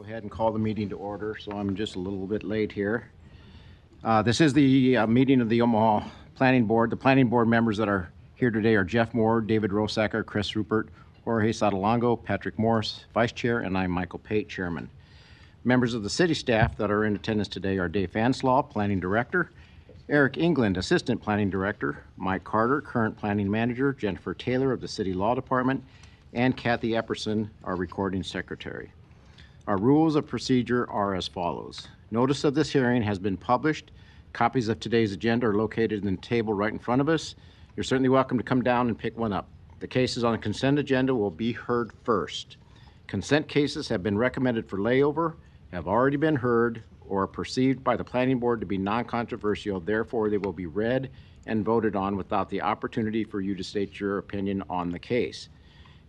ahead and call the meeting to order, so I'm just a little bit late here. This is the meeting of the Omaha Planning Board. The Planning Board members that are here today are Jeff Moore, David Rosacker, Chris Rupert, Jorge Sotolongo, Patrick Morris, Vice Chair, and I'm Michael Pate, Chairman. Members of the city staff that are in attendance today are Dave Fanslaw, Planning Director, Eric England, Assistant Planning Director, Mike Carter, Current Planning Manager, Jennifer Taylor of the City Law Department, and Kathy Epperson, our Recording Secretary. Our rules of procedure are as follows. Notice of this hearing has been published. Copies of today's agenda are located in the table right in front of us. You're certainly welcome to come down and pick one up. The cases on the consent agenda will be heard first. Consent cases have been recommended for layover, have already been heard, or are perceived by the Planning Board to be non-controversial. Therefore, they will be read and voted on without the opportunity for you to state your opinion on the case.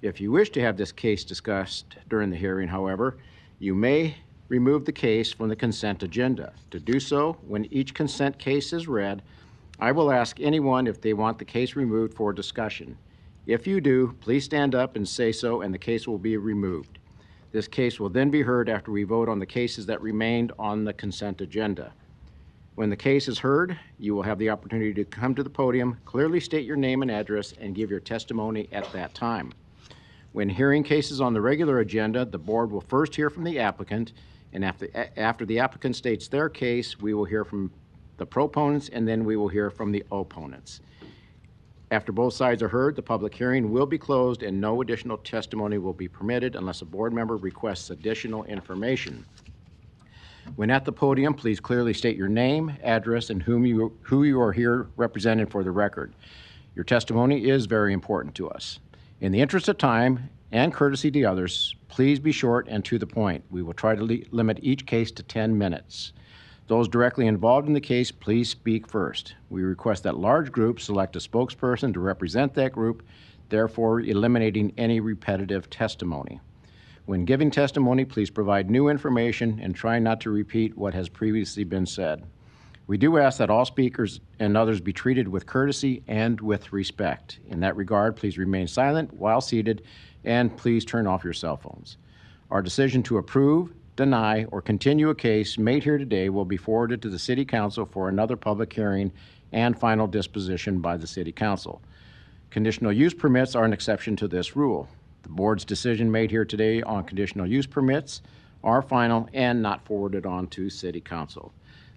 If you wish to have this case discussed during the hearing, however, you may remove the case from the consent agenda. To do so, when each consent case is read, I will ask anyone if they want the case removed for discussion. If you do, please stand up and say so, and the case will be removed. This case will then be heard after we vote on the cases that remained on the consent agenda. When the case is heard, you will have the opportunity to come to the podium, clearly state your name and address, and give your testimony at that time. When hearing cases on the regular agenda, the board will first hear from the applicant, and after the applicant states their case, we will hear from the proponents, and then we will hear from the opponents. After both sides are heard, the public hearing will be closed and no additional testimony will be permitted unless a board member requests additional information. When at the podium, please clearly state your name, address, and who you are here representing for the record. Your testimony is very important to us. In the interest of time and courtesy to others, please be short and to the point. We will try to limit each case to 10 minutes. Those directly involved in the case, please speak first. We request that large groups select a spokesperson to represent that group, therefore eliminating any repetitive testimony. When giving testimony, please provide new information and try not to repeat what has previously been said. We do ask that all speakers and others be treated with courtesy and with respect. In that regard, please remain silent while seated and please turn off your cell phones. Our decision to approve, deny, or continue a case made here today will be forwarded to the City Council for another public hearing and final disposition by the City Council. Conditional use permits are an exception to this rule. The board's decision made here today on conditional use permits are final and not forwarded on to City Council.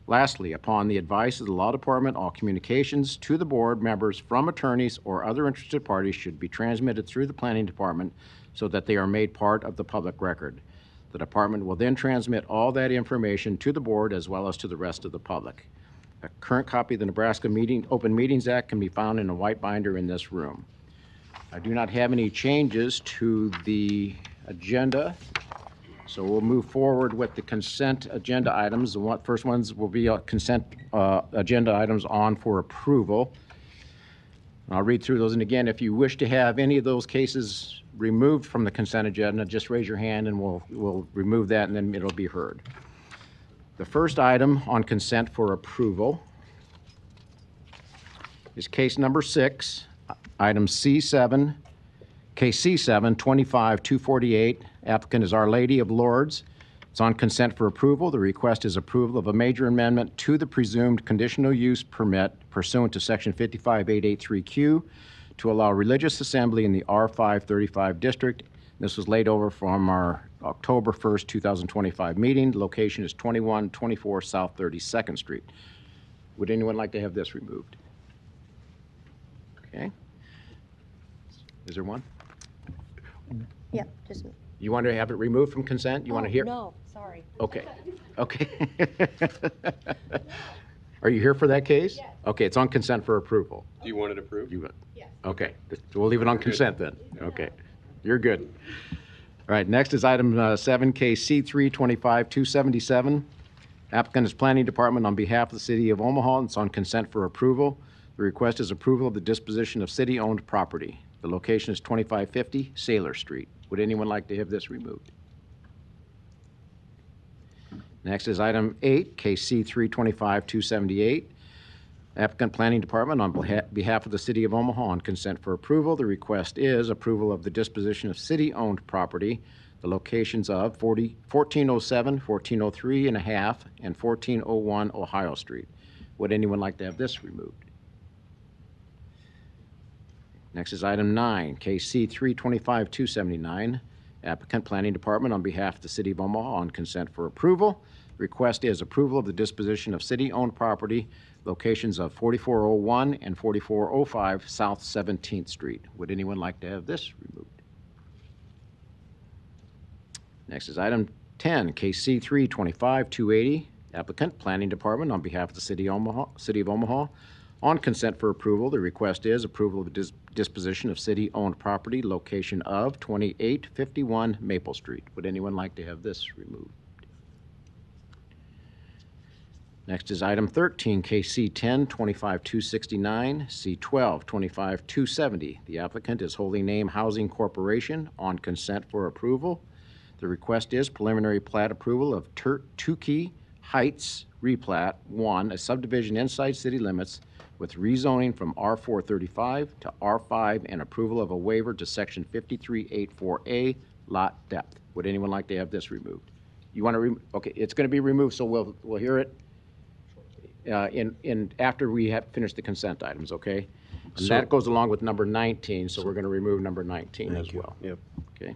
Lastly, upon the advice of the Law Department, all communications to the board members from attorneys or other interested parties should be transmitted through the Planning Department so that they are made part of the public record. The department will then transmit all that information to the board as well as to the rest of the public. A current copy of the Nebraska Open Meetings Act can be found in a white binder in this room. I do not have any changes to the agenda, so we'll move forward with the consent agenda items. The first ones will be consent agenda items on for approval. I'll read through those, and again, if you wish to have any of those cases removed from the consent agenda, just raise your hand and we'll remove that and then it'll be heard. The first item on consent for approval is case number 6, item C7, case C7 25-248. Applicant is Our Lady of Lourdes. It's on consent for approval. The request is approval of a major amendment to the presumed conditional use permit pursuant to section 55883Q to allow religious assembly in the R535 district. This was laid over from our October 1st, 2025 meeting. The location is 2124 South 32nd Street. Would anyone like to have this removed? Okay. Is there one? Yeah, just me. You want to have it removed from consent? You want to hear? No, sorry. Okay. Okay. Are you here for that case? Yes. Okay, it's on consent for approval. Do you want it approved? Yes. Okay, so we'll leave it on consent then. Okay, you're good. All right, next is item 7, case C3 25-277. Applicant is Planning Department on behalf of the City of Omaha. It's on consent for approval. The request is approval of the disposition of city-owned property. The location is 2550 Sailor Street. Would anyone like to have this removed? Next is item 8, case C3 25-278. Applicant Planning Department on behalf of the City of Omaha on consent for approval. The request is approval of the disposition of city-owned property. the locations of 1407, 1403 and a half, and 1401 Ohio Street. Would anyone like to have this removed? Next is item 9, KC 325-279. Applicant Planning Department on behalf of the City of Omaha on consent for approval. Request is approval of the disposition of city-owned property, locations of 4401 and 4405 South 17th Street. Would anyone like to have this removed? Next is item 10, KC 325-280. Applicant Planning Department on behalf of the City of Omaha on consent for approval. The request is approval of disposition of city-owned property, location of 2851 Maple Street. Would anyone like to have this removed? Next is item 13, KC 10-25-269, C12 25-270. The applicant is Holy Name Housing Corporation on consent for approval. The request is preliminary plat approval of Tukey Heights replat 1, a subdivision inside city limits with rezoning from R435 to R5 and approval of a waiver to section 5384A lot depth. Would anyone like to have this removed? You want to okay, it's going to be removed, so we'll hear it after we have finished the consent items, okay? And So- that goes along with number 19, so we're going to remove number 19 as well. Yep. Okay.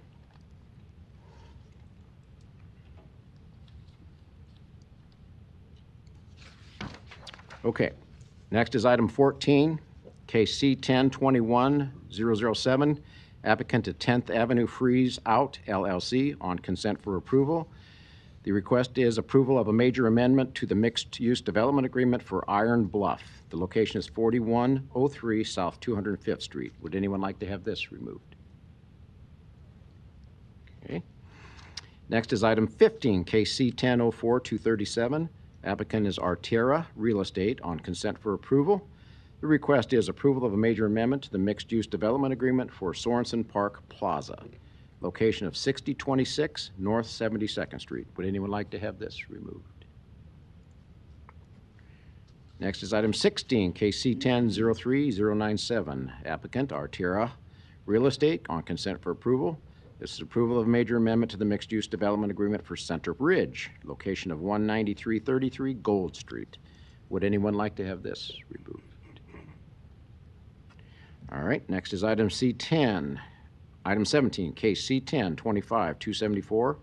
Okay. Next is item 14, KC 10-21-007. Applicant to 10th Avenue Freeze Out LLC on consent for approval. The request is approval of a major amendment to the mixed-use development agreement for Iron Bluff. The location is 4103 South 205th Street. Would anyone like to have this removed? Okay. Next is item 15, KC 10-04-237. Applicant is Artera Real Estate on consent for approval. The request is approval of a major amendment to the mixed-use development agreement for Sorensen Park Plaza, location of 6026 North 72nd Street. Would anyone like to have this removed? Next is item 16, KC 10-03-097. Applicant Artera Real Estate on consent for approval. This is approval of a major amendment to the mixed-use development agreement for Center Ridge, location of 19333 Gold Street. Would anyone like to have this removed? All right, next is item C10. Item 17, case C10-25-274.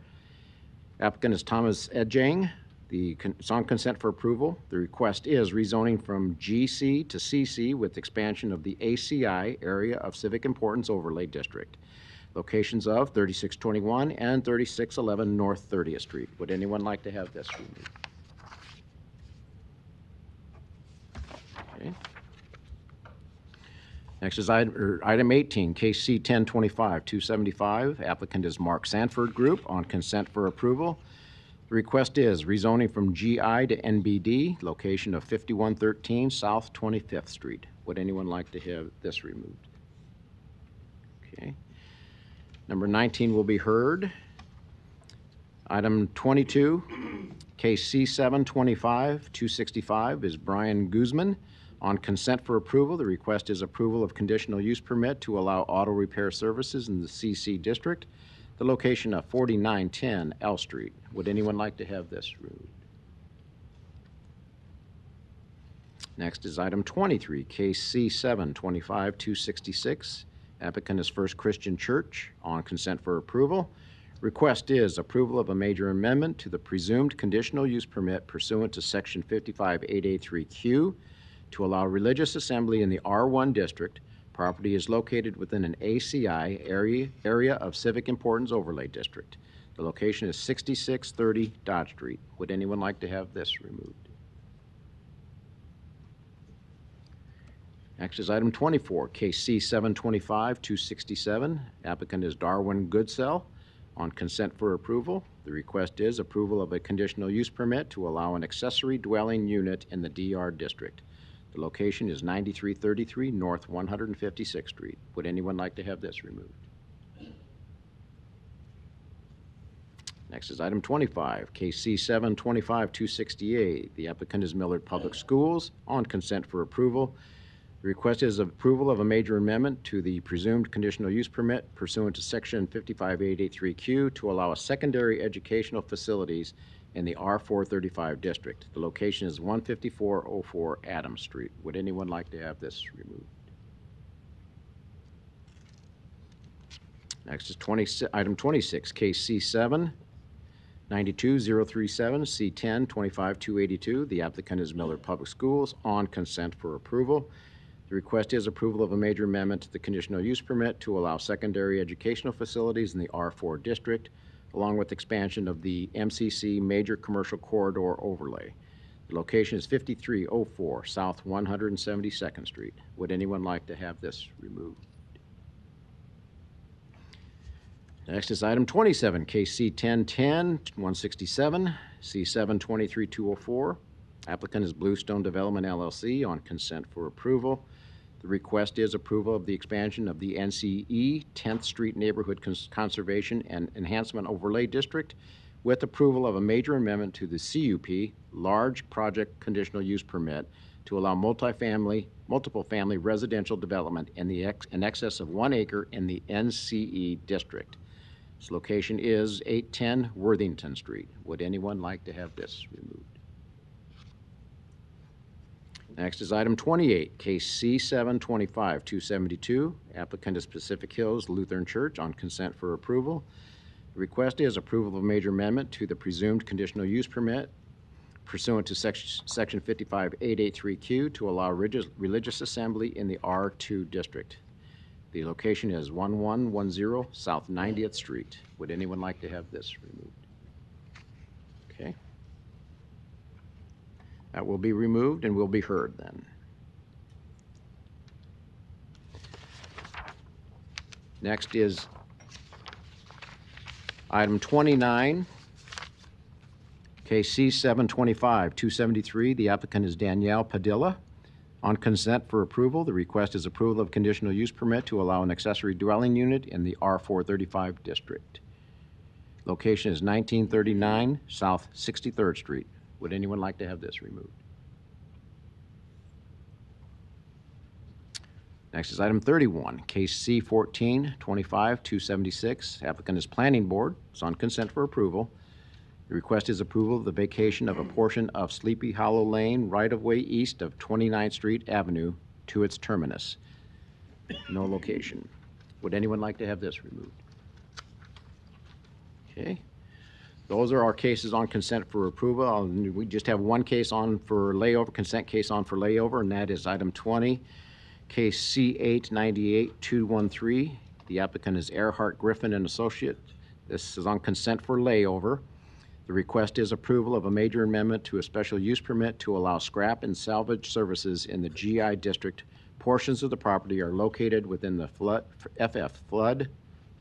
Applicant is Thomas Edjang. It's on consent for approval. The request is rezoning from GC to CC with expansion of the ACI, Area of Civic Importance Overlay District. Locations of 3621 and 3611 North 30th Street. Would anyone like to have this removed? Okay. Next is item 18, case C10-25-275. Applicant is Mark Sanford Group on consent for approval. The request is rezoning from GI to NBD, location of 5113 South 25th Street. Would anyone like to have this removed? Okay. Number 19 will be heard. Item 22, case C7-25-265 is Brian Guzman. On consent for approval, the request is approval of conditional use permit to allow auto repair services in the CC district, the location of 4910 L Street. Would anyone like to have this removed? Next is item 23, case C7-25-266. Applicant is First Christian Church on consent for approval. Request is approval of a major amendment to the presumed conditional use permit pursuant to section 55883Q to allow religious assembly in the R1 district. Property is located within an ACI, Area of Civic Importance Overlay District. The location is 6630 Dodge Street. Would anyone like to have this removed? Next is item 24, case C7-25-267. Applicant is Darwin Goodsell on consent for approval. The request is approval of a conditional use permit to allow an accessory dwelling unit in the DR district. The location is 9333 North 156th Street. Would anyone like to have this removed? Next is item 25, case C7-25-268. The applicant is Millard Public Schools on consent for approval. The request is approval of a major amendment to the presumed conditional use permit pursuant to Section 55883Q to allow a secondary educational facilities in the R435 district. The location is 15404 Adams Street. Would anyone like to have this removed? Next is item 26, case C7 92037 C10 25282. The applicant is Miller Public Schools on consent for approval. The request is approval of a major amendment to the conditional use permit to allow secondary educational facilities in the R4 district, along with expansion of the MCC Major Commercial Corridor overlay. The location is 5304 South 172nd Street. Would anyone like to have this removed? Next is item 27, case C1010 167 C7 23204. Applicant is Bluestone Development LLC on consent for approval. The request is approval of the expansion of the NCE 10th Street Neighborhood Conservation and Enhancement Overlay District with approval of a major amendment to the CUP Large Project Conditional Use Permit to allow multiple family residential development in excess of 1 acre in the NCE district. Its location is 810 Worthington Street. Would anyone like to have this removed? Next is item 28, case C725 272. Applicant is Pacific Hills Lutheran Church on consent for approval. The request is approval of a major amendment to the presumed conditional use permit pursuant to section 55883Q to allow religious assembly in the R2 district. The location is 1110 South 90th Street. Would anyone like to have this removed? Okay. That will be removed and will be heard then. Next is item 29, case C725 273. The applicant is Danielle Padilla. On consent for approval, the request is approval of conditional use permit to allow an accessory dwelling unit in the R435 district. Location is 1939 South 63rd Street. Would anyone like to have this removed? Next is item 31, case C14 25 276. Applicant is Planning Board. It's on consent for approval. The request is approval of the vacation of a portion of Sleepy Hollow Lane right-of-way east of 29th Street Avenue to its terminus. No location. Would anyone like to have this removed? Okay. Those are our cases on consent for approval. We just have one case on for layover, consent case on for layover, and that is item 20, case C8 98 213. The applicant is Earhart Griffin and Associate. This is on consent for layover. The request is approval of a major amendment to a special use permit to allow scrap and salvage services in the GI district. Portions of the property are located within the Flood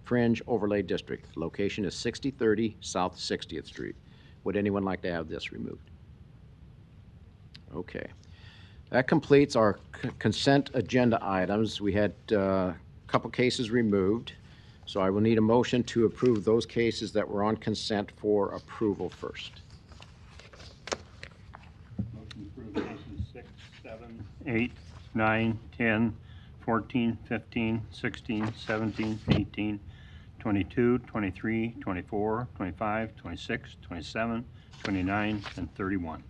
Fringe Overlay District. Location is 6030 South 60th Street. Would anyone like to have this removed? Okay. That completes our consent agenda items. We had a couple cases removed. So I will need a motion to approve those cases that were on consent for approval first. Motion to approve cases 6, 7, 8, 9, 10, 14, 15, 16, 17, 18, 22, 23, 24, 25, 26, 27, 29, and 31.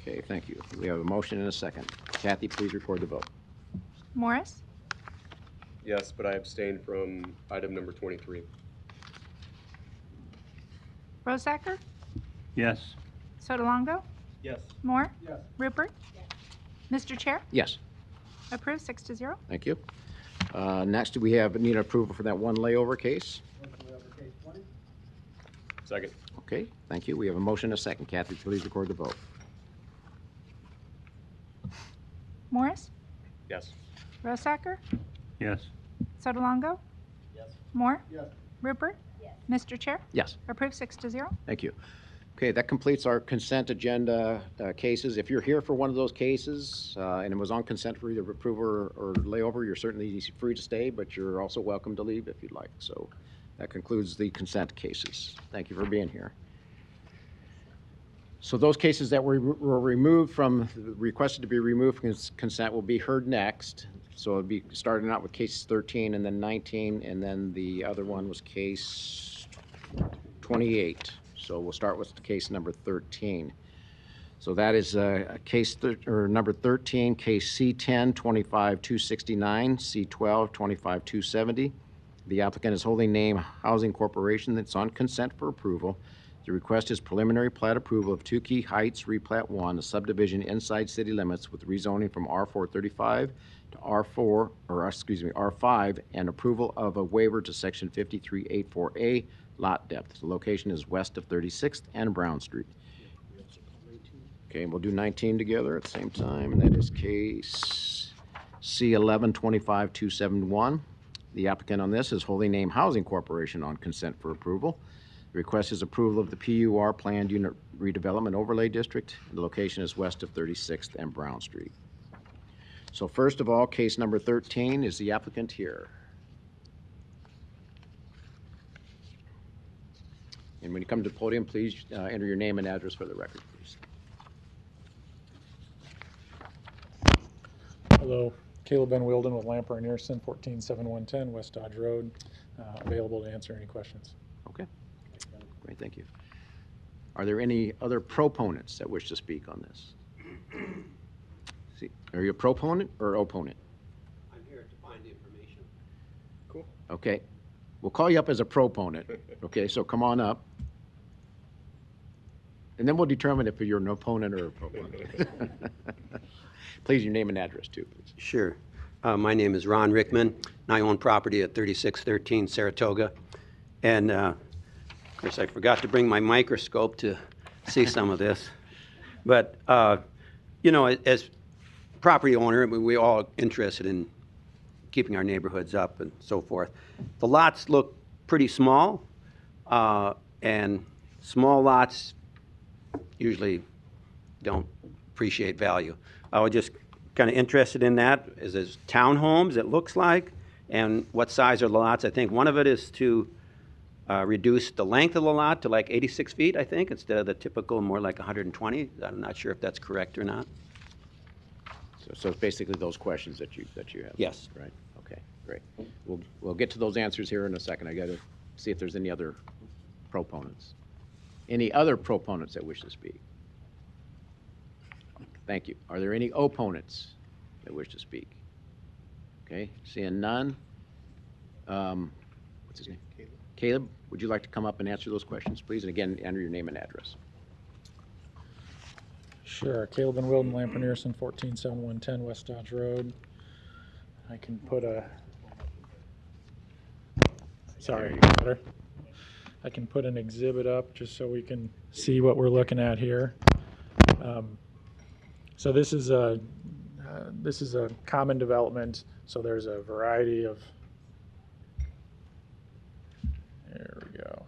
Okay, thank you. We have a motion and a second. Kathy, please record the vote. Morris, Yes, but I abstained from item number 23. Rosacker, Yes. Sotolongo, Yes. Moore, Rupert. Mr. Chair, Yes, approved 6-0. thank you. Next, we need approval for that one layover case. Second. Okay, thank you. We have a motion and a second. Kathy, please record the vote. Morris, Yes. Rosacker, Yes. Sotolongo, Yes. Moore, Rupert. Mr. Chair, Yes, approved 6-0. thank you. Okay, that completes our consent agenda cases. If you're here for one of those cases and it was on consent for either approval or layover, you're certainly free to stay, but you're also welcome to leave if you'd like. So that concludes the consent cases. Thank you for being here. So those cases that were removed from, requested to be removed from consent will be heard next. So it'll be starting out with case 13 and then 19, and then the other one was case 28. So we'll start with case number 13. So that is number 13, case C10 25269, C12 25270. The applicant is Holding Name Housing Corporation that's on consent for approval. The request is preliminary plat approval of Tukey Heights Replat 1, a subdivision inside city limits with rezoning from R435 to R5, and approval of a waiver to section 5384A lot depth. The location is west of 36th and Brown Street. Okay, we'll do 19 together at the same time, and that is case C11 25271. The applicant on this is Holding Name Housing Corporation on consent for approval. The request is approval of the PUR Planned Unit Redevelopment Overlay District. The location is west of 36th and Brown Street. So first of all, case number 13, is the applicant here? And when you come to the podium, please enter your name and address for the record, please. Hello, Caleb Ben Wilden with Lamper and Earson, 14710 West Dodge Road. Available to answer any questions. Okay, great, thank you. Are there any other proponents that wish to speak on this? See, are you a proponent or opponent? I'm here to find information. Cool. Okay, we'll call you up as a proponent. Okay, so come on up. And then we'll determine if you're an opponent or a proponent. Please, your name and address too, please. Sure. My name is Ron Rickman, and I own property at 3613 Saratoga. And of course, I forgot to bring my microscope to see some of this. But, you know, as property owner, we're all interested in keeping our neighborhoods up and so forth. The lots look pretty small, and small lots usually don't appreciate value. I was just kind of interested in that. Is it townhomes, it looks like, and what size are the lots? I think one of it is to reduce the length of the lot to like 86 feet, I think, instead of the typical more like 120. I'm not sure if that's correct or not. So it's basically those questions that you have. Yes. Right. Okay. Great. We'll get to those answers here in a second. I got to see if there's any other proponents. Any other proponents that wish to speak? Thank you. Are there any opponents that wish to speak? Okay. Seeing none. What's his name? Caleb, would you like to come up and answer those questions, please? And again, enter your name and address. Sure. Caleb Ben Wilden, Lamper and Earson, 14710 West Dodge Road. I can put a. Sorry, better. I can put an exhibit up just so we can see what we're looking at here. So this is a common development. So there's a variety of. There we go.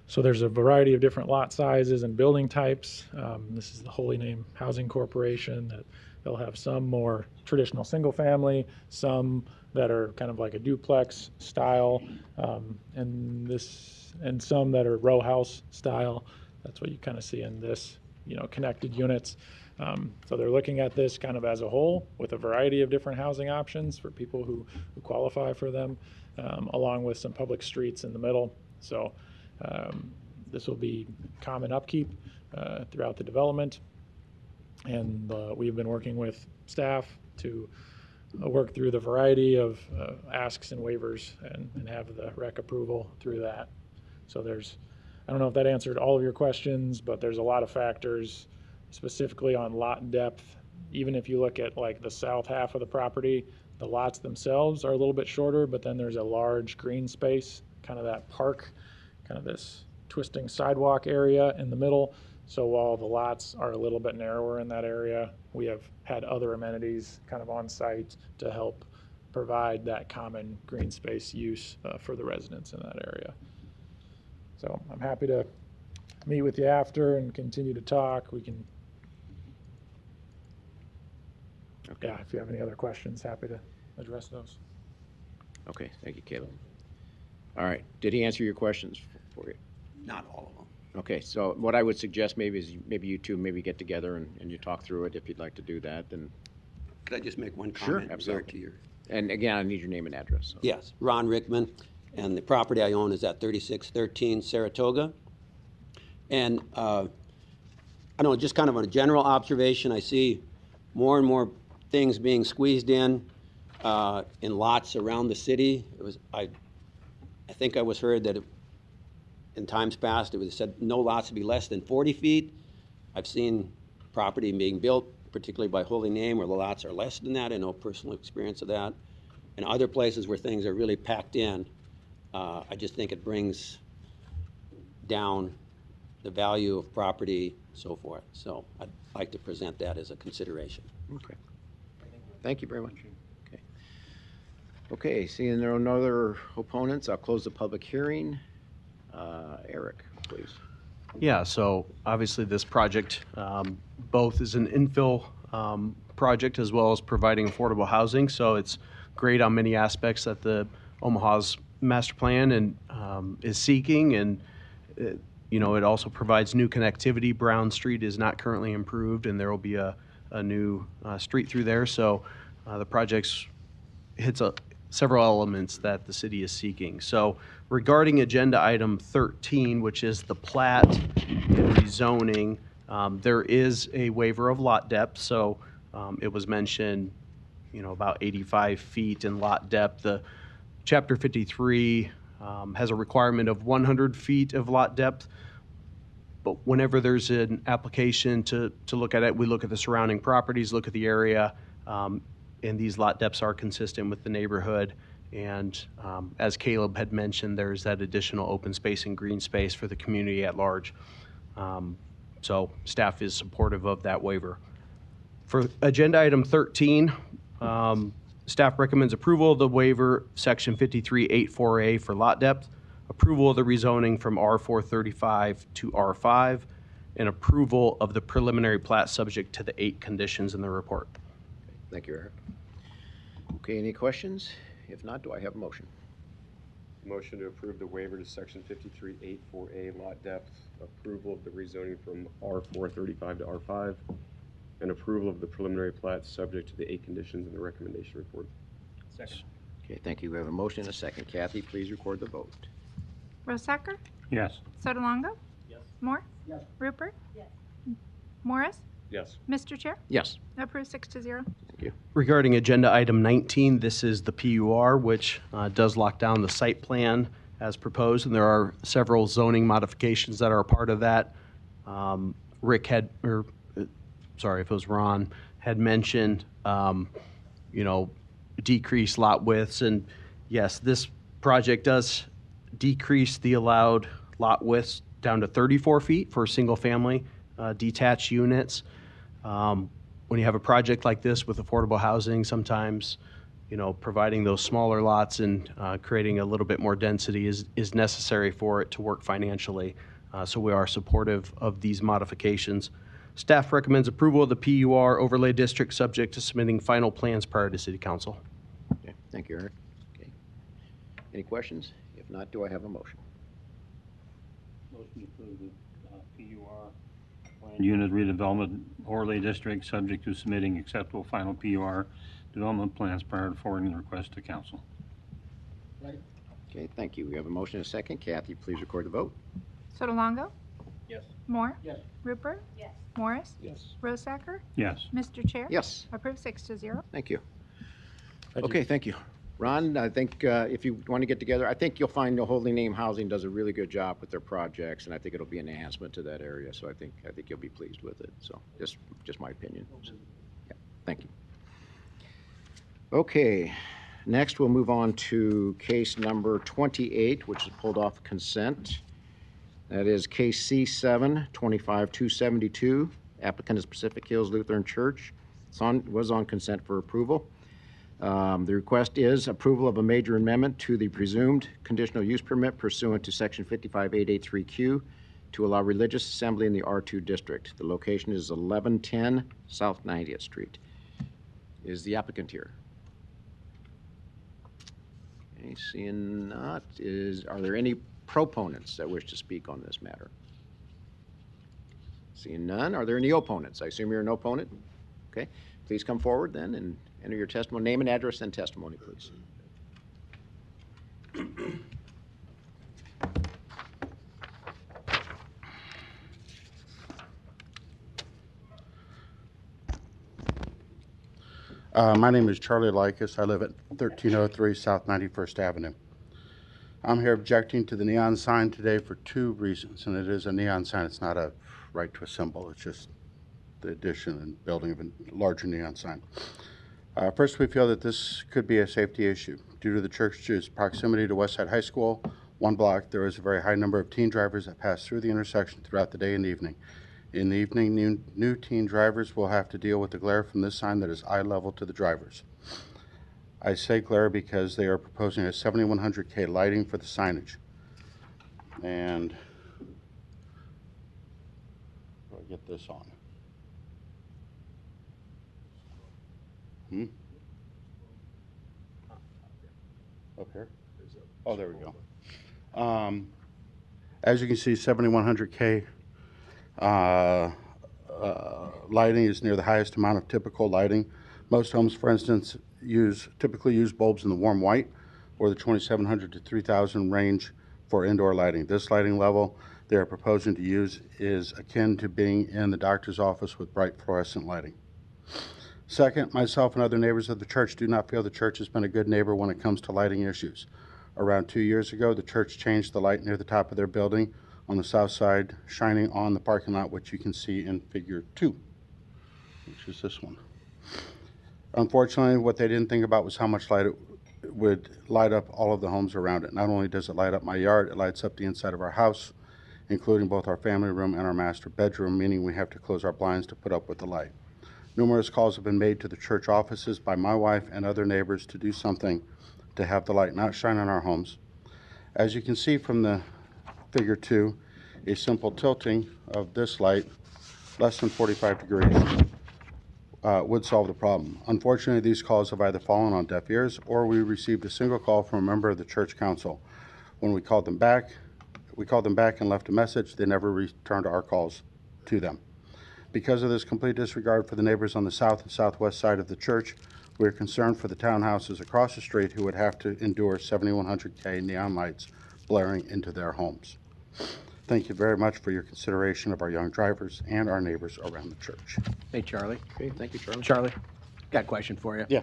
So there's a variety of different lot sizes and building types. This is the Holy Name Housing Corporation. That they'll have some more traditional single family, some that are kind of like a duplex style, and some that are row house style. That's what you kind of see in this, connected units. So they're looking at this kind of as a whole with a variety of different housing options for people who qualify for them, along with some public streets in the middle. So this will be common upkeep throughout the development. And we've been working with staff to work through the variety of asks and waivers and have the rec approval through that. So I don't know if that answered all of your questions, but there's a lot of factors specifically on lot depth. Even if you look at like the south half of the property, the lots themselves are a little bit shorter, but then there's a large green space, kind of that park, kind of this twisting sidewalk area in the middle. So while the lots are a little bit narrower in that area, we have had other amenities kind of on site to help provide that common green space use for the residents in that area. So I'm happy to meet with you after and continue to talk. We can, Okay. if you have any other questions, happy to address those. Okay. Thank you, Caleb. All right. Did he answer your questions for you? Not all of them. Okay, so what I would suggest maybe is maybe you two maybe get together and you talk through it if you'd like to do that. And Could I just make one Sure, comment? absolutely. To your... and again, I need your name and address. So. Yes, Ron Rickman, and the property I own is at 3613 Saratoga. And I don't know, just kind of a general observation, I see more and more things being squeezed in lots around the city. I think I was heard that in times past, it was said no lots to be less than 40 feet. I've seen property being built, particularly by Holy Name, where the lots are less than that. I know personal experience of that. And other places where things are really packed in, I just think it brings down the value of property, so forth. So I'd like to present that as a consideration. Okay. Thank you very much. Okay. Okay, seeing there are no other opponents, I'll close the public hearing. Eric, please. Yeah, so obviously this project both is an infill project as well as providing affordable housing. So it's great on many aspects that the Omaha's master plan and is seeking, and it also provides new connectivity. Brown Street is not currently improved, and there will be a new street through there. So the project hits several elements that the city is seeking. So regarding agenda item 13, which is the plat and rezoning, there is a waiver of lot depth. So it was mentioned, about 85 feet in lot depth. The Chapter 53 has a requirement of 100 feet of lot depth. But whenever there's an application to look at it, we look at the surrounding properties, look at the area, and these lot depths are consistent with the neighborhood. And as Caleb had mentioned, there's that additional open space and green space for the community at large. So staff is supportive of that waiver. For agenda item 13, staff recommends approval of the waiver, section 5384A for lot depth, approval of the rezoning from R435 to R5, and approval of the preliminary plat subject to the 8 conditions in the report. Thank you, Eric. Okay, any questions? If not, do I have a motion? Motion to approve the waiver to section 5384A lot depth, approval of the rezoning from R435 to R5, and approval of the preliminary plat subject to the 8 conditions in the recommendation report. Second. Okay, thank you. We have a motion and a second. Kathy, please record the vote. Rosacker? Yes. Sotolongo? Yes. Moore? Yes. Rupert? Yes. Morris? Yes. Mr. Chair? Yes. Approved 6-0. Thank you. Regarding agenda item 19, this is the PUR, which does lock down the site plan as proposed, and there are several zoning modifications that are a part of that. Rick had, or sorry if it was Ron, had mentioned, decreased lot widths, and yes, this project does decrease the allowed lot widths down to 34 feet for single-family detached units. When you have a project like this with affordable housing, sometimes, providing those smaller lots and creating a little bit more density is necessary for it to work financially. So we are supportive of these modifications. Staff recommends approval of the PUR overlay district subject to submitting final plans prior to City Council. Okay, thank you, Eric. Okay. Any questions? If not, do I have a motion? Motion to approve the PUR planned unit redevelopment overlay district subject to submitting acceptable final PUR development plans prior to forwarding the request to council. Okay, thank you. We have a motion and a second. Kathy, please record the vote. Sotolongo? Yes. Moore? Yes. Rupert? Yes. Morris? Yes. Rosacker? Yes. Mr. Chair? Yes. Approved 6-0. Thank you. Thank you. Okay, thank you. Ron, I think if you want to get together, I think you'll find the Holy Name Housing does a really good job with their projects, and I think it'll be an enhancement to that area. So I think you'll be pleased with it. So just my opinion. So, yeah, thank you. Okay, next we'll move on to case number 28, which is pulled off consent. That is case C7-25272. Applicant is Pacific Hills Lutheran Church. Was on consent for approval. The request is approval of a major amendment to the presumed conditional use permit pursuant to section 55883Q to allow religious assembly in the R2 district. The location is 1110 South 90th Street. Is the applicant here? Okay, seeing not, are there any proponents that wish to speak on this matter? Seeing none, are there any opponents? I assume you're an opponent? Okay, please come forward then and enter your testimony. Name and address and testimony, please. My name is Charlie Likas. I live at 1303 South 91st Avenue. I'm here objecting to the neon sign today for two reasons, and it is a neon sign. It's not a right to assemble. It's just the addition and building of a larger neon sign. First, we feel that this could be a safety issue. Due to the church's proximity to Westside High School, one block, there is a very high number of teen drivers that pass through the intersection throughout the day and evening. In the evening, new teen drivers will have to deal with the glare from this sign that is eye level to the drivers. I say glare because they are proposing a 7100K lighting for the signage. And I'll get this on. Up here? Oh, there we go. As you can see, 7100K lighting is near the highest amount of typical lighting. Most homes, for instance, typically use bulbs in the warm white or the 2700 to 3000 range for indoor lighting. This lighting level they are proposing to use is akin to being in the doctor's office with bright fluorescent lighting. Second, myself and other neighbors of the church do not feel the church has been a good neighbor when it comes to lighting issues. Around 2 years ago, the church changed the light near the top of their building on the south side, shining on the parking lot, which you can see in figure 2, which is this one. Unfortunately, what they didn't think about was how much light it would light up all of the homes around it. Not only does it light up my yard, it lights up the inside of our house, including both our family room and our master bedroom, meaning we have to close our blinds to put up with the light. Numerous calls have been made to the church offices by my wife and other neighbors to do something to have the light not shine on our homes. As you can see from the figure 2, a simple tilting of this light, less than 45 degrees, would solve the problem. Unfortunately, these calls have either fallen on deaf ears or we received a single call from a member of the church council. When we called them back and left a message. They never returned our calls to them. Because of this complete disregard for the neighbors on the south and southwest side of the church, we are concerned for the townhouses across the street who would have to endure 7100K neon lights blaring into their homes. Thank you very much for your consideration of our young drivers and our neighbors around the church. Hey, Charlie. Okay, thank you, Charlie. Charlie, got a question for you. Yeah.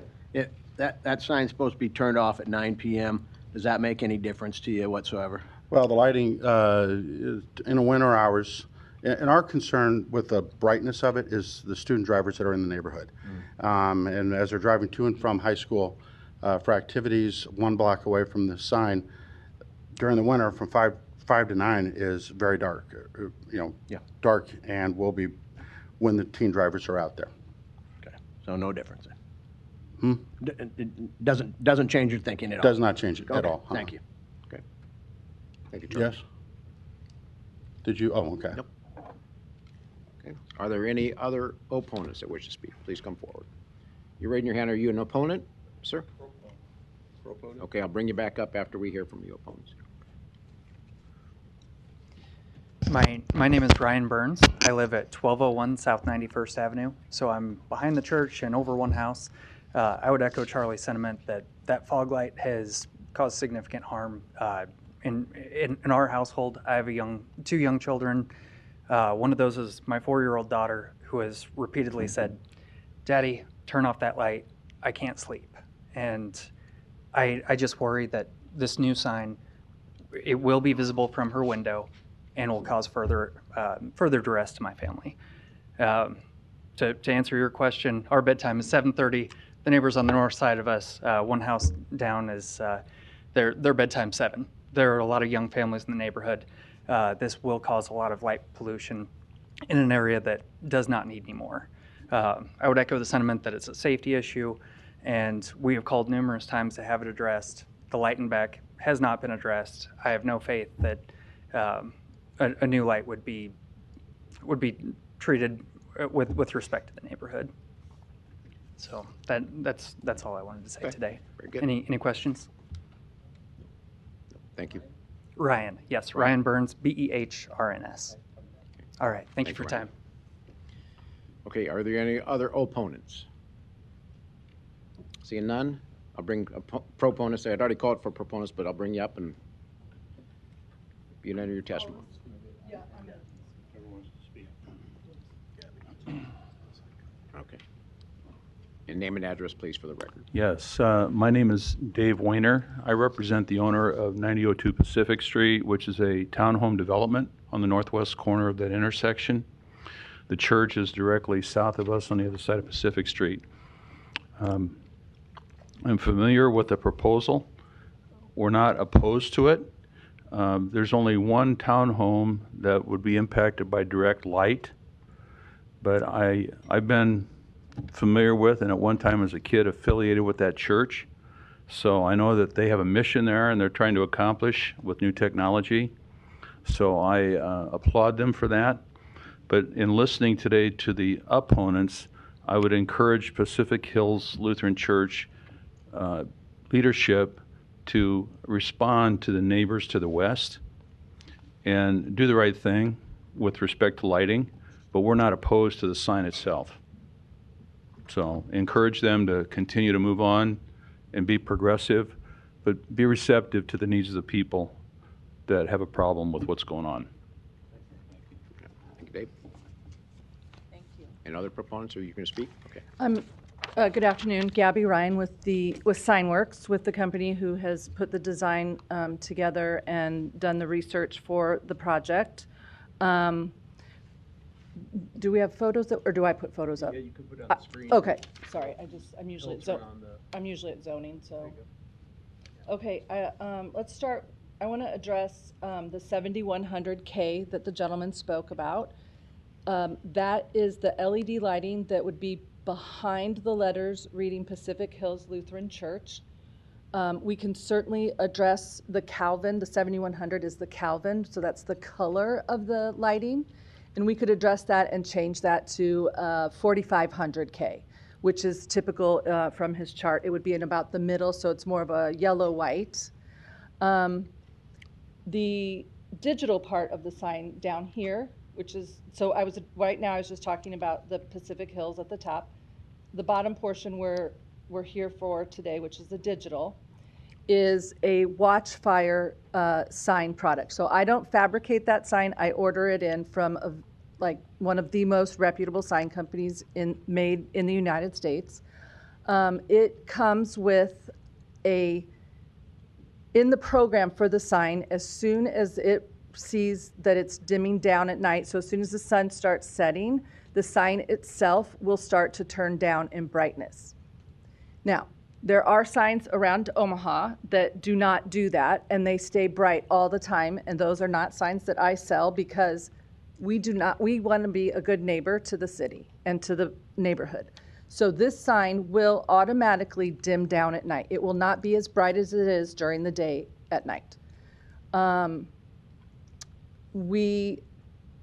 That sign's supposed to be turned off at 9 p.m. Does that make any difference to you whatsoever? Well, the lighting in the winter hours, and our concern with the brightness of it is the student drivers that are in the neighborhood. And as they're driving to and from high school for activities 1 block away from the sign, during the winter from 5 to 9 is very dark, dark, and will be when the teen drivers are out there. Okay, so no difference then? Hmm? It doesn't change your thinking at all? Does not change it at Okay, all. thank you. Okay. Thank you, Charlie. Yes? Did you? Oh, okay. Nope. Okay. Are there any other opponents that wish to speak? Please come forward. You're raising your hand. Are you an opponent, sir? Proponent. Okay, I'll bring you back up after we hear from you opponents. My name is Brian Burns. I live at 1201 South 91st Avenue, so I'm behind the church and over one house. I would echo Charlie's sentiment that fog light has caused significant harm in our household. I have two young children. One of those is my 4-year-old daughter, who has repeatedly said, "Daddy, turn off that light. I can't sleep." And I just worry that this new sign, it will be visible from her window and will cause further duress to my family. To answer your question, our bedtime is 7:30. The neighbors on the north side of us, one house down, is their bedtime 7. There are a lot of young families in the neighborhood. This will cause a lot of light pollution in an area that does not need any more. I would echo the sentiment that it's a safety issue, and we have called numerous times to have it addressed. The light in back has not been addressed. I have no faith that a new light would be treated with respect to the neighborhood. So that's all I wanted to say today. Very good. Any questions? Thank you. Ryan, yes, Ryan Burns, Behrns. All right, thank you for your Ryan. time. Okay, are there any other opponents? Seeing none, I'll bring proponents. I had already called for proponents, but I'll bring you up and you enter your testimony. Whoever wants to speak. Okay. And name and address, please, for the record. Yes, my name is Dave Weiner. I represent the owner of 9002 Pacific Street, which is a townhome development on the northwest corner of that intersection. The church is directly south of us on the other side of Pacific Street. I'm familiar with the proposal. We're not opposed to it. There's only one townhome that would be impacted by direct light, but I've been familiar with and at one time as a kid affiliated with that church. So I know that they have a mission there and they're trying to accomplish with new technology. So I applaud them for that. But in listening today to the opponents, I would encourage Pacific Hills Lutheran Church leadership to respond to the neighbors to the west and do the right thing with respect to lighting, but we're not opposed to the sign itself. So encourage them to continue to move on and be progressive, but be receptive to the needs of the people that have a problem with what's going on. Thank you, Dave. Thank you. And other proponents, are you going to speak? Okay. Good afternoon, Gabby Ryan with Signworks, with the company who has put the design together and done the research for the project. Do we have photos or do I put photos up? Yeah, you can put it on the screen. Okay, sorry, I'm usually at Filter on the- I'm usually at zoning, so. Okay, let's start. I want to address the 7100K that the gentleman spoke about. That is the LED lighting that would be behind the letters reading Pacific Hills Lutheran Church. We can certainly address the Calvin. The 7100 is the Calvin, so that's the color of the lighting. And we could address that and change that to 4500K, which is typical from his chart. It would be in about the middle, so it's more of a yellow-white. The digital part of the sign down here, which is, so right now I was just talking about the Pacific Hills at the top. The bottom portion we're here for today, which is the digital, is a Watchfire sign product. So I don't fabricate that sign. I order it in from one of the most reputable sign companies made in the United States. It comes with in the program for the sign, as soon as it sees that it's dimming down at night, so as soon as the sun starts setting, the sign itself will start to turn down in brightness. Now, there are signs around Omaha that do not do that, and they stay bright all the time, and those are not signs that I sell because we want to be a good neighbor to the city and to the neighborhood. So this sign will automatically dim down at night. It will not be as bright as it is during the day at night. We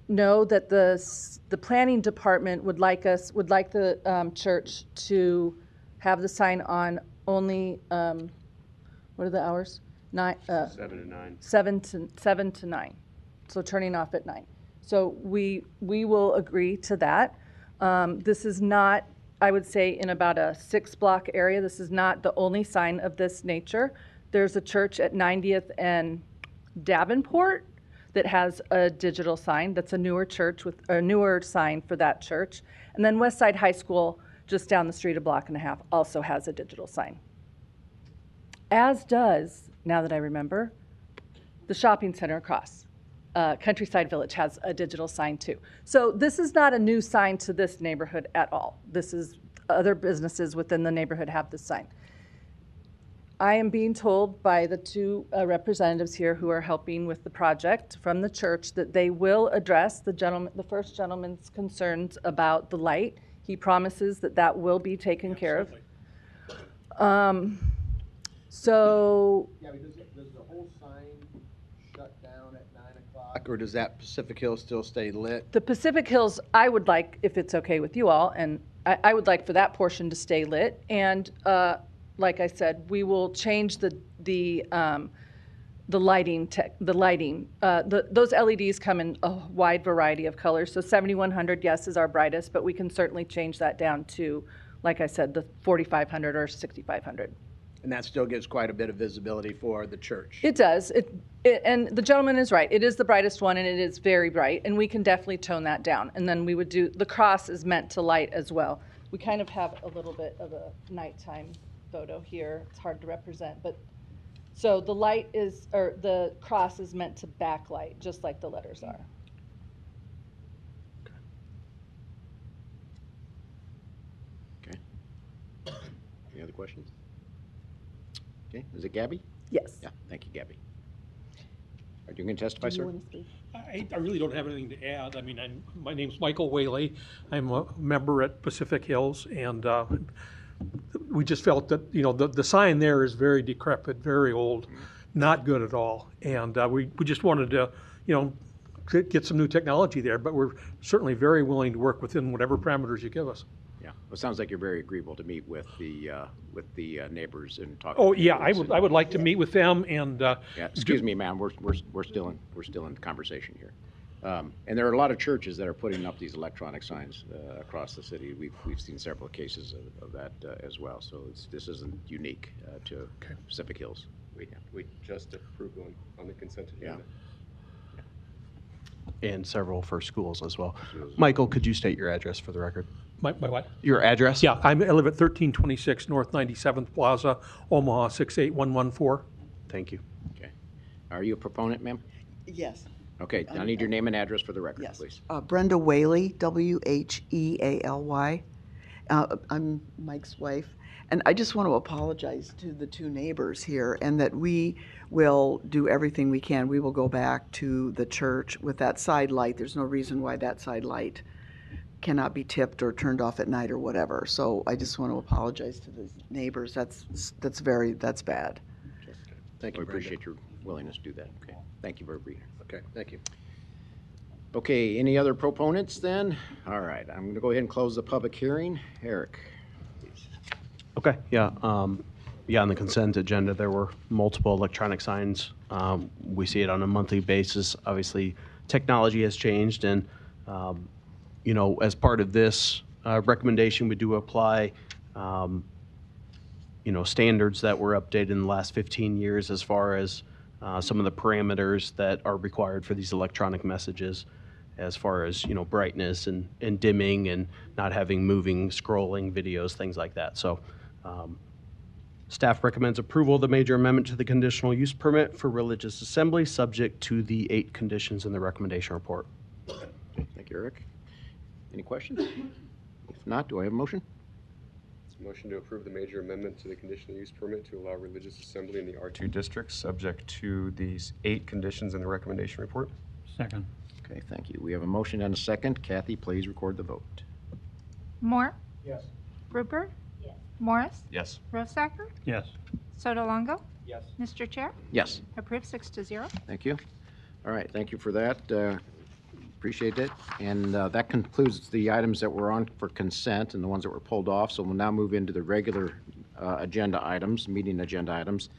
know that the planning department would like the church to have the sign on only, what are the hours? 7 to 9. 7 to 9. So turning off at 9. So we will agree to that. This is not, I would say, in about a 6-block area. This is not the only sign of this nature. There's a church at 90th and Davenport that has a digital sign. That's a newer church with a newer sign for that church. And then Westside High School, just down the street a block and a half, also has a digital sign. As does, now that I remember, the shopping center across. Countryside Village has a digital sign too. So this is not a new sign to this neighborhood at all. This is other businesses within the neighborhood have this sign. I am being told by the two representatives here who are helping with the project from the church that they will address the first gentleman's concerns about the light. He promises that that will be taken care of. So. Yeah, does the whole sign shut down at 9 o'clock, or does that Pacific Hill still stay lit? The Pacific Hills, I would like, if it's okay with you all, and I would like for that portion to stay lit. And like I said, we will change the the lighting, those LEDs come in a wide variety of colors. So 7100, yes, is our brightest, but we can certainly change that down to, like I said, the 4500 or 6500. And that still gives quite a bit of visibility for the church. It does. And the gentleman is right. It is the brightest one, and it is very bright, and we can definitely tone that down. And then we would do, the cross is meant to light as well. We kind of have a little bit of a nighttime photo here. It's hard to represent, but so the light is, or the cross is meant to backlight, just like the letters are. Okay. Any other questions? Okay, is it Gabby? Yes. Yeah, thank you, Gabby. Are you going to testify, sir? I really don't have anything to add. I mean, my name's Michael Whaley. I'm a member at Pacific Hills, and we just felt that, you know, the sign there is very decrepit, very old, not good at all. And we just wanted to, you know, get some new technology there, but we're certainly very willing to work within whatever parameters you give us. Yeah, well, it sounds like you're very agreeable to meet with the neighbors and talk. Oh, yeah, I would like to meet with them and. Yeah, excuse me, ma'am, we're still in conversation here. And there are a lot of churches that are putting up these electronic signs across the city. We've seen several cases of that as well. So this isn't unique to Pacific Hills. We just approved one on the consent agenda. And several for schools as well. Michael, could you state your address for the record? My what? Your address? Yeah, I live at 1326 North 97th Plaza, Omaha 68114. Thank you. Okay. Are you a proponent, ma'am? Yes. Okay, I need your name and address for the record, Yes. please. Brenda Whaley, Whealy. I'm Mike's wife. And I just want to apologize to the two neighbors here, and that we will do everything we can. We will go back to the church with that side light. There's no reason why that side light cannot be tipped or turned off at night or whatever. So I just want to apologize to the neighbors. That's bad. Thank you. We appreciate your willingness to do that. Okay. Thank you very much. Okay, thank you. Okay, any other proponents then? All right, I'm going to go ahead and close the public hearing. Eric, please. Okay, yeah. Yeah, on the consent agenda, there were multiple electronic signs. We see it on a monthly basis. Obviously, technology has changed, and you know, as part of this recommendation, we do apply, you know, standards that were updated in the last 15 years as far as some of the parameters that are required for these electronic messages, as far as, you know, brightness and dimming and not having moving, scrolling videos, things like that. So staff recommends approval of the major amendment to the conditional use permit for religious assembly, subject to the 8 conditions in the recommendation report. Okay, thank you, Eric. Any questions? If not, do I have a motion? Motion to approve the major amendment to the conditional use permit to allow religious assembly in the R2 district, subject to these 8 conditions in the recommendation report. Second. Okay, thank you. We have a motion and a second. Kathy, please record the vote. Moore, Yes. Rupert, Morris, Yes. Rosacker, Yes. Sotolongo, Yes. Mr. Chair, Yes, approved 6-0. thank you. All right, thank you for that. Appreciate it. And that concludes the items that were on for consent and the ones that were pulled off. So we'll now move into the regular agenda items, meeting agenda items.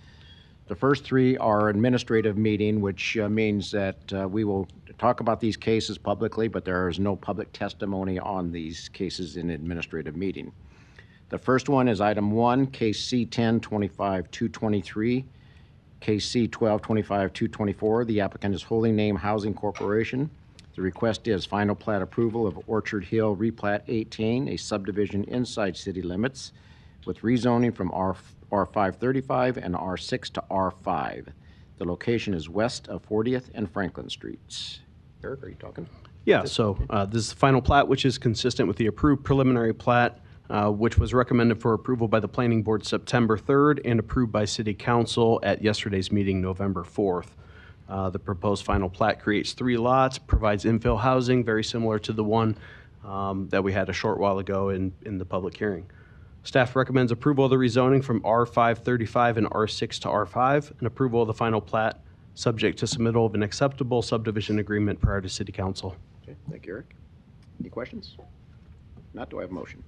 The first 3 are administrative meeting, which means that we will talk about these cases publicly, but there is no public testimony on these cases in administrative meeting. The first one is item 1, case C10-25-223, case C12-25-224. The applicant is Holding Name Housing Corporation. The request is final plat approval of Orchard Hill Replat 18, a subdivision inside city limits with rezoning from R535 and R6 to R5. The location is west of 40th and Franklin Streets. Eric, are you talking? Yeah, so this is the final plat, which is consistent with the approved preliminary plat, which was recommended for approval by the Planning Board September 3rd and approved by City Council at yesterday's meeting, November 4th. The proposed final plat creates 3 lots, provides infill housing, very similar to the one that we had a short while ago in the public hearing. Staff recommends approval of the rezoning from R535 and R6 to R5, and approval of the final plat, subject to submittal of an acceptable subdivision agreement prior to City Council. Okay, thank you, Eric. Any questions? Not, do I have a motion?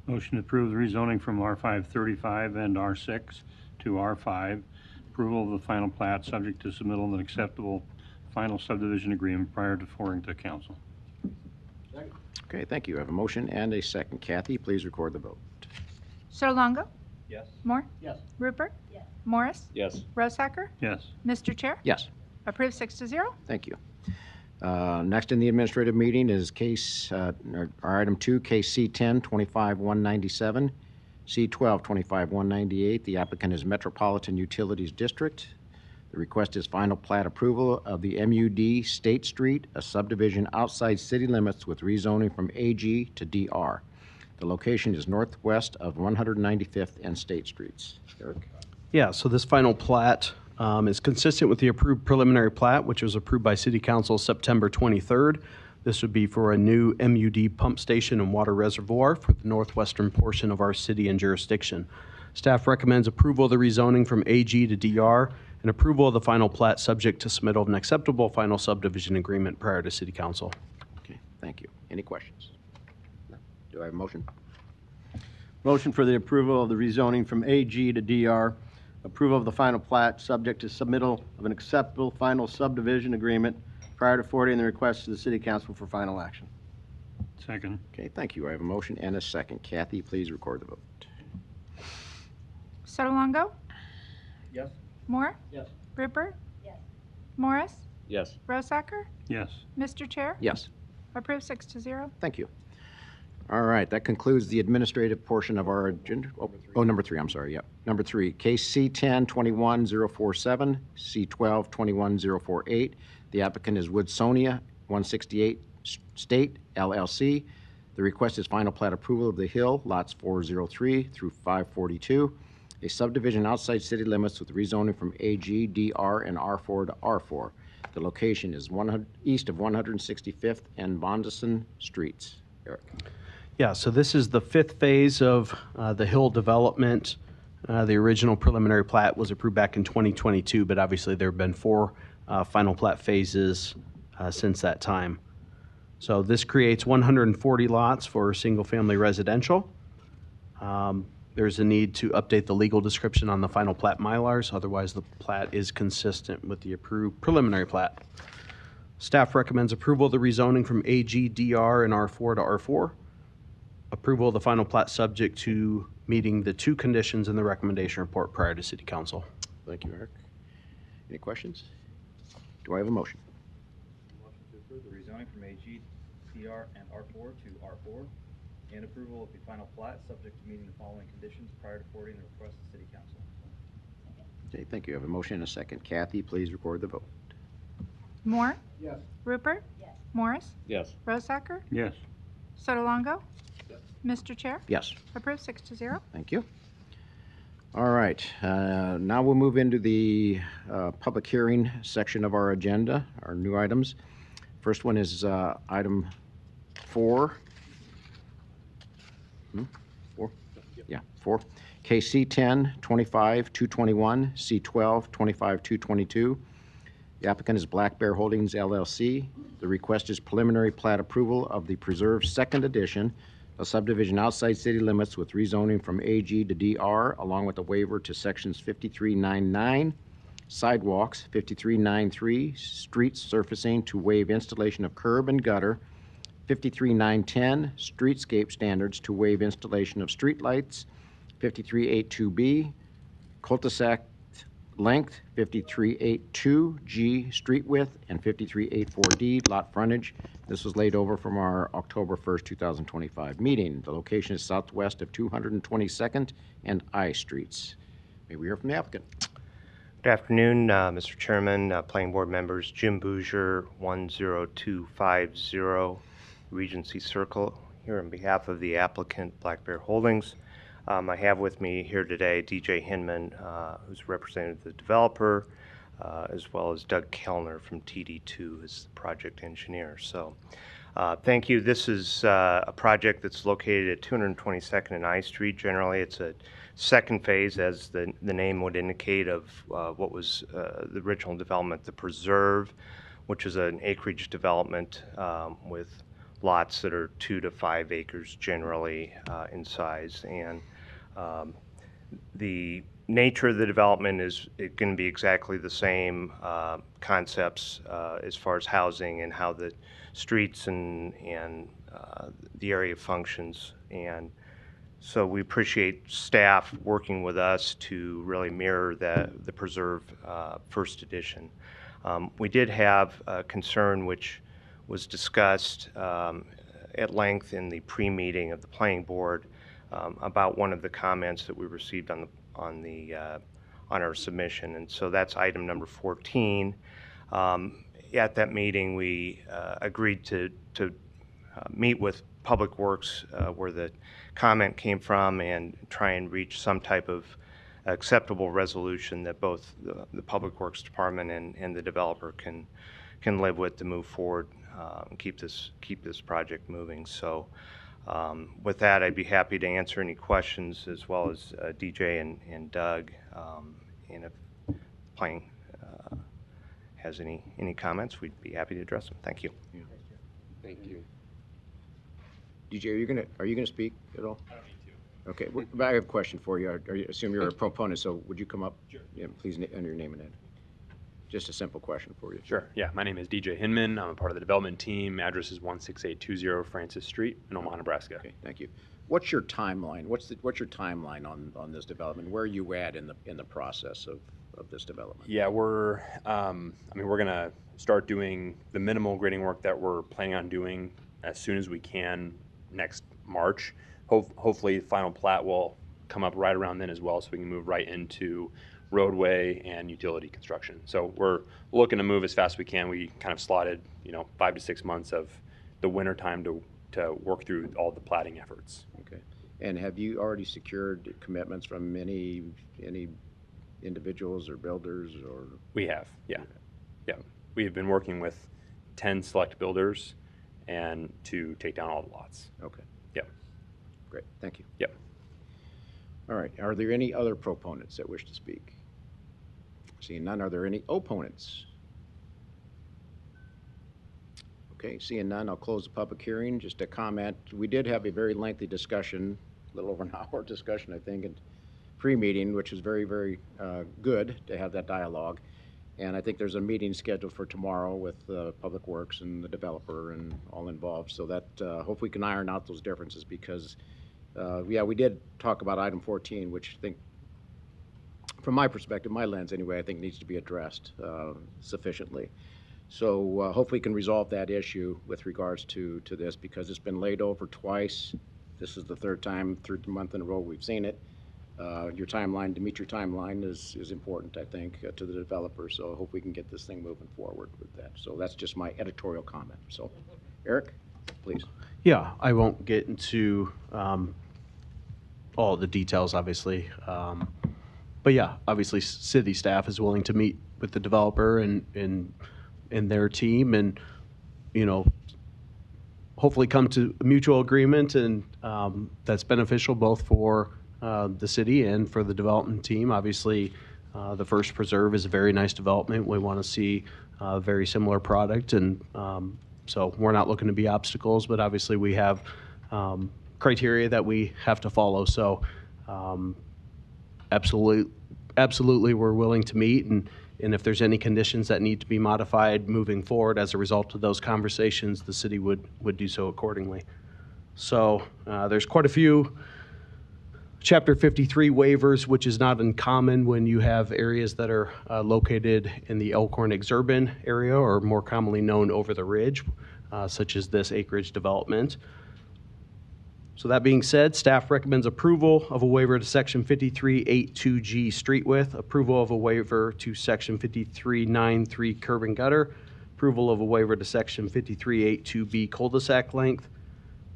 Motion to approve the rezoning from R535 and R6 to R5, approval of the final plat, subject to submittal of an acceptable final subdivision agreement prior to forwarding to council. Okay, thank you. I have a motion and a second. Kathy, please record the vote. Sotolongo? Yes. Moore? Yes. Rupert? Morris? Yes. Rosacker? Yes. Mr. Chair? Yes. Approved 6-0. Thank you. Next in the administrative meeting is our item 2, case C10 25-197, C12 25-198. The applicant is Metropolitan Utilities District. The request is final plat approval of the MUD State Street, a subdivision outside city limits with rezoning from AG to DR. The location is northwest of 195th and State Streets. Eric? Yeah, so this final plat is consistent with the approved preliminary plat, which was approved by City Council September 23rd. This would be for a new MUD pump station and water reservoir for the northwestern portion of our city and jurisdiction. Staff recommends approval of the rezoning from AG to DR and approval of the final plat subject to submittal of an acceptable final subdivision agreement prior to City Council. Okay, thank you. Any questions? No. Do I have a motion? Motion for the approval of the rezoning from AG to DR. Approval of the final plat, subject to submittal of an acceptable final subdivision agreement prior to forwarding the request to the City Council for final action. Second. Okay, thank you. I have a motion and a second. Kathy, please record the vote. Sotolongo? Yes. Moore? Yes. Rupert? Morris? Yes. Rosacker? Yes. Mr. Chair? Yes. Approved 6-0. Thank you. All right, that concludes the administrative portion of our agenda. Number 3, I'm sorry, yep. Number 3, case C10 21047, C12 21048. The applicant is Woodsonia, 168 State, LLC. The request is final plat approval of the Hill, lots 403 through 542, a subdivision outside city limits with rezoning from AG, DR, and R4 to R4. The location is east of 165th and Bondison Streets. Eric. Yeah, so this is the 5th phase of the Hill development. The original preliminary plat was approved back in 2022, but obviously there have been 4 final plat phases since that time. So this creates 140 lots for single-family residential. There's a need to update the legal description on the final plat Mylars, otherwise the plat is consistent with the approved preliminary plat. Staff recommends approval of the rezoning from AG, DR, and R4 to R4. Approval of the final plat subject to meeting the 2 conditions in the recommendation report prior to City Council. Thank you, Eric. Any questions? Do I have a motion? Motion to approve the rezoning from AG, DR, and R4 to R4, and approval of the final plat subject to meeting the following conditions prior to forwarding the request to City Council. Okay, thank you. I have a motion and a second. Kathy, please record the vote. Moore? Yes. Rupert? Morris? Yes. Rosacker? Yes. Sotolongo? Mr. Chair? Yes. Approved 6-0. Thank you. All right, now we'll move into the public hearing section of our agenda, our new items. First one is item 4. 4? Yeah, 4. KC 10-25-221, C12 25-222. The applicant is Black Bear Holdings LLC. The request is preliminary plat approval of the preserved second edition, a subdivision outside city limits with rezoning from AG to DR, along with a waiver to sections 5399, sidewalks, 5393, streets surfacing to waive installation of curb and gutter, 53910, streetscape standards to waive installation of street lights, 5382B, cul-de-sac length, 5382G, street width, and 5384D, lot frontage. This was laid over from our October 1st, 2025 meeting. The location is southwest of 222nd and I Streets. May we hear from the applicant? Good afternoon, Mr. Chairman, Planning Board members. Jim Bouger, 10250 Regency Circle, here on behalf of the applicant, Black Bear Holdings. I have with me here today DJ Hinman, who's representing the developer, as well as Doug Kellner from TD2 as the project engineer. So thank you. This is a project that's located at 222nd and I Street. Generally, it's a second phase, as the name would indicate, of what was the original development, the Preserve, which is an acreage development with lots that are 2 to 5 acres generally in size. And the nature of the development is going to be exactly the same concepts as far as housing and how the streets and the area functions. And so we appreciate staff working with us to really mirror the preserve first edition. We did have a concern which was discussed at length in the pre-meeting of the planning board about one of the comments that we received on our submission, and so that's item number 14. At that meeting, we agreed to meet with Public Works where the comment came from and try and reach some type of acceptable resolution that both the Public Works Department and the developer can live with to move forward and keep this project moving. So with that, I'd be happy to answer any questions, as well as DJ and Doug, and if planning has any comments, we'd be happy to address them. Thank you. Yeah. Thank you. DJ, are you gonna speak at all? I don't need to. Okay, but I have a question for you. I assume you're a proponent, so would you come up? Sure. Yeah, please enter your name and address. Just a simple question for you. Sure. Yeah, my name is DJ Hinman. I'm a part of the development team. Address is 16820 Francis Street in Omaha, Nebraska. Okay, thank you. What's your timeline? What's your timeline on this development? Where are you at in the process of this development? Yeah, we're we're gonna start doing the minimal grading work that we're planning on doing as soon as we can next March. Hopefully, final plat will come up right around then as well, so we can move right into roadway and utility construction. So we're looking to move as fast as we can. We kind of slotted 5 to 6 months of the winter time to work through all the platting efforts. Okay. And have you already secured commitments from any individuals or builders or? We have, yeah. Yeah. We have been working with 10 select builders and to take down all the lots. Okay. Yeah. Great. Thank you. Yep. All right. Are there any other proponents that wish to speak? Seeing none, are there any opponents? Okay, seeing none, I'll close the public hearing. Just a comment, we did have a very lengthy discussion, a little over an hour discussion, I think, in pre-meeting, which was very, very good to have that dialogue. And I think there's a meeting scheduled for tomorrow with Public Works and the developer and all involved, so that hopefully we can iron out those differences, because yeah, we did talk about item 14, which I think, from my perspective, my lens anyway, I think needs to be addressed sufficiently. So hopefully we can resolve that issue with regards to this, because it's been laid over twice. This is the third month in a row we've seen it. Your timeline, to meet your timeline is important, I think, to the developer. So I hope we can get this thing moving forward with that. So that's just my editorial comment. So, Eric, please. Yeah, I won't get into all the details, obviously. But yeah, obviously city staff is willing to meet with the developer and their team, and hopefully come to a mutual agreement, and that's beneficial both for the city and for the development team. Obviously, the First Preserve is a very nice development. We want to see a very similar product, and so we're not looking to be obstacles, but obviously we have criteria that we have to follow. So absolutely we're willing to meet, and if there's any conditions that need to be modified moving forward as a result of those conversations, the city would do so accordingly. So there's quite a few Chapter 53 waivers, which is not uncommon when you have areas that are located in the Elkhorn exurban area, or more commonly known over the ridge, such as this acreage development. So that being said, staff recommends approval of a waiver to Section 53.82G street width, approval of a waiver to Section 53.93 curb and gutter, approval of a waiver to Section 53.82B cul-de-sac length,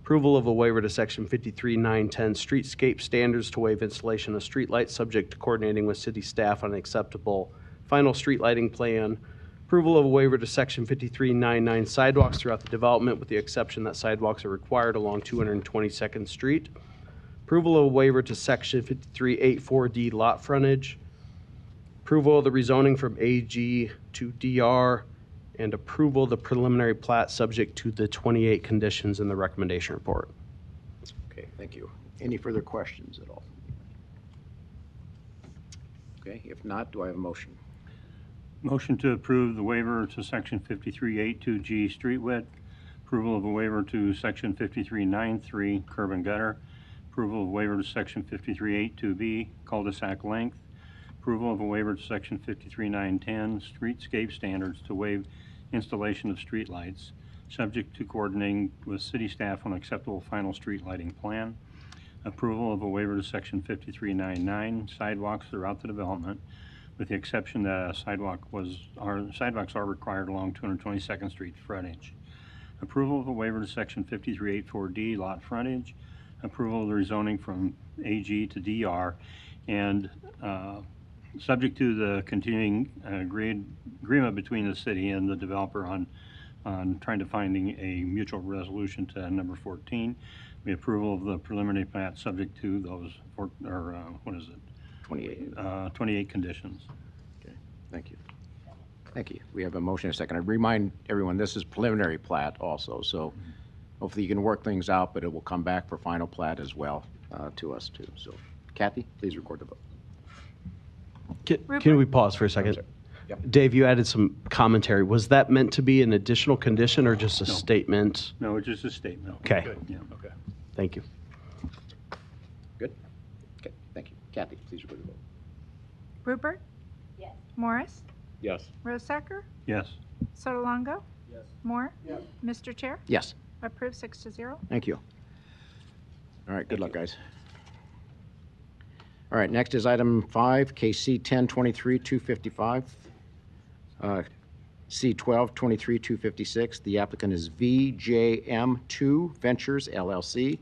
approval of a waiver to Section 53.910 streetscape standards to waive installation of street lights, subject to coordinating with city staff on an acceptable final street lighting plan, approval of a waiver to Section 53.99 sidewalks throughout the development, with the exception that sidewalks are required along 222nd Street, approval of a waiver to Section 53.84D lot frontage, approval of the rezoning from AG to DR, and approval of the preliminary plat subject to the 28 conditions in the recommendation report. Okay, thank you. Any further questions at all? Okay, if not, do I have a motion? Motion to approve the waiver to section 5382G street width, approval of a waiver to section 5393 curb and gutter, approval of waiver to section 5382B cul-de-sac length, approval of a waiver to section 53910 streetscape standards to waive installation of streetlights, subject to coordinating with city staff on acceptable final street lighting plan, approval of a waiver to section 5399 sidewalks throughout the development, with the exception that sidewalks are required along 222nd Street frontage. Approval of a waiver to section 5384D lot frontage, approval of the rezoning from AG to DR, and subject to the continuing agreement between the city and the developer on trying to finding a mutual resolution to number 14. The approval of the preliminary plat subject to those, 28 conditions. Okay, thank you. Thank you. We have a motion and a second. I remind everyone, this is preliminary plat also, so hopefully you can work things out, but it will come back for final plat as well to us too. So Kathy, please record the vote. Can we pause for a second? Yep. Dave, you added some commentary. Was that meant to be an additional condition or just a statement? No, it's just a statement. Okay. Good. Yeah. Okay. Thank you. Good? Okay, thank you. Kathy, please record the vote. Rupert? Yes. Morris? Yes. Rosacker? Yes. Sotolongo? Yes. Moore? Mr. Chair? Yes, Approved 6-0. thank you. All right, good luck, guys. All right, next is item 5, KC 1023-255. C12 23-256. The applicant is VJM2 Ventures LLC.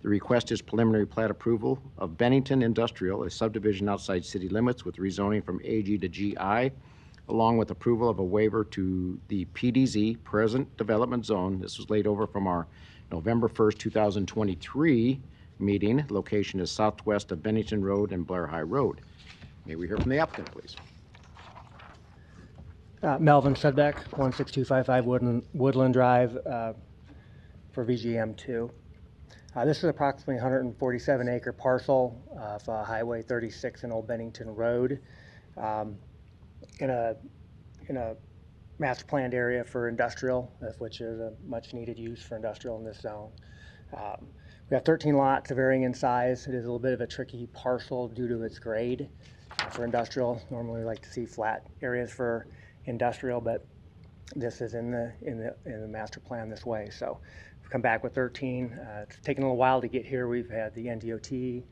The request is preliminary plat approval of Bennington Industrial, a subdivision outside city limits with rezoning from AG to GI, along with approval of a waiver to the PDZ, Present Development Zone. This was laid over from our November 1st, 2023 meeting. Location is southwest of Bennington Road and Blair High Road. May we hear from the applicant, please? Melvin Sudbeck, 16255 Woodland Drive for VGM2. This is approximately 147-acre parcel of Highway 36 and Old Bennington Road in a master planned area for industrial, which is a much-needed use for industrial in this zone. We have 13 lots varying in size. It is a little bit of a tricky parcel due to its grade for industrial. Normally we like to see flat areas for industrial, but this is in the master plan this way. So we've come back with 13. It's taken a little while to get here. We've had the NDOT,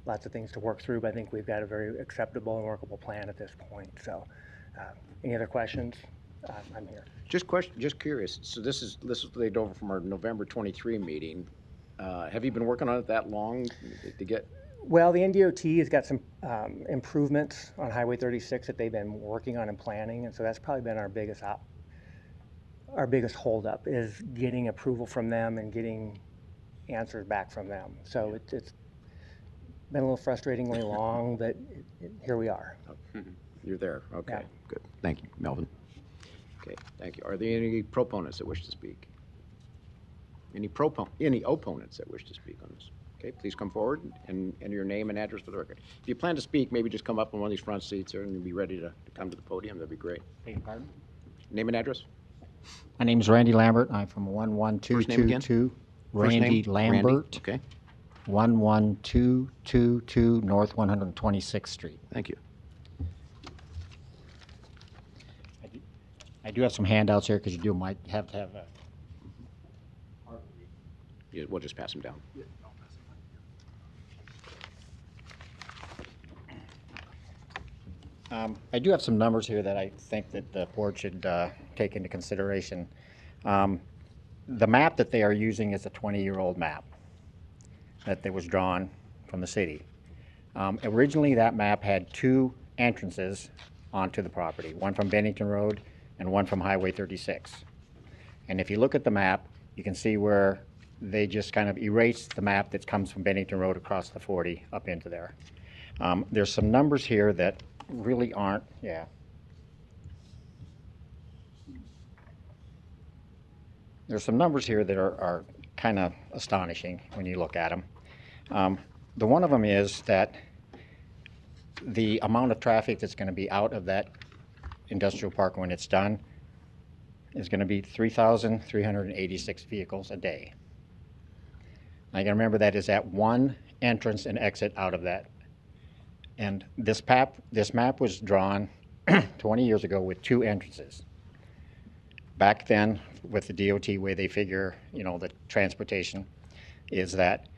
lots of things to work through, but I think we've got a very acceptable and workable plan at this point. So any other questions? I'm here. Just curious. So this was laid over from our November 23 meeting. Have you been working on it that long to get? Well, the NDOT has got some improvements on Highway 36 that they've been working on and planning, and so that's probably been our biggest holdup is getting approval from them and getting answers back from them. So it's been a little frustratingly long, but here we are. You're there. Okay, Yeah. good. Thank you, Melvin. Okay, thank you. Are there any proponents that wish to speak? Any opponents that wish to speak on this? Okay, please come forward and enter your name and address for the record. If you plan to speak, maybe just come up on one of these front seats there and you'll be ready to come to the podium. That'd be great. Beg your pardon? Name and address? My name is Randy Lambert. I'm from First name again? 11222. First name? Randy Lambert. Okay, 11222 North 126th Street. thank you. I do have some handouts here because you might have to have a. Yeah, we'll just pass them down. I do have some numbers here that I think that the board should take into consideration. The map that they are using is a 20-year-old map that was drawn from the city. Originally, that map had two entrances onto the property, one from Bennington Road and one from Highway 36. And if you look at the map, you can see where they just kind of erased the map that comes from Bennington Road across the 40 up into there. There's some numbers here that really aren't, yeah. There's some numbers here that are kind of astonishing when you look at them. The one of them is that the amount of traffic that's going to be out of that industrial park when it's done is going to be 3,386 vehicles a day. I got to remember that is at one entrance and exit out of that. And this map was drawn 20 years ago with two entrances. Back then, with the DOT way they figure, the transportation, is that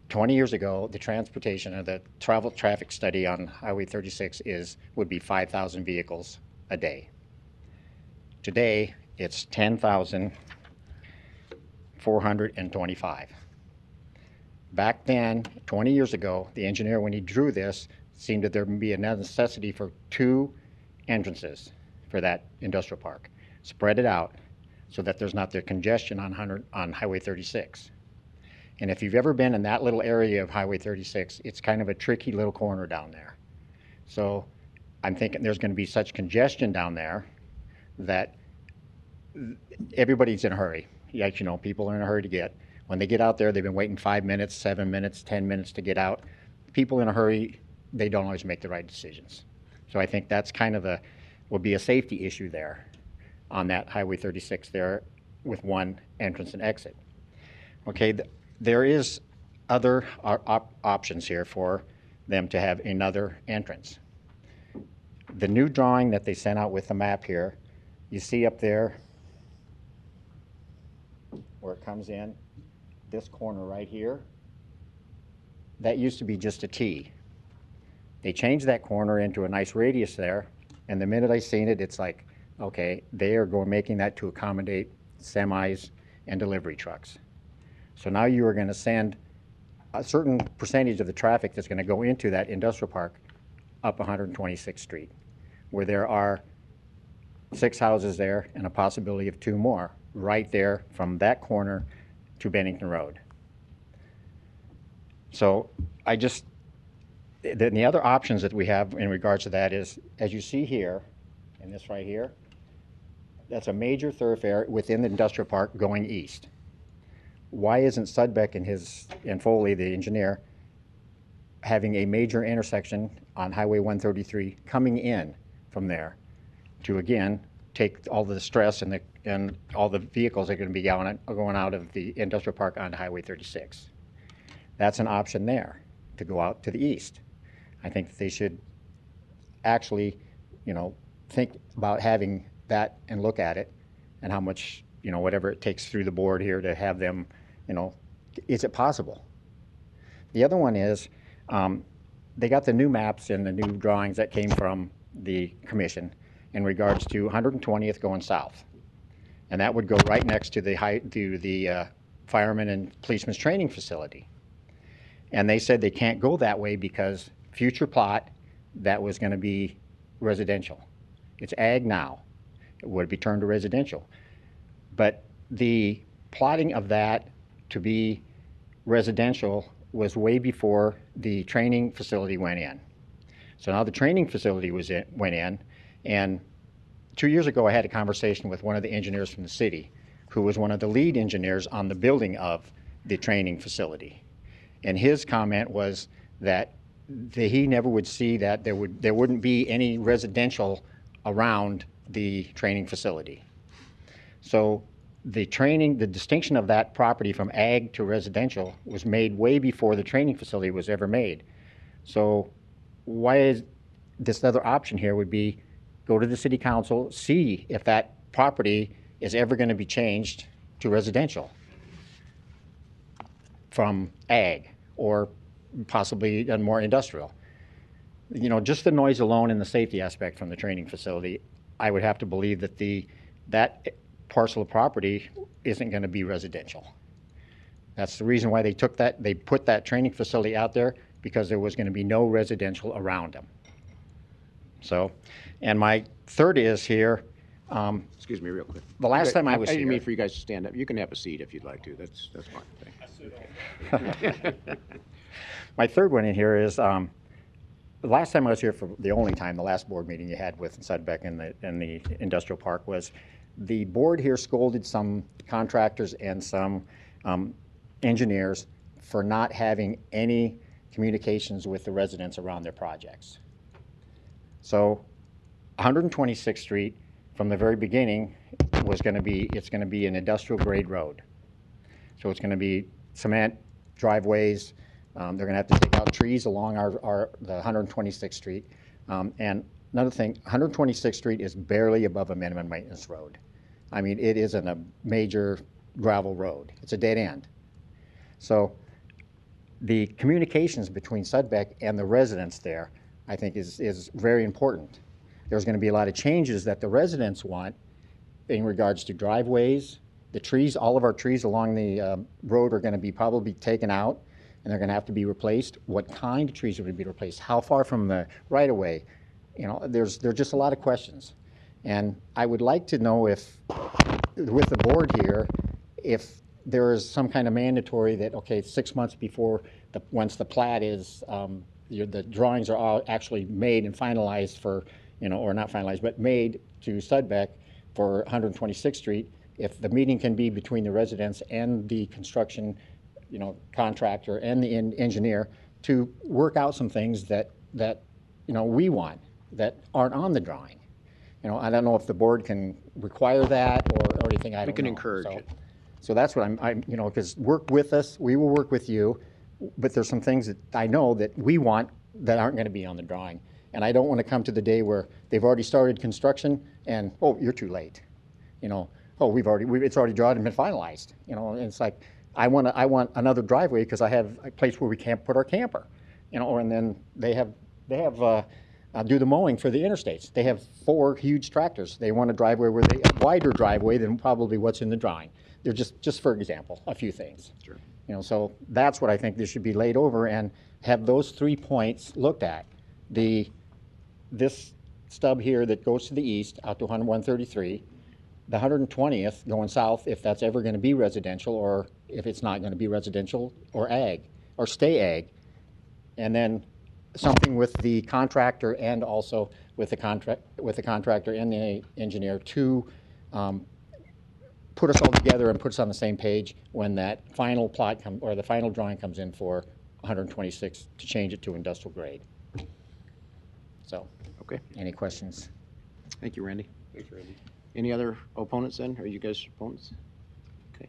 20 years ago, the transportation or the travel traffic study on Highway 36 would be 5,000 vehicles a day. Today, it's 10,425. Back then, 20 years ago, the engineer, when he drew this, seemed that there would be a necessity for two entrances for that industrial park. Spread it out so that there's not the congestion on Highway 36. And if you've ever been in that little area of Highway 36, it's kind of a tricky little corner down there. So I'm thinking there's going to be such congestion down there that everybody's in a hurry. People are in a hurry to get. When they get out there, they've been waiting 5 minutes, 7 minutes, 10 minutes to get out. People in a hurry, they don't always make the right decisions. So I think that's kind of will be a safety issue there on that Highway 36 there with one entrance and exit. Okay, there is other options here for them to have another entrance. The new drawing that they sent out with the map here, you see up there where it comes in, this corner right here, that used to be just a T. They changed that corner into a nice radius there, and the minute I seen it, it's like, okay, they are making that to accommodate semis and delivery trucks. So now you are going to send a certain percentage of the traffic that's going to go into that industrial park up 126th Street, where there are 6 houses there and a possibility of 2 more right there from that corner to Bennington Road. So then the other options that we have in regards to that is, as you see here, and this right here, that's a major thoroughfare within the industrial park going east. Why isn't Sudbeck and Foley, the engineer, having a major intersection on Highway 133 coming in from there to, again, take all the stress and all the vehicles that are going to be going out of the industrial park onto Highway 36? That's an option there, to go out to the east. I think that they should actually, think about having that and look at it and how much, whatever it takes through the board here to have them, is it possible? The other one is, they got the new maps and the new drawings that came from the commission in regards to 120th going south. And that would go right next to the firemen and policemen's training facility. And they said they can't go that way because future plot, that was going to be residential. It's ag now. It would be turned to residential. But the plotting of that to be residential was way before the training facility went in. So now the training facility went in, and 2 years ago I had a conversation with one of the engineers from the city who was one of the lead engineers on the building of the training facility. And his comment was that he never would see that there wouldn't be any residential around the training facility. So the distinction of that property from ag to residential was made way before the training facility was ever made. So why is this other option here would be go to the city council, see if that property is ever going to be changed to residential from ag or possibly more industrial. Just the noise alone and the safety aspect from the training facility, I would have to believe that that parcel of property isn't going to be residential. That's the reason why they put that training facility out there, because there was going to be no residential around them. So, and my third is here. Excuse me real quick. The last time I was I didn't here. mean for you guys to stand up. You can have a seat if you'd like to. That's fine. My third one in here is, the last time I was here, for the only time, the last board meeting you had with Sudbeck and the industrial park, was the board here scolded some contractors and some engineers for not having any communications with the residents around their projects. So 126th Street, from the very beginning, it's going to be an industrial grade road. So it's going to be cement, driveways. They're going to have to take out trees along the 126th Street. And another thing, 126th Street is barely above a minimum maintenance road. I mean, it isn't a major gravel road. It's a dead end. So the communications between Sudbeck and the residents there, I think, is very important. There's going to be a lot of changes that the residents want in regards to driveways. The trees, all of our trees along the road are going to be probably taken out, and they're going to have to be replaced. What kind of trees are going to be replaced? How far from the right-of-way? You know, there's just a lot of questions. And I would like to know if, with the board here, if there is some kind of mandatory that, okay, 6 months before, once the plat is, the drawings are all actually made and finalized for, you know, or not finalized, but made to Sudbeck for 126th Street, if the meeting can be between the residents and the construction, you know, contractor and the engineer to work out some things that you know, we want, that aren't on the drawing. You know, I don't know if the board can require that or anything. I don't know. We can encourage it. So that's what I'm, you know, because work with us, we will work with you, but there's some things that I know that we want that aren't going to be on the drawing. And I don't want to come to the day where they've already started construction and, oh, you're too late. You know, oh, it's already drawn and been finalized. You know, and it's like, I want another driveway because I have a place where we can't put our camper. You know, and then they have do the mowing for the interstates. They have 4 huge tractors. They want a driveway where a wider driveway than probably what's in the drawing. They're just for example, a few things. Sure. You know, so that's what I think this should be laid over and have those 3 points looked at. This stub here that goes to the east out to 133, the 120th going south, if that's ever going to be residential, or if it's not going to be residential, or ag, or stay ag, and then something with the contractor and also with the contractor and the engineer to put us all together and put us on the same page when that final plot or the final drawing comes in for 126 to change it to industrial grade. So, okay. Any questions? Thank you, Randy. Thanks, Randy. Any other opponents then? Are you guys opponents? Okay.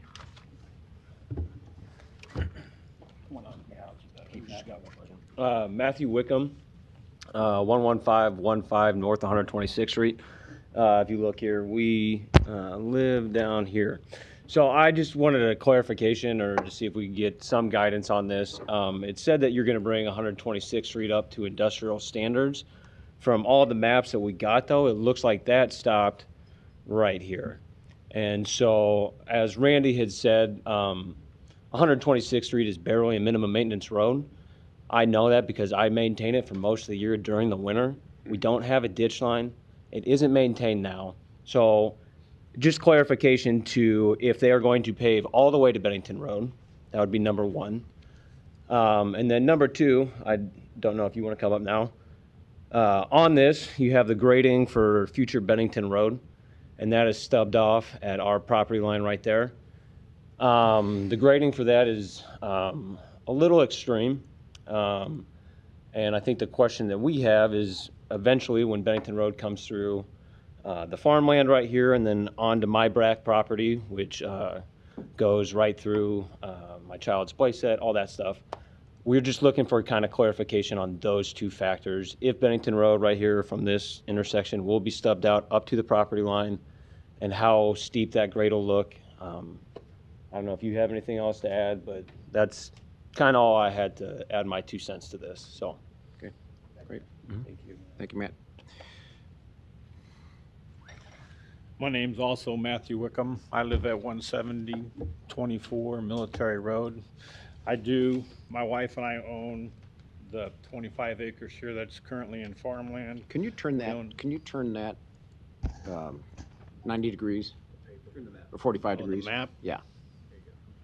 Matthew Wickham, 11515 North 126th Street. If you look here, we live down here. So I just wanted a clarification or to see if we could get some guidance on this. It said that you're going to bring 126th Street up to industrial standards. From all the maps that we got, though, it looks like that stopped right here. And so, as Randy had said, 126th Street is barely a minimum maintenance road. I know that because I maintain it for most of the year during the winter. We don't have a ditch line. It isn't maintained now. So just clarification to if they are going to pave all the way to Bennington Road, that would be number 1. And then number 2, I don't know if you want to come up now. On this, you have the grading for future Bennington Road, and that is stubbed off at our property line right there. The grading for that is a little extreme. And I think the question that we have is eventually when Bennington Road comes through the farmland right here and then onto my Brack property, which goes right through my child's playset, all that stuff. We're just looking for kind of clarification on those 2 factors. If Bennington Road right here from this intersection will be stubbed out up to the property line and how steep that grade will look. I don't know if you have anything else to add, but that's kind of all I had to add my 2 cents to this. So, okay, great. Thank you. Thank you, Matt. My name's also Matthew Wickham. I live at 17024 Military Road. My wife and I own the 25 acres here that's currently in farmland. Can you turn that 90 degrees? Or 45 degrees? The map? Yeah.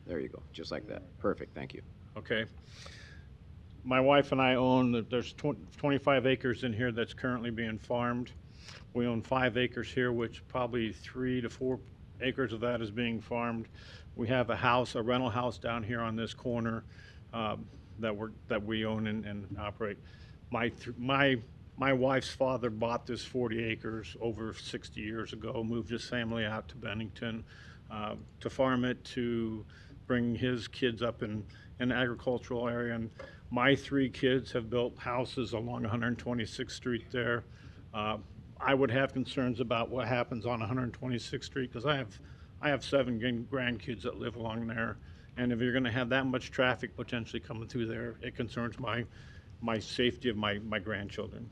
There you go. Just like that. Perfect. Thank you. Okay. My wife and I own, there's 25 acres in here that's currently being farmed. We own 5 acres here, which probably 3 to 4 acres of that is being farmed. We have a rental house down here on this corner. that we own and operate. My wife's father bought this 40 acres over 60 years ago, moved his family out to Bennington to farm it, to bring his kids up in an agricultural area. And my 3 kids have built houses along 126th Street there. I would have concerns about what happens on 126th Street because I have 7 grandkids that live along there. And if you're going to have that much traffic potentially coming through there, it concerns my safety of my grandchildren.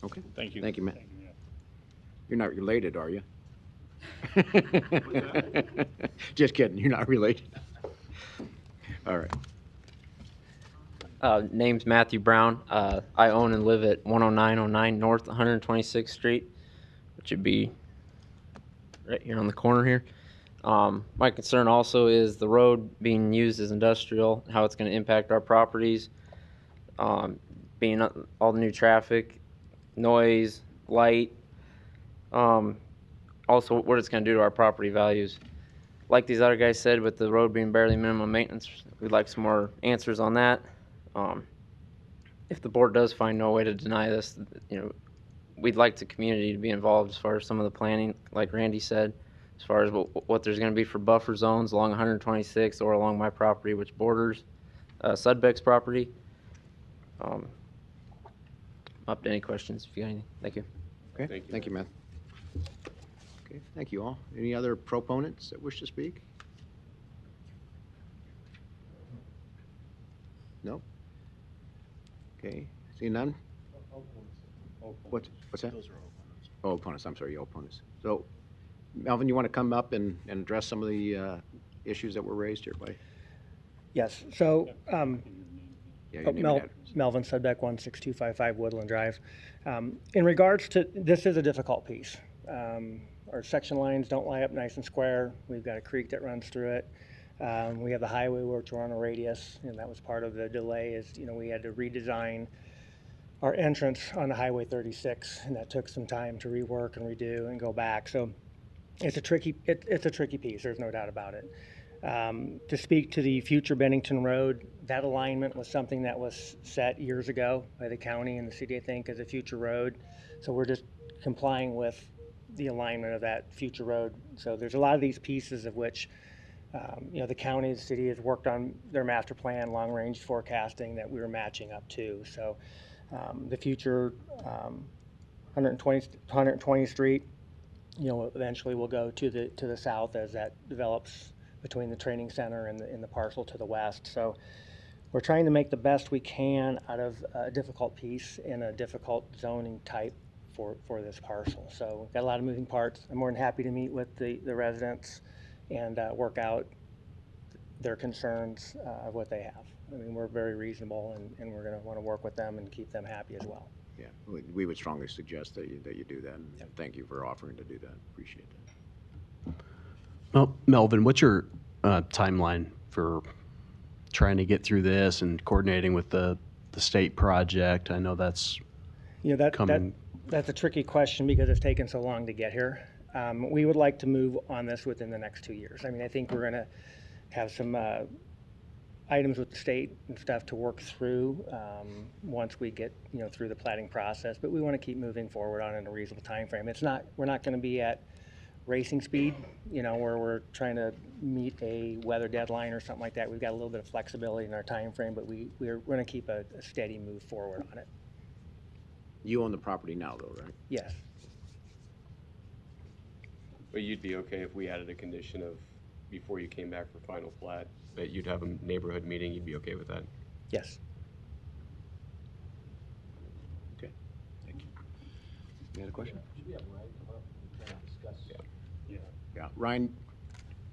Okay. Thank you. Thank you, Matt. You're not related, are you? Just kidding. You're not related. All right. Name's Matthew Brown. I own and live at 10909 North 126th Street, which would be right here on the corner here. My concern also is the road being used as industrial, how it's going to impact our properties, being all the new traffic, noise, light, also what it's going to do to our property values. Like these other guys said, with the road being barely minimum maintenance, we'd like some more answers on that. If the board does find no way to deny this, we'd like the community to be involved as far as some of the planning, like Randy said, as far as what there's going to be for buffer zones along 126 or along my property, which borders Sudbeck's property. Up to any questions if you got anything. Thank you. Okay. Thank you, Matt. Okay. Thank you all. Any other proponents that wish to speak? No? Okay. See none? What's that? Those are opponents. Oh, opponents. I'm sorry, opponents. So, Melvin, you want to come up and address some of the issues that were raised here by? Yes. So, Yeah, your name and address. Melvin Sudbeck, 16255 Woodland Drive. In regards to, this is a difficult piece. Our section lines don't lie up nice and square. We've got a creek that runs through it. We have the highway which we're on a radius, and that was part of the delay is, we had to redesign our entrance on the Highway 36, and that took some time to rework and redo and go back. So it's a tricky piece, there's no doubt about it. To speak to the future Bennington Road, that alignment was something that was set years ago by the county and the city, I think, as a future road. So we're just complying with the alignment of that future road. So there's a lot of these pieces of which, the county, the city has worked on their master plan, long-range forecasting that we were matching up to. So the future 120th Street, eventually will go to the south as that develops between the training center and the parcel to the west. So we're trying to make the best we can out of a difficult piece in a difficult zoning type for this parcel. So we've got a lot of moving parts. I'm more than happy to meet with the residents and work out their concerns of what they have. I mean, we're very reasonable, and we're going to want to work with them and keep them happy as well. Yeah, we would strongly suggest that you do that, and thank you for offering to do that. Appreciate that. Well, Melvin, what's your timeline for trying to get through this and coordinating with the state project? I know that's coming. That's a tricky question because it's taken so long to get here. We would like to move on this within the next 2 years. I mean, I think we're going to have some items with the state and stuff to work through once we get through the planning process. But we want to keep moving forward on in a reasonable time frame. We're not going to be at racing speed, where we're trying to meet a weather deadline or something like that. We've got a little bit of flexibility in our time frame, but we're going to keep a steady move forward on it. You own the property now, though, right? Yes. But you'd be okay if we added a condition of, before you came back for final plat, that you'd have a neighborhood meeting, you'd be okay with that? Yes. Okay, thank you. Any other question? Yeah, Ryan,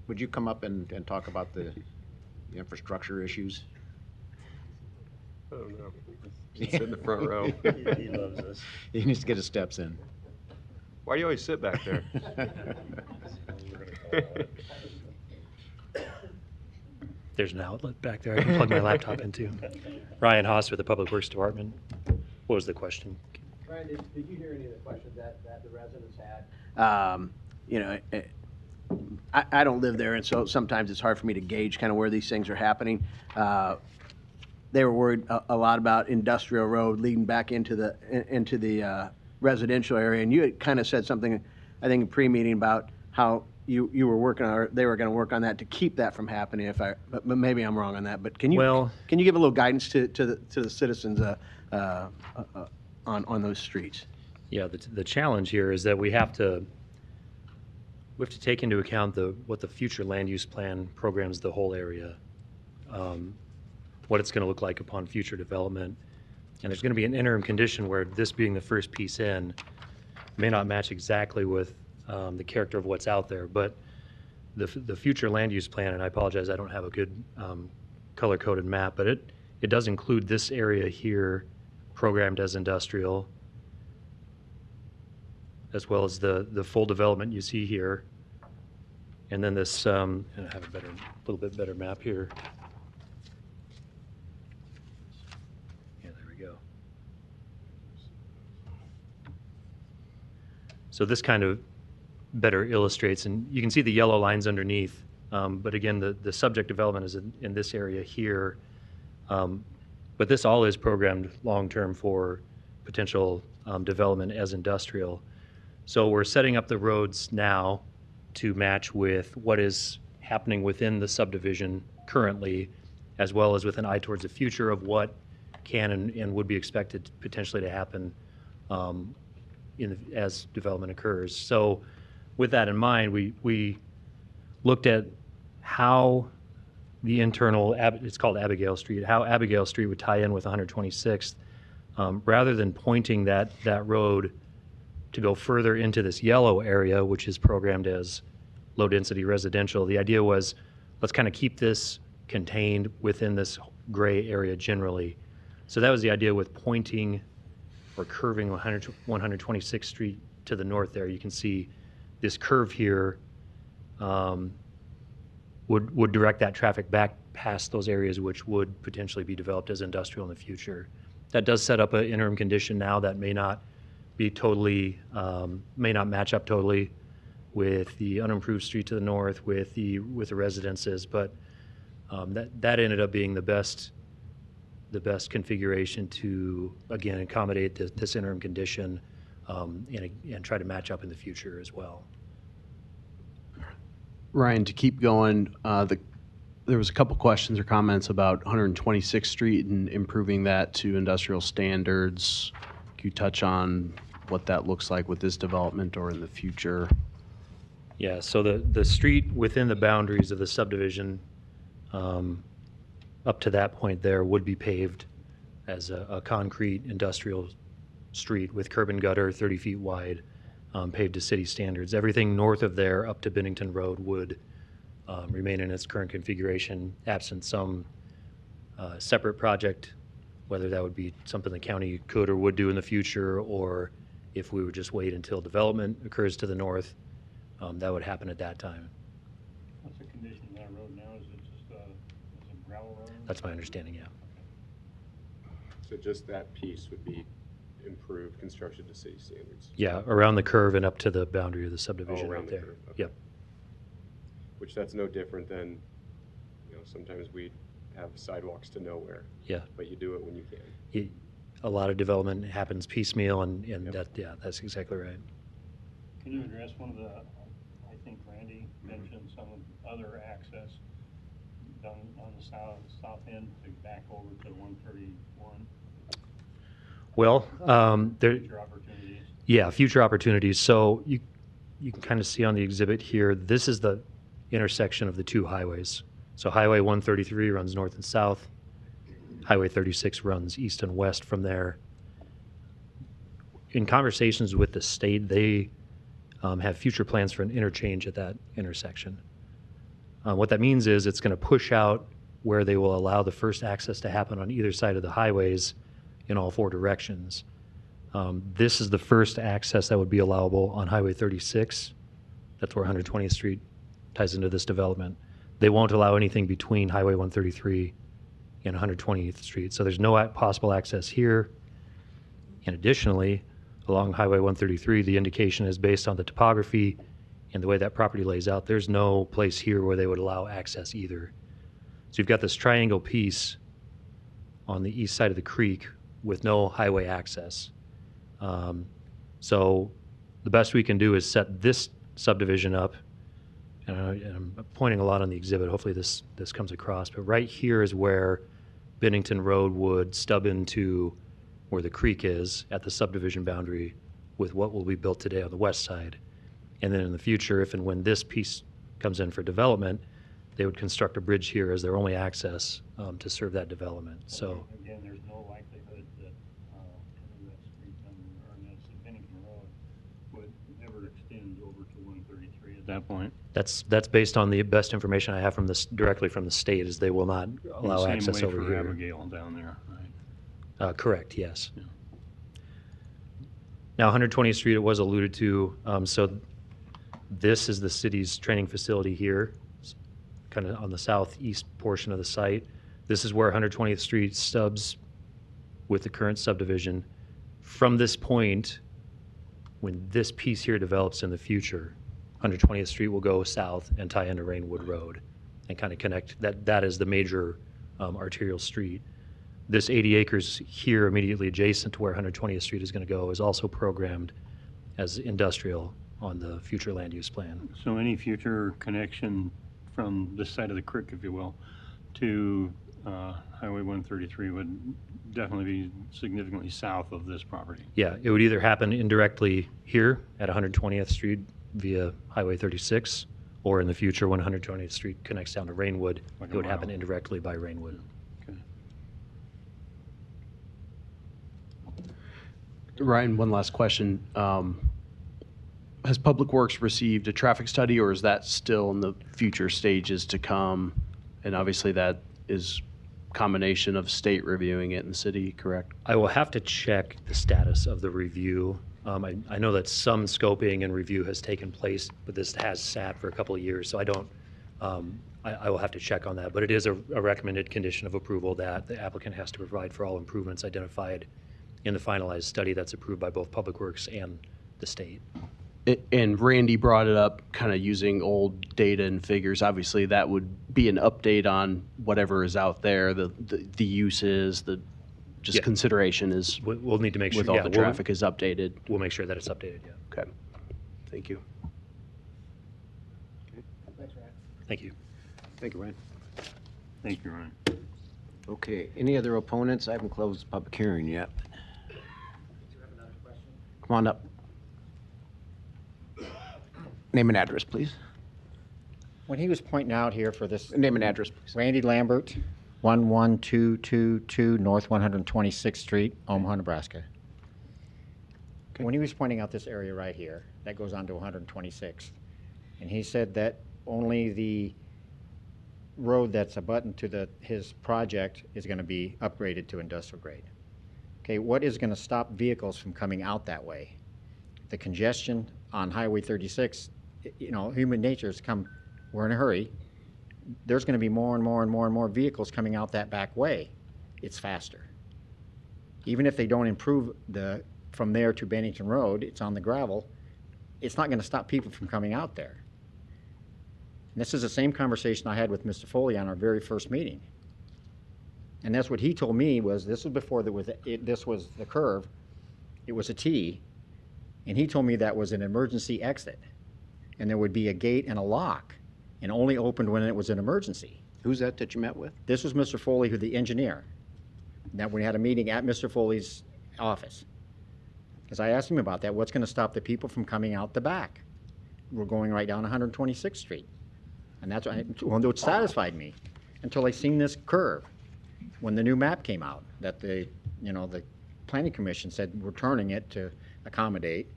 would you come up and talk about the infrastructure issues? I don't know. Sit in the front row. He loves us. He needs to get his steps in. Why do you always sit back there? There's an outlet back there I can plug my laptop into. Ryan Haas with the Public Works Department. What was the question? Ryan, did you hear any of the questions that the residents had? I don't live there, and so sometimes it's hard for me to gauge kind of where these things are happening. They were worried a lot about industrial road leading back into the residential area, and you had kind of said something, I think, in pre-meeting about how you were working on, or they were going to work on that to keep that from happening. But maybe I'm wrong on that. But can you give a little guidance to the citizens on those streets? Yeah, the challenge here is that we have to take into account what the future land use plan programs the whole area, what it's going to look like upon future development. And there's going to be an interim condition where this being the first piece in may not match exactly with the character of what's out there. But the future land use plan, and I apologize, I don't have a good color-coded map, but it does include this area here programmed as industrial, as well as the full development you see here. And then this, I have a little bit better map here. Yeah, there we go. So this kind of better illustrates, and you can see the yellow lines underneath, but again, the subject development is in this area here. But this all is programmed long-term for potential development as industrial. So we're setting up the roads now to match with what is happening within the subdivision currently, as well as with an eye towards the future of what can and would be expected potentially to happen as development occurs. So with that in mind, we looked at how the internal, it's called Abigail Street, how Abigail Street would tie in with 126th, rather than pointing that road to go further into this yellow area, which is programmed as low-density residential. The idea was, let's kind of keep this contained within this gray area generally. So that was the idea with pointing or curving 126th Street to the north there. You can see this curve here would direct that traffic back past those areas which would potentially be developed as industrial in the future. That does set up an interim condition now that may not be totally, may not match up totally with the unimproved street to the north, with the residences, but that ended up being the best configuration to, again, accommodate this interim condition and try to match up in the future as well. Ryan, to keep going, there was a couple questions or comments about 126th Street and improving that to industrial standards. Can you touch on what that looks like with this development or in the future? Yeah, so the street within the boundaries of the subdivision up to that point there would be paved as a concrete industrial street with curb and gutter 30 feet wide, paved to city standards. Everything north of there up to Bennington Road would remain in its current configuration, absent some separate project, whether that would be something the county could or would do in the future, or if we would just wait until development occurs to the north, that would happen at that time. What's the condition of that road now? Is it just a gravel road? That's my understanding, yeah. So just that piece would be improved, construction to city standards? Yeah, around the curve and up to the boundary of the subdivision around right the there. curve, okay. Yep. Which that's no different than, sometimes we have sidewalks to nowhere. Yeah. But you do it when you can. A lot of development happens piecemeal, and that's exactly right. Can you address one of the, I think Randy mentioned some of the other access down on the south end to back over to 131? Well, Future opportunities. Yeah, future opportunities. So you can kind of see on the exhibit here, this is the intersection of the two highways. So Highway 133 runs north and south. Highway 36 runs east and west from there. In conversations with the state, they have future plans for an interchange at that intersection. What that means is it's going to push out where they will allow the first access to happen on either side of the highways in all four directions. This is the first access that would be allowable on Highway 36. That's where 120th Street ties into this development. They won't allow anything between Highway 133 and 120th Street. So there's no possible access here. And additionally, along Highway 133, the indication is based on the topography And the way that property lays out, there's no place here where they would allow access either. So you've got this triangle piece on the east side of the creek with no highway access. So the best we can do is set this subdivision up, and I'm pointing a lot on the exhibit. Hopefully this comes across. But right here is where Bennington Road would stub into where the creek is at the subdivision boundary with what will be built today on the west side. And then in the future, if and when this piece comes in for development, they would construct a bridge here as their only access to serve that development. So Again, there's no likelihood that that street or that Bennington Road would ever extend over to 133 at that point. that's based on the best information I have from this directly from the state, is they will not allow access over Same way here. for Abigail down there, right? Correct, yes. Yeah. Now, 120th Street, it was alluded to. So this is the city's training facility here, kind of on the southeast portion of the site. This is where 120th Street stubs with the current subdivision. From this point, when this piece here develops in the future, 120th Street will go south and tie into Rainwood Road and kind of connect. That is the major arterial street. This 80 acres here immediately adjacent to where 120th Street is going to go is also programmed as industrial on the future land use plan. So any future connection from this side of the creek, if you will, to Highway 133 would definitely be significantly south of this property. Yeah, it would either happen indirectly here at 120th Street via Highway 36, or in the future when 120th Street connects down to Rainwood, Like a it would happen mile. indirectly by Rainwood. Ryan, one last question. Has Public Works received a traffic study, or is that still in the future stages to come? And obviously that is combination of state reviewing it and the city, correct? I will have to check the status of the review. I know that some scoping and review has taken place, but this has sat for a couple of years, so I don't, I will have to check on that. But it is a recommended condition of approval that the applicant has to provide for all improvements identified in the finalized study that's approved by both Public Works and the state. And Randy brought it up, kind of using old data and figures. Obviously, that would be an update on whatever is out there, the uses, the just Yeah. consideration is. We'll need to make sure. With all yeah, the we'll- traffic is updated. We'll make sure that it's updated, yeah. Okay. Thank you. Thank you. Thank you, Ryan. Thank you, Ryan. Okay, any other opponents? I haven't closed the public hearing yet. Come on up. Name and address, please. When he was pointing out here for this. Name and address, please. Randy Lambert, 11222 North 126th Street, Omaha, Nebraska. When he was pointing out this area right here, that goes on to 126th, and he said that only the road that's abutting to his project is going to be upgraded to industrial grade. Okay, what is going to stop vehicles from coming out that way? The congestion on Highway 36, you know, human nature has come, we're in a hurry. There's going to be more and more and more and more vehicles coming out that back way. It's faster. Even if they don't improve from there to Bennington Road, it's on the gravel, it's not going to stop people from coming out there. And this is the same conversation I had with Mr. Foley on our very first meeting. And that's what he told me was, this was before this was the curve, it was a T, and he told me that was an emergency exit. And there would be a gate and a lock, and only opened when it was an emergency. Who's that you met with? This was Mr. Foley, who the engineer. That we had a meeting at Mr. Foley's office. Because I asked him about that, what's going to stop the people from coming out the back? We're going right down 126th Street. And that's what satisfied me until I seen this curve. When the new map came out, that the Planning Commission said we're turning it to accommodate.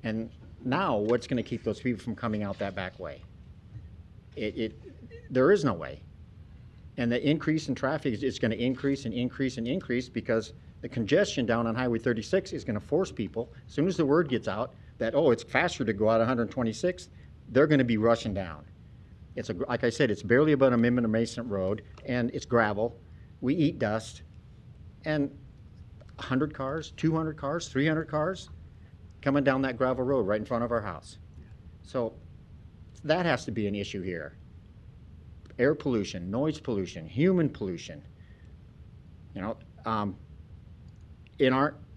And now, what's going to keep those people from coming out that back way? There is no way. And the increase in traffic is going to increase and increase and increase because the congestion down on Highway 36 is going to force people, as soon as the word gets out that, oh, it's faster to go out 126, they're going to be rushing down. Like I said, it's barely about a minimum Mason road, and it's gravel. We eat dust, and 100 cars, 200 cars, 300 cars coming down that gravel road right in front of our house. So that has to be an issue here. Air pollution, noise pollution, human pollution. You know,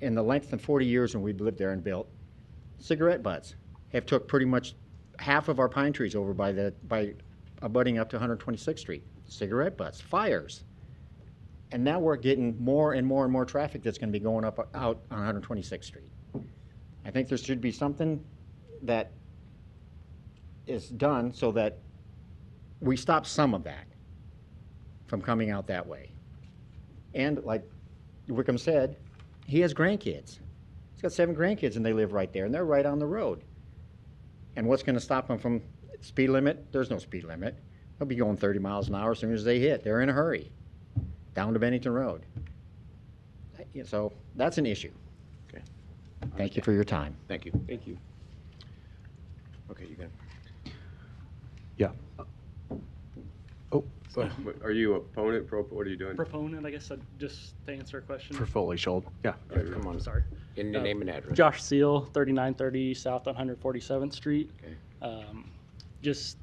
in the length of 40 years when we've lived there and built, cigarette butts have took pretty much half of our pine trees over by abutting up to 126th Street. Cigarette butts, fires. And now we're getting more and more and more traffic that's going to be going out on 126th Street. I think there should be something that is done so that we stop some of that from coming out that way. And like Wickham said, he has grandkids. He's got 7 grandkids and they live right there and they're right on the road. And what's going to stop them from speed limit? There's no speed limit. They'll be going 30 miles an hour as soon as they hit. They're in a hurry down to Bennington Road. So that's an issue. Okay. Thank you for your time. Thank you. Thank you. Okay, you got. Yeah. Oh, Are you opponent, what are you doing? Proponent, I guess, just to answer a question. for Foley Shold. Yeah. Come on. Sorry. In the name and address. Josh Seal, 3930 South on 147th Street. Okay. Just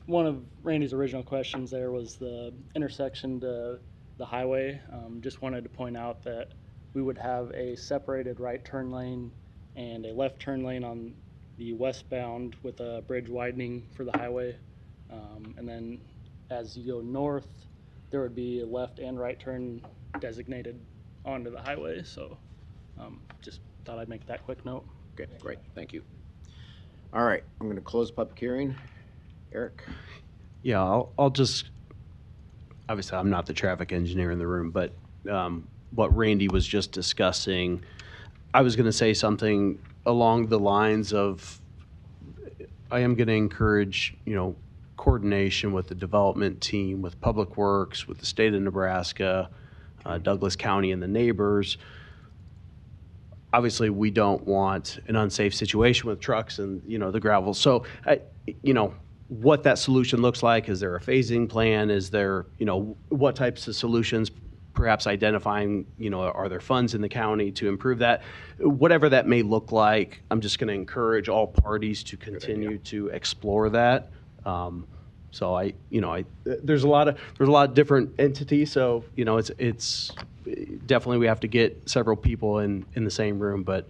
one of Randy's original questions there was the intersection to the highway. Just wanted to point out that we would have a separated right turn lane and a left turn lane on the westbound with a bridge widening for the highway. And then as you go north, there would be a left and right turn designated onto the highway. So just thought I'd make that quick note. Okay, great. Thank you. All right, I'm going to close the public hearing. Eric? Yeah, I'll just, obviously I'm not the traffic engineer in the room, but what Randy was just discussing, I was going to say something along the lines of, I am going to encourage, coordination with the development team, with Public Works, with the state of Nebraska, Douglas County and the neighbors. Obviously, we don't want an unsafe situation with trucks and, the gravel. So, what that solution looks like, is there a phasing plan? Is there, what types of solutions, perhaps identifying, are there funds in the county to improve that? Whatever that may look like, I'm just going to encourage all parties to continue to explore that. So there's a lot of different entities. So, it's definitely, we have to get several people in the same room, but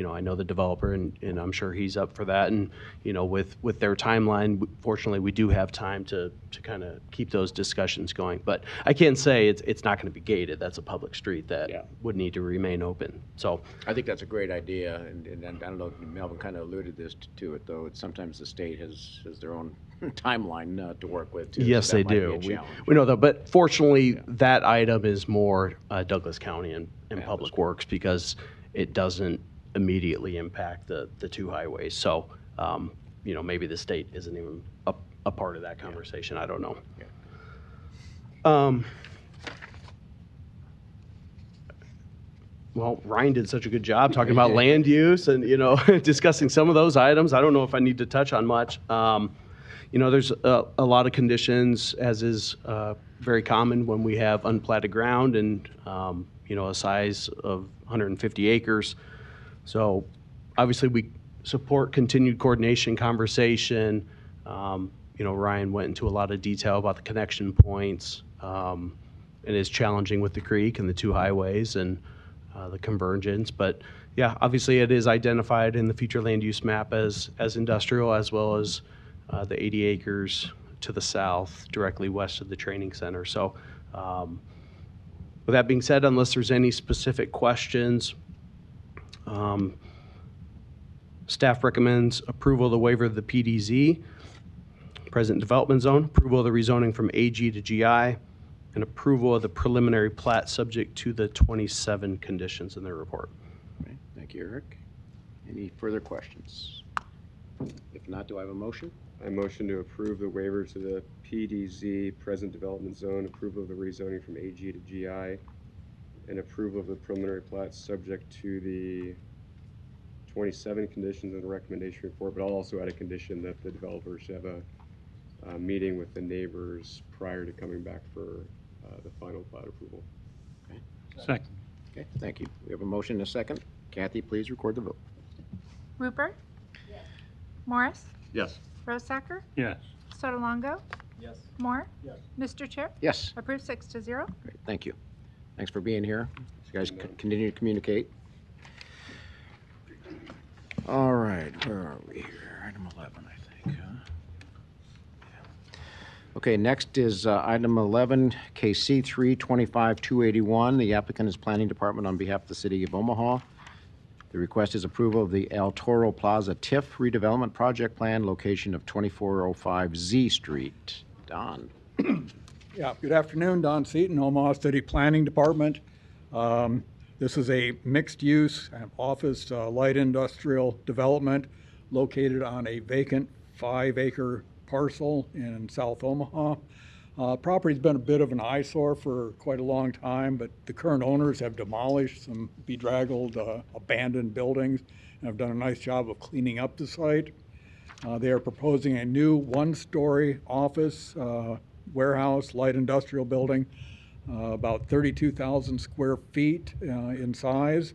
I know the developer and I'm sure he's up for that. And, with their timeline, fortunately, we do have time to kind of keep those discussions going. But I can't say it's not going to be gated. That's a public street that would need to remain open. So I think that's a great idea. And I don't know, Melvin kind of alluded to it, though. Sometimes the state has their own timeline to work with, too. Yes, so they that might be do. a challenge. We know that, but fortunately, that item is more Douglas County and Public Works because it doesn't immediately impact the 2 highways. So, maybe the state isn't even a part of that conversation. I don't know. Well, Ryan did such a good job talking about land use and, discussing some of those items. I don't know if I need to touch on much. There's a lot of conditions, as is very common when we have unplatted ground and, a size of 150 acres. So obviously we support continued coordination, conversation. Ryan went into a lot of detail about the connection points. It is challenging with the creek and the 2 highways and the convergence. But yeah, obviously it is identified in the future land use map as industrial, as well as the 80 acres to the south, directly west of the training center. So with that being said, unless there's any specific questions, staff recommends approval of the waiver of the PDZ, present development zone, approval of the rezoning from AG to GI, and approval of the preliminary plat subject to the 27 conditions in their report. Okay, thank you, Eric. Any further questions? If not, do I have a motion? I motion to approve the waiver to the PDZ, present development zone, approval of the rezoning from AG to GI, and approval of the preliminary plat subject to the 27 conditions in the recommendation report, but I'll also add a condition that the developers have a meeting with the neighbors prior to coming back for the final plat approval. Okay. Second. Okay, thank you. We have a motion and a second. Kathy, please record the vote. Rupert? Morris? Yes. Rosacker, Yes. Sotolongo, Yes. Moore. Yes. Mr. Chair, Yes. approved 6-0. Great, thank you. Thanks for being here. You guys continue to communicate. All right, where are we here? Item 11, I think, huh? Yeah. Okay, next is item 11, KC 325-281. The applicant is Planning Department on behalf of the City of Omaha. The request is approval of the El Toro Plaza TIF redevelopment project plan, location of 2405 Z Street. Don? Yeah, good afternoon, Don Seaton, Omaha City Planning Department. This is a mixed-use office light industrial development located on a vacant 5-acre parcel in South Omaha. Property's been a bit of an eyesore for quite a long time, but the current owners have demolished some bedraggled, abandoned buildings and have done a nice job of cleaning up the site. They are proposing a new 1-story office, warehouse, light industrial building, about 32,000 square feet in size.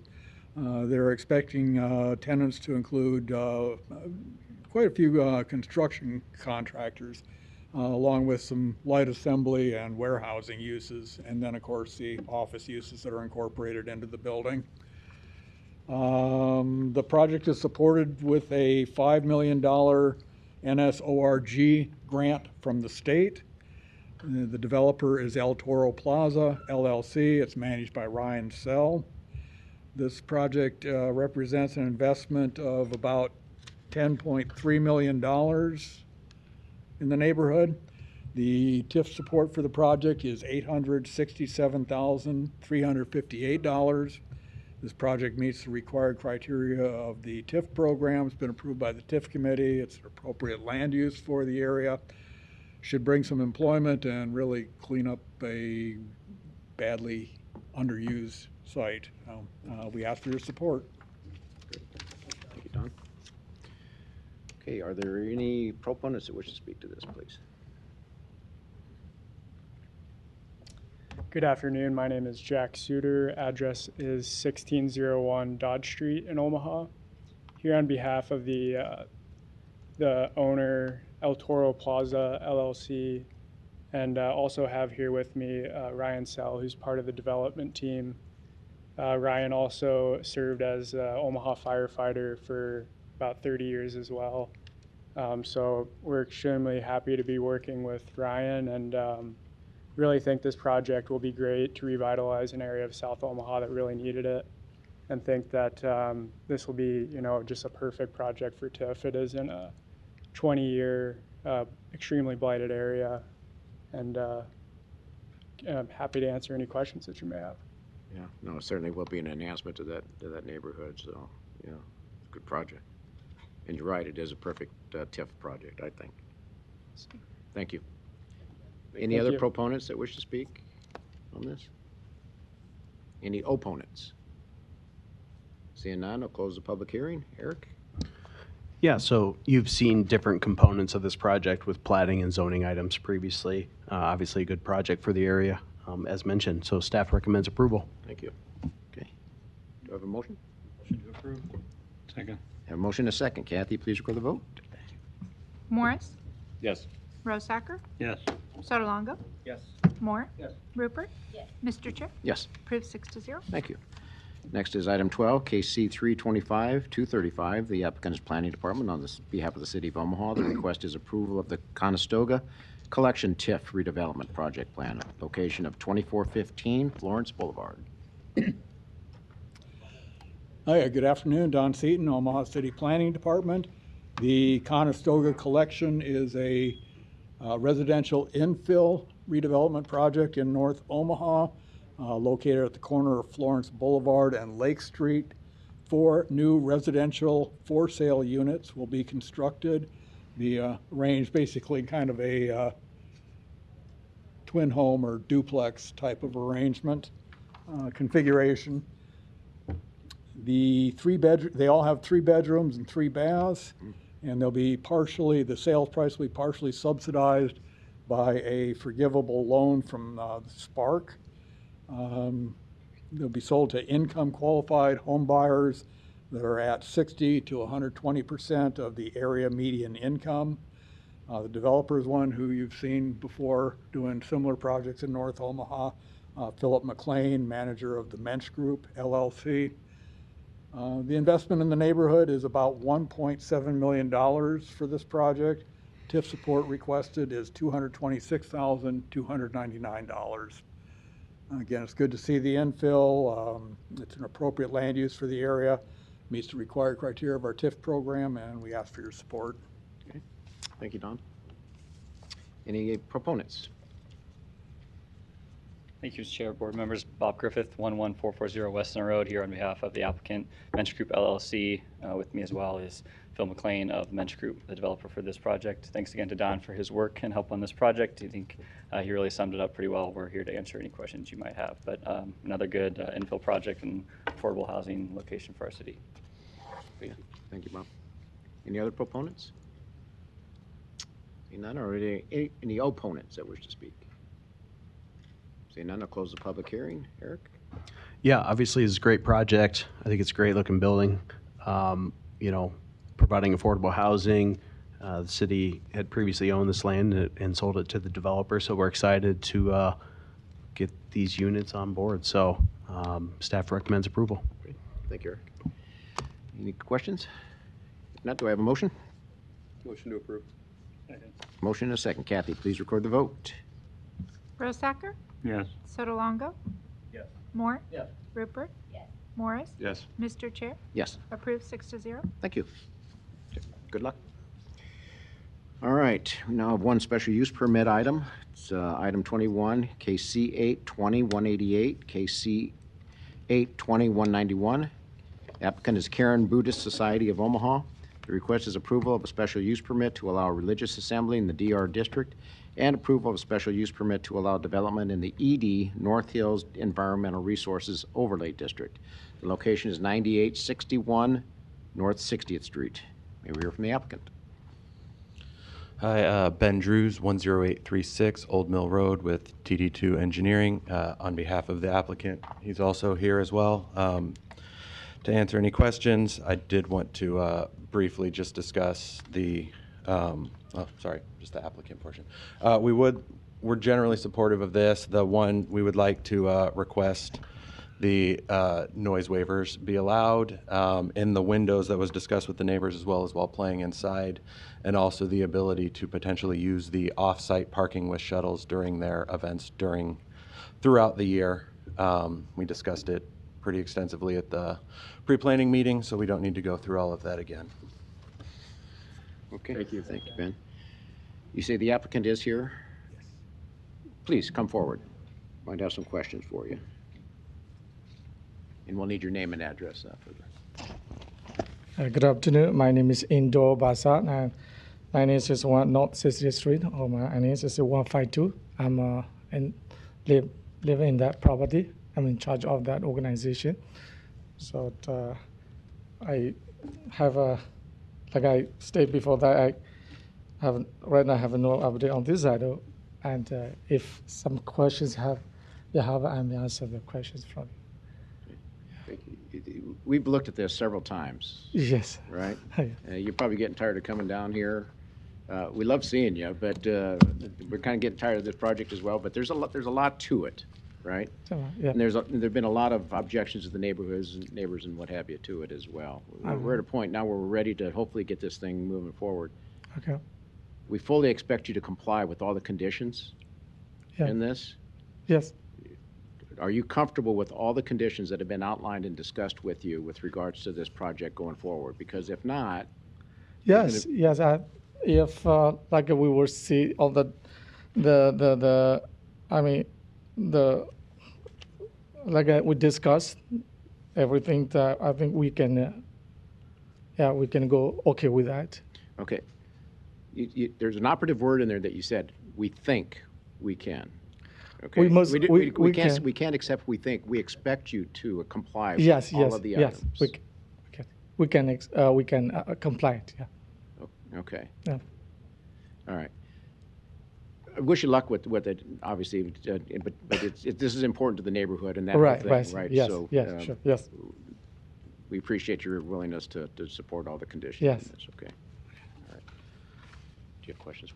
They're expecting tenants to include quite a few construction contractors, along with some light assembly and warehousing uses, and then, of course, the office uses that are incorporated into the building. The project is supported with a $5 million NSORG grant from the state. The developer is El Toro Plaza, LLC. It's managed by Ryan Sell. This project represents an investment of about $10.3 million in the neighborhood. The TIF support for the project is $867,358. This project meets the required criteria of the TIF program. It's been approved by the TIF committee. It's an appropriate land use for the area. Should bring some employment and really clean up a badly underused site. We ask for your support. Thank you, Don. Okay, are there any proponents that wish to speak to this, please? Good afternoon. My name is Jack Suter. Address is 1601 Dodge Street in Omaha. Here on behalf of the owner, El Toro Plaza LLC, and also have here with me Ryan Sell, who's part of the development team. Ryan also served as Omaha firefighter for about 30 years as well. So we're extremely happy to be working with Ryan, and really think this project will be great to revitalize an area of South Omaha that really needed it, and think that this will be, just a perfect project for TIF. It is in a 20-year, extremely blighted area, and I'm happy to answer any questions that you may have. Yeah, no, it certainly will be an enhancement to that neighborhood, so, yeah, it's a good project. And you're right, it is a perfect TIF project, I think. Thank you. Any Thank other you. proponents that wish to speak on this? Any opponents? Seeing none, I'll close the public hearing. Eric? Yeah, so you've seen different components of this project with plating and zoning items previously. Obviously, a good project for the area, as mentioned. So staff recommends approval. Thank you. Okay. Do I have a motion? Motion to approve. Second. Have a motion and a second. Kathy, please record the vote. Morris, Yes. Rosacker, Yes. Sotolongo, Yes. Moore. Yes. Rupert. Mr. Chair, Yes. approved 6-0. Thank you. Next is item 12, KC 325-235. The applicant is Planning Department on behalf of the City of Omaha. The request is approval of the Conestoga Collection TIF redevelopment project plan, location of 2415 Florence Boulevard. Hi, good afternoon, Don Seaton, Omaha City Planning Department. The Conestoga Collection is a residential infill redevelopment project in North Omaha, located at the corner of Florence Boulevard and Lake Street. 4 new residential for-sale units will be constructed. The range basically kind of a twin home or duplex type of arrangement configuration. They all have 3 bedrooms and 3 baths, and the sales price will be partially subsidized by a forgivable loan from Spark. They'll be sold to income qualified home buyers that are at 60 to 120% of the area median income. The developer is one who you've seen before doing similar projects in North Omaha. Philip McLean, manager of the Mensch Group, LLC. The investment in the neighborhood is about $1.7 million for this project. TIF support requested is $226,299. Again, it's good to see the infill. It's an appropriate land use for the area, meets the required criteria of our TIF program, and we ask for your support. Okay. Thank you, Don. Any proponents? Thank you, Mr. Chair, board members. Bob Griffith, 11440 Weston Road, here on behalf of the applicant, Mensch Group LLC. With me as well is Phil McLean of Mensch Group, the developer for this project. Thanks again to Don for his work and help on this project. I think he really summed it up pretty well. We're here to answer any questions you might have. But another good infill project and affordable housing location for our city. Thank you. Thank you, Bob. Any other proponents? Seeing none, or any opponents that wish to speak? Seeing none, I'll close the public hearing. Eric? Yeah, obviously it's a great project. I think it's a great looking building. You know, providing affordable housing. The city had previously owned this land and sold it to the developer, so we're excited to get these units on board. So staff recommends approval. Great. Thank you, Eric. Any questions? If not, do I have a motion? Motion to approve. Motion and a second. Kathy, please record the vote. Rosacker? Yes. Sotolongo? Yes. Moore? Yes. Rupert? Yes. Morris? Yes. Mr. Chair? Yes. Approved 6-0. Thank you. Okay. Good luck. All right, we now have one special use permit item. It's item 21, KC 820-188, KC 820-191. Applicant is Karen Buddhist Society of Omaha. The request is approval of a special use permit to allow religious assembly in the DR district and approval of a special use permit to allow development in the ED North Hills Environmental Resources Overlay District. The location is 9861 North 60th Street. May we hear from the applicant? Hi, Ben Drews, 10836 Old Mill Road with TD2 Engineering on behalf of the applicant. He's also here as well. To answer any questions, I did want to briefly just discuss the, just the applicant portion. We're generally supportive of this. The one we would like to request the noise waivers be allowed in the windows that was discussed with the neighbors as well as while playing inside, and also the ability to potentially use the off-site parking with shuttles during their events throughout the year. We discussed it pretty extensively at the pre-planning meeting, so we don't need to go through all of that again. Okay. Thank you, Ben. You say the applicant is here? Yes. Please come forward. Might have some questions for you. And we'll need your name and address for the... Good afternoon. My name is Indo Basat, and my name is North 60th Street, or my address is 152. I'm live in that property. I'm in charge of that organization. So I have like I stated before that I have right now have no update on this item, and if some questions I may answer the questions from you. Thank you. We've looked at this several times. Yes. Right? You're probably getting tired of coming down here. We love seeing you, but we're kind of getting tired of this project as well. But there's a lot to it, right? Yeah. And there've been a lot of objections of the neighbors and what have you to it as well. We're at a point now where we're ready to hopefully get this thing moving forward. Okay. We fully expect you to comply with all the conditions in this. Yes. Are you comfortable with all the conditions that have been outlined and discussed with you with regards to this project going forward? Because if not... Yes, yes. If like we will see all we discussed everything, that I think we can go okay with that. Okay. There's an operative word in there that you said, we think we can. Okay. We can't accept we think. We expect you to comply with all of the items. We can comply. Yeah. Okay. Yeah. All right. I wish you luck with it, obviously, but this is important to the neighborhood and that whole thing, right? Yes. So, yes. Sure. Yes. We appreciate your willingness to support all the conditions. Yes. In this. Okay. All right. you have questions?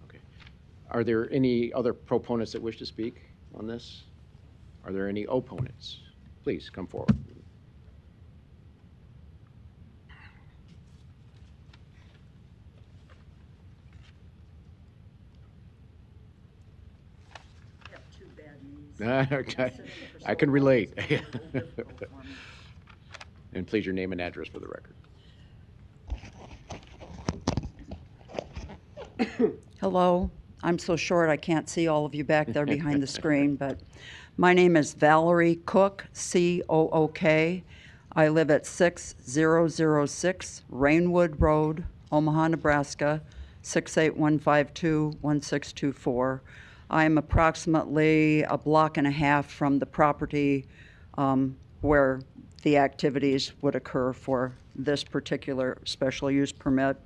Okay. Are there any other proponents that wish to speak on this? Are there any opponents? Please come forward. Okay. I can relate. And please, your name and address for the record. Hello. I'm so short I can't see all of you back there behind the screen, but my name is Valerie Cook, C-O-O-K. I live at 6006 Rainwood Road, Omaha, Nebraska, 68152-1624. I am approximately a block and a half from the property where the activities would occur for this particular special use permit.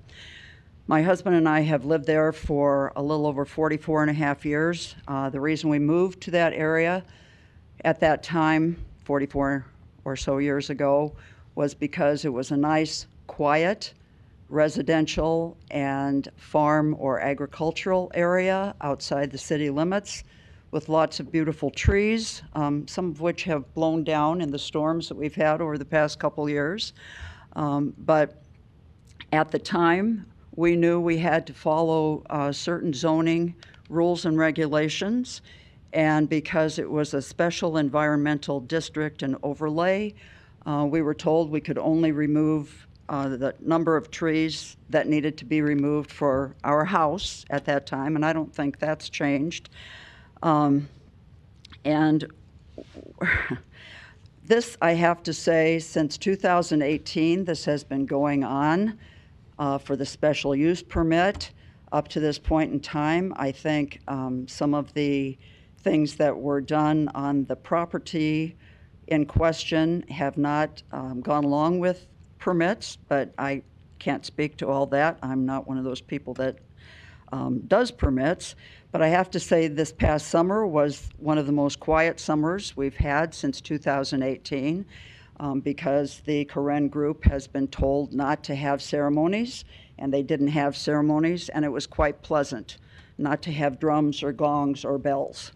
My husband and I have lived there for a little over 44 and a half years. The reason we moved to that area at that time, 44 or so years ago, was because it was a nice, quiet, residential and farm or agricultural area outside the city limits with lots of beautiful trees, some of which have blown down in the storms that we've had over the past couple years. But at the time, we knew we had to follow certain zoning rules and regulations, and because it was a special environmental district and overlay, we were told we could only remove the number of trees that needed to be removed for our house at that time, and I don't think that's changed. And this, I have to say, since 2018, this has been going on for the special use permit. Up to this point in time, I think some of the things that were done on the property in question have not gone along with permits, but I can't speak to all that. I'm not one of those people that does permits. But I have to say this past summer was one of the most quiet summers we've had since 2018 because the Karen group has been told not to have ceremonies, and they didn't have ceremonies, and it was quite pleasant not to have drums or gongs or bells.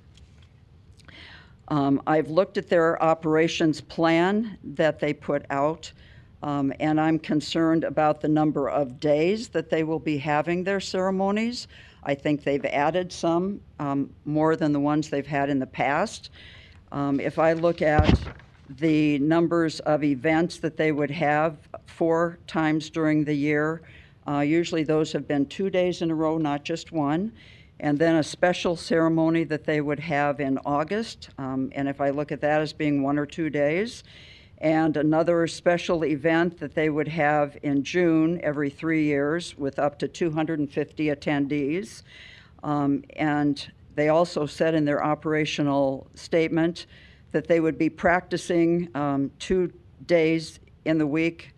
I've looked at their operations plan that they put out, and I'm concerned about the number of days that they will be having their ceremonies. I think they've added some, more than the ones they've had in the past. If I look at the numbers of events that they would have 4 times during the year, usually those have been 2 days in a row, not just one. And then a special ceremony that they would have in August, and if I look at that as being 1 or 2 days, and another special event that they would have in June every 3 years with up to 250 attendees. And they also said in their operational statement that they would be practicing 2 days in the week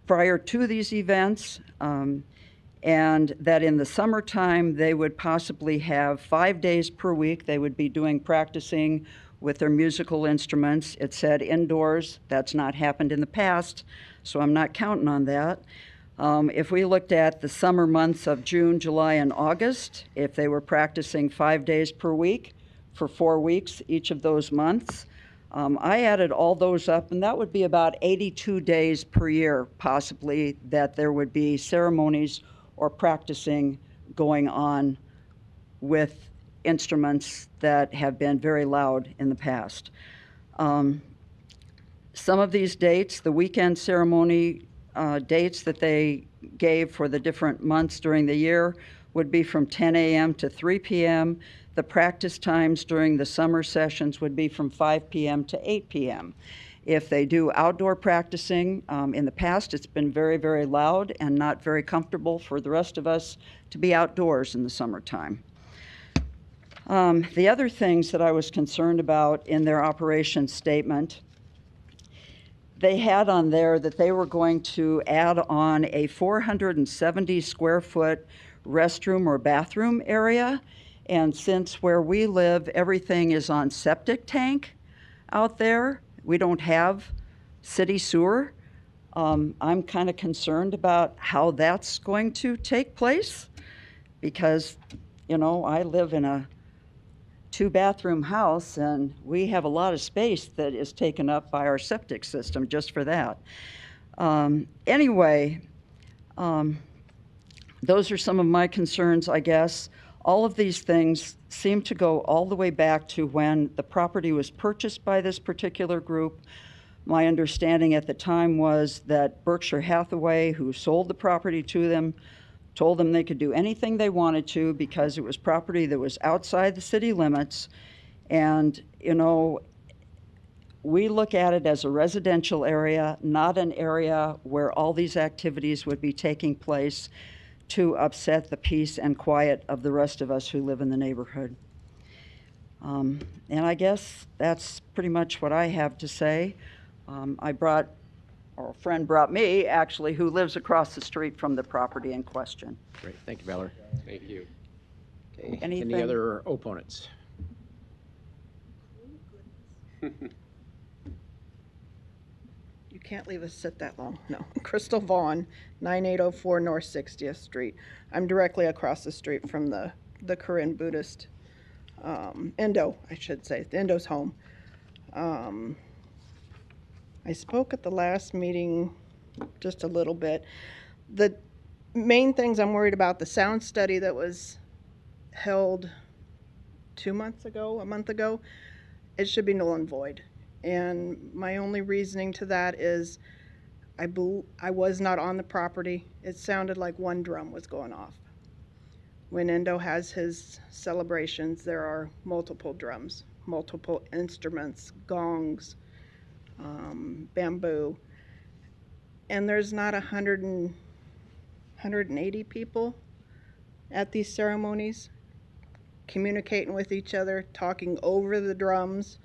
prior to these events, and that in the summertime they would possibly have 5 days per week. They would be doing practicing with their musical instruments. It said indoors. That's not happened in the past, so I'm not counting on that. If we looked at the summer months of June, July, and August, if they were practicing 5 days per week for 4 weeks each of those months, I added all those up, and that would be about 82 days per year, possibly, that there would be ceremonies or practicing going on with instruments that have been very loud in the past. Some of these dates, the weekend ceremony dates that they gave for the different months during the year would be from 10 a.m. to 3 p.m. The practice times during the summer sessions would be from 5 p.m. to 8 p.m. If they do outdoor practicing, in the past it's been very, very loud and not very comfortable for the rest of us to be outdoors in the summertime. The other things that I was concerned about in their operations statement, they had on there that they were going to add on a 470 square foot restroom or bathroom area. And since where we live, everything is on septic tank out there, we don't have city sewer. I'm kind of concerned about how that's going to take place because, you know, I live in a 2-bathroom house and we have a lot of space that is taken up by our septic system just for that. Anyway, those are some of my concerns, I guess. All of these things seem to go all the way back to when the property was purchased by this particular group. My understanding at the time was that Berkshire Hathaway, who sold the property to them, told them they could do anything they wanted to because it was property that was outside the city limits. And, you know, we look at it as a residential area, not an area where all these activities would be taking place to upset the peace and quiet of the rest of us who live in the neighborhood. And I guess that's pretty much what I have to say. A friend brought me, actually, who lives across the street from the property in question. Great, thank you, Valerie. Thank you. Okay, Anything? any other opponents? You can't leave us sit that long. No. Crystal Vaughn, 9804 North 60th Street. I'm directly across the street from the Korean Buddhist Indo, I should say, the Indo's home. I spoke at the last meeting just a little bit. The main things I'm worried about, the sound study that was held a month ago, it should be null and void. And my only reasoning to that is I was not on the property. It sounded like one drum was going off. When Endo has his celebrations, there are multiple drums, multiple instruments, gongs, bamboo. And there's not 180 people at these ceremonies communicating with each other, talking over the drums.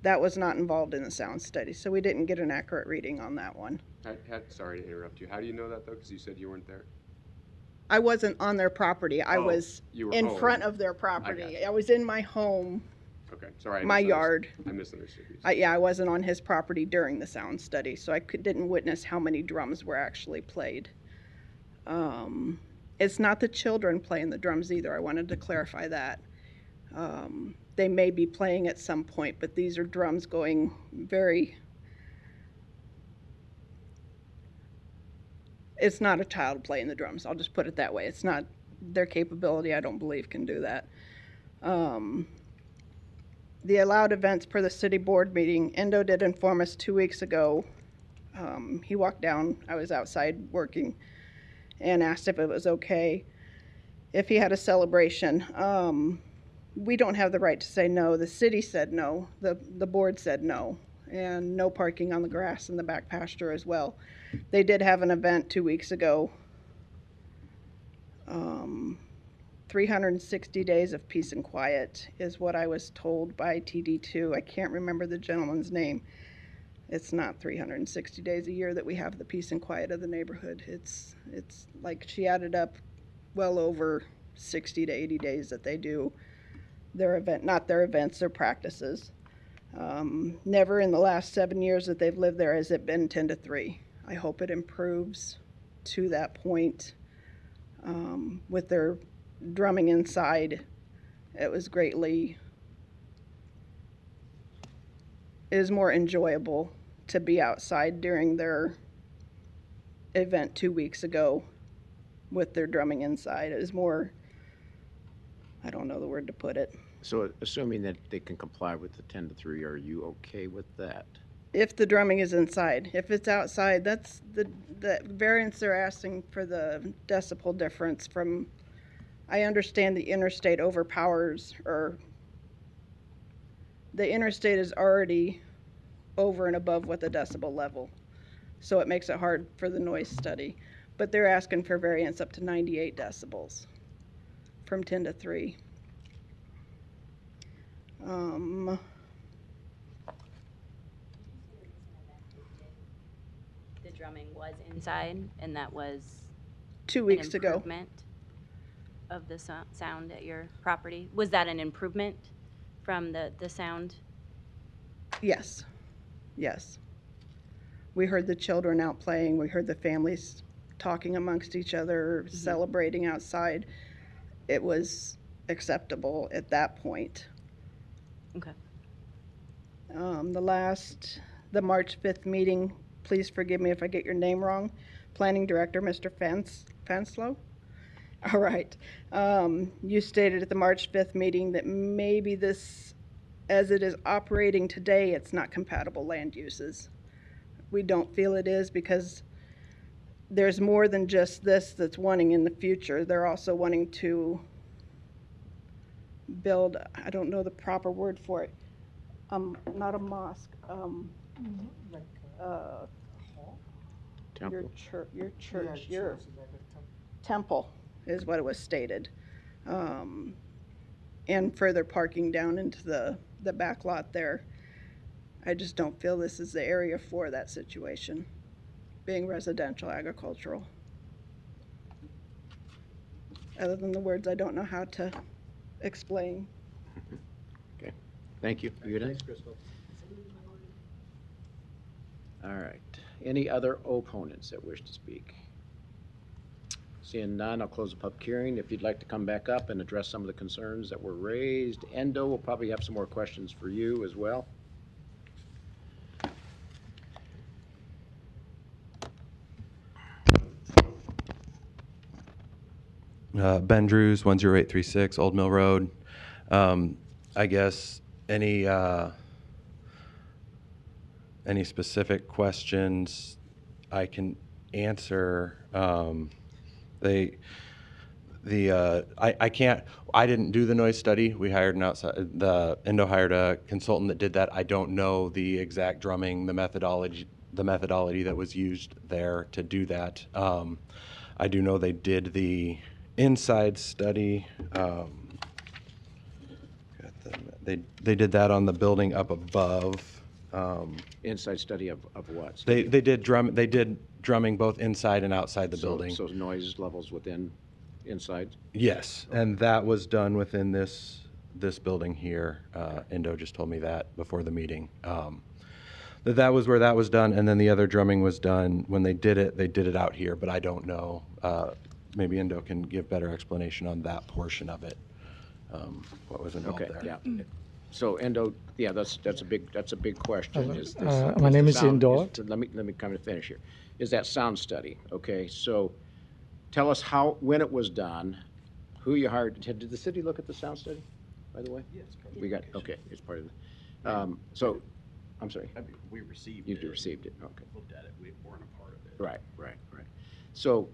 That was not involved in the sound study, so we didn't get an accurate reading on that one. Sorry to interrupt you. How do you know that, though? Because you said you weren't there. I wasn't on their property. I was in front of their property. I was in my home. Okay, sorry. My yard. I misunderstood you. I wasn't on his property during the sound study, so I didn't witness how many drums were actually played. It's not the children playing the drums either. I wanted to clarify that. They may be playing at some point, but these are drums going very... It's not a child playing the drums. I'll just put it that way. It's not their capability, I don't believe, can do that. The allowed events per the city board meeting, Endo did inform us 2 weeks ago. He walked down, I was outside working, and asked if it was okay if he had a celebration. We don't have the right to say no. The city said no. The board said no. And no parking on the grass in the back pasture as well. They did have an event 2 weeks ago. 360 days of peace and quiet is what I was told by TD2. I can't remember the gentleman's name. It's not 360 days a year that we have the peace and quiet of the neighborhood. It's like she added up well over 60 to 80 days that they do their event, not their events, their practices. Never in the last 7 years that they've lived there has it been 10 to 3. I hope it improves to that point. With their drumming inside, it is more enjoyable to be outside during their event 2 weeks ago with their drumming inside. It is more, I don't know the word to put it. So assuming that they can comply with the 10 to 3, are you okay with that? If the drumming is inside. If it's outside, that's the variance they're asking for the decibel difference from, I understand the interstate overpowers, or the interstate is already over and above what the decibel level. So it makes it hard for the noise study. But they're asking for variance up to 98 decibels from 10 to 3. The drumming was inside, and that was 2 weeks an ago. improvement of the sound at your property. Was that an improvement from the sound? Yes. Yes. We heard the children out playing. We heard the families talking amongst each other, celebrating outside. It was acceptable at that point. Okay. The March 5th meeting, please forgive me if I get your name wrong. Planning Director, Mr. Fanslow? All right. You stated at the March 5th meeting that maybe this, as it is operating today, it's not compatible land uses. We don't feel it is because there's more than just this that's wanting in the future. They're also wanting to build, I don't know the proper word for it, not a mosque, Temple. your church, your temple is what it was stated. And further parking down into the back lot there. I just don't feel this is the area for that situation, being residential agricultural. Other than the words, I don't know how to explain. Okay, thank you. You good? Thanks, Crystal. All right. Any other opponents that wish to speak? Seeing none, I'll close the public hearing. If you'd like to come back up and address some of the concerns that were raised, Endo will probably have some more questions for you as well. Ben Drews, 10836 Old Mill Road. I guess any specific questions I can answer. I didn't do the noise study. We hired an outside, Endo hired a consultant that did that. I don't know the exact drumming, the methodology that was used there to do that. I do know they did the inside study. They did that on the building up above. Inside study of what? They did drumming both inside and outside the building. So noise levels within, inside? Yes, and that was done within this building here. Endo just told me that before the meeting. That was where that was done, and then the other drumming was done when they did it out here, but I don't know. Maybe Endo can give better explanation on that portion of it. What was involved there? Yeah. So Endo, yeah, that's a big question. My name is Endo. Let me kind of finish here. Is that sound study? Okay, so tell us when it was done, who you hired. Did the city look at the sound study, by the way? Yes. We got, okay, it's part of it. So, I'm sorry. We received it. You received it, okay. Looked at it. We weren't a part of it. Right. So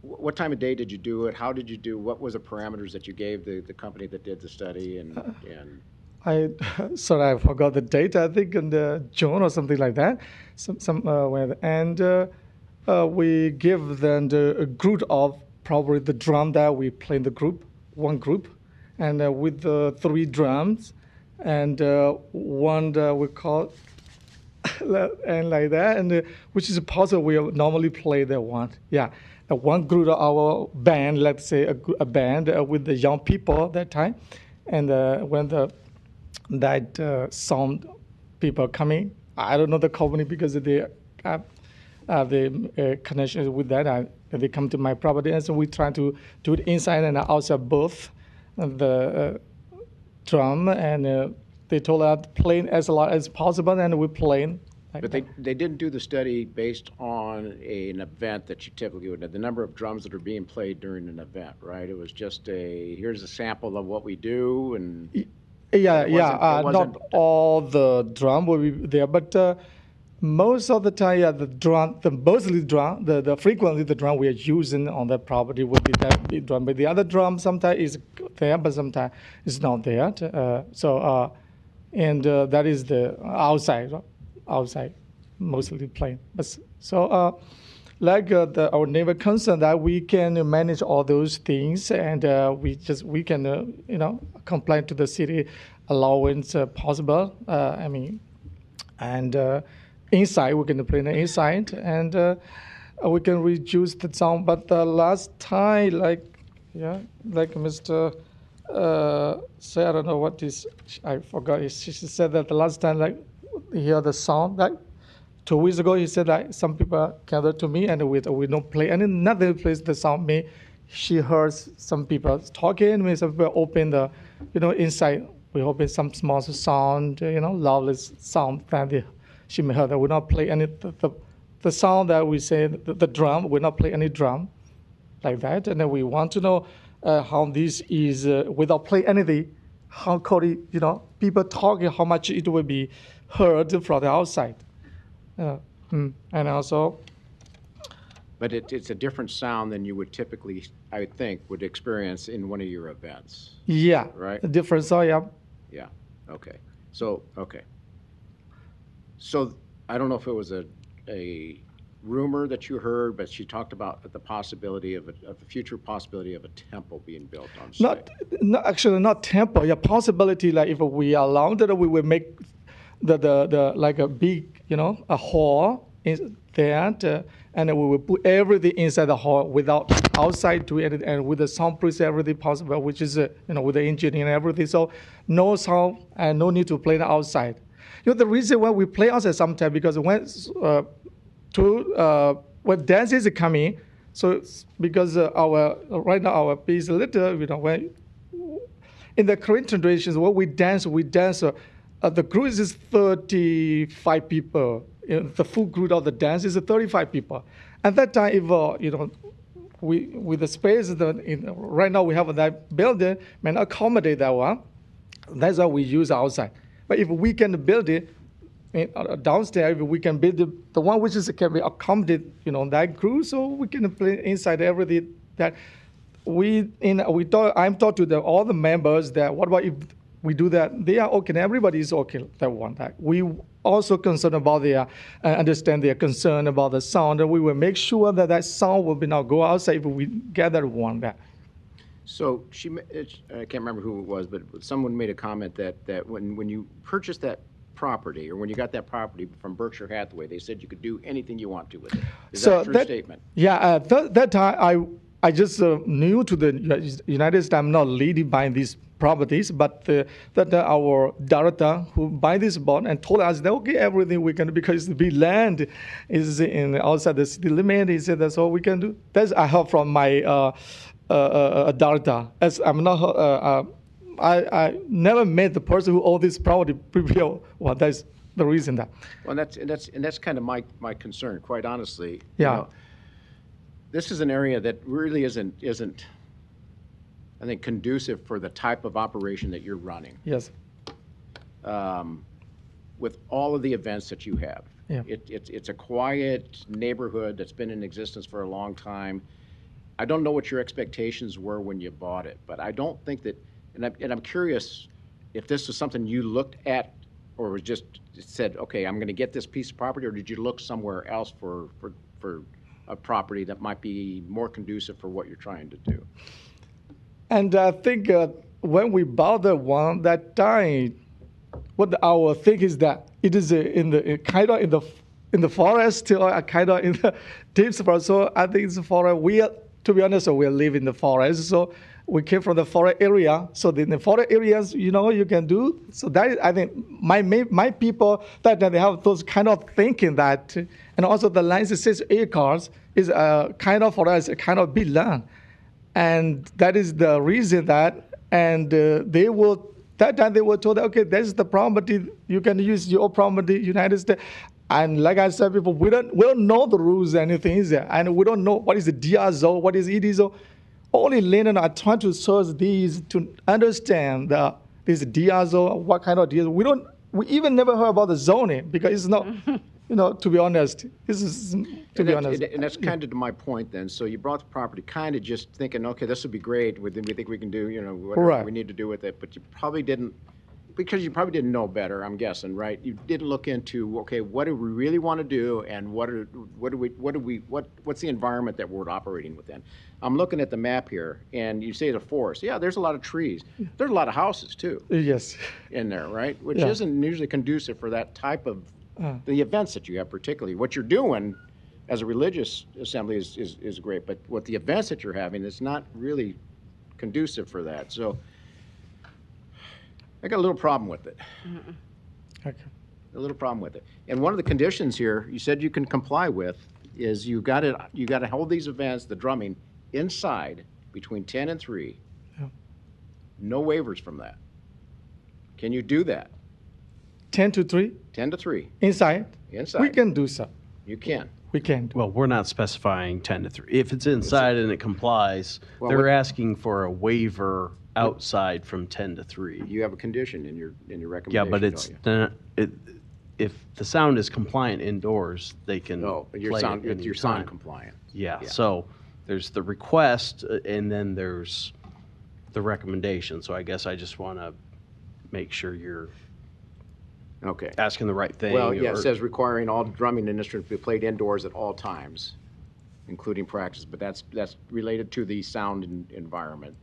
what time of day did you do it? How did you do? What was the parameters that you gave the company that did the study? And Sorry, I forgot the date. I think in June or something like that. We give them a group of probably the drum that we play in the group, one group, and with the 3 drums, and one we call and like that, and which is a puzzle we normally play that one. Yeah, one group of our band, let's say a band with the young people that time, and when that sound people coming, I don't know the company because they have the connection with that. They come to my property, and so we try to do it inside and outside both the drum, and they told us playing as a lot as possible, and we playing. But they didn't do the study based on an event that you typically would have, the number of drums that are being played during an event, right? It was just here's a sample of what we do, and not all the drum will be there, but most of the time, the frequently the drum we are using on the property would be that big drum, but the other drum sometimes is there, but sometimes it's not there. And that is the outside mostly playing. So our neighbor concerned that we can manage all those things, and we can comply to the city allowance possible. Inside we're going to play inside, and we can reduce the sound. But the last time, like Mr. Say, I don't know what is. I forgot. She said that the last time, like hear the sound, like 2 weeks ago, he said that some people gathered to me and we don't play any, nothing plays the sound. Me, she heard some people talking, me, some people open the, inside, we open some small sound, lovely sound that she may heard that we not play any, the sound that we say, the drum, we not play any drum like that. And then we want to know how this is, without play anything, how could it, people talking, how much it will be heard from the outside. And also, But it's a different sound than you would typically, I would think, would experience in one of your events. yeah, Right? a different sound, yeah. Yeah, okay. So I don't know if it was a rumor that you heard, but she talked about the possibility of a future possibility of a temple being built on site. Actually not temple, yeah, possibility like if we allowed that we will make the like a big, a hall in there, and we will put everything inside the hall without outside doing it, and with the soundproof everything possible, which is with the engineering and everything. So no sound and no need to play outside. The reason why we play outside sometimes because when dance is coming, so it's because right now our piece is little, when in the current traditions when we dance, the group is 35 people. The full group of the dance is 35 people. At that time, if we with the space right now we have that building may not accommodate that one. That's why we use outside. But if we can build it downstairs, if we can build the one which can be accommodated, that group, so we can play inside everything. That I'm talking to all the members that what about if we do that? They are okay. Everybody is okay. That one. That we also concerned about their understand their concern about the sound, and we will make sure that sound will be not go outside if we gather one that. So I can't remember who it was, but someone made a comment that when you purchased that property, or when you got that property from Berkshire Hathaway, they said you could do anything you want to with it. Is that a true statement? Yeah, that time I just new to the United States. I'm not leading by these properties, but our director who buy this bond and told us that okay, everything we can, because the land is in outside the city limit. He said that's all we can do. That's I heard from my director. As I'm not, I never met the person who owned this property previously. Well, that's the reason that. Well, that's kind of my concern, quite honestly. Yeah. This is an area that really isn't, I think, conducive for the type of operation that you're running. Yes. With all of the events that you have. Yeah. It's a quiet neighborhood that's been in existence for a long time. I don't know what your expectations were when you bought it, but I don't think that, and I'm curious if this was something you looked at or was just said, okay, I'm going to get this piece of property, or did you look somewhere else for a property that might be more conducive for what you're trying to do? And I think when we bought the one that time, what our thing is that it is in the forest or kind of in the deep forest. So I think it's forest. To be honest, we live in the forest. So we came from the forest area. So in the forest areas, you can do. So that I think my people that they have those kind of thinking that, and also the land 6 acres is kind of for us a kind of big land. And that is the reason that, and that time they were told, okay, that's the property, you can use your property, United States. And like I said before, we don't know the rules, anything is there, and we don't know what is the DR zone, what is ED zone. Only Lennon are trying to search these to understand this DR zone, what kind of DR. We even never heard about the zoning because it's not. To be honest, this is honest. And that's kind of to my point then. So you brought the property kind of just thinking, okay, this would be great. We think we can do, whatever we need to do with it. But you probably didn't, because you probably didn't know better, I'm guessing, right? You didn't look into, okay, what do we really want to do, and what's the environment that we're operating within? I'm looking at the map here, and you say the forest. Yeah, there's a lot of trees. There's a lot of houses too. Yes. In there, right? Which isn't usually conducive for that type of the events that you have, particularly. What you're doing as a religious assembly is great, but what the events that you're having is not really conducive for that. So I got a little problem with it. Okay. a little problem with it. And one of the conditions here, you said you can comply with, is you got to hold these events, the drumming, inside between 10 and 3. Yeah. No waivers from that. Can you do that? 10 to 3 10 to 3. inside. Inside. We can do so. You can. We can. Well, we're not specifying 10 to 3. If it's inside and it complies, Well, they're what- asking for a waiver outside from 10 to 3. You have a condition in your Yeah, recommendation, but it's don't you? if the sound is compliant indoors, they can No, your play sound, it it's your anytime. sound compliant. Yeah, Yeah. so there's the request, and then there's the recommendation. So I guess I just want to make sure you're Okay. asking the right thing. Well, yeah, it or- says requiring all drumming instruments to be played indoors at all times, including practice, but that's related to the sound environment.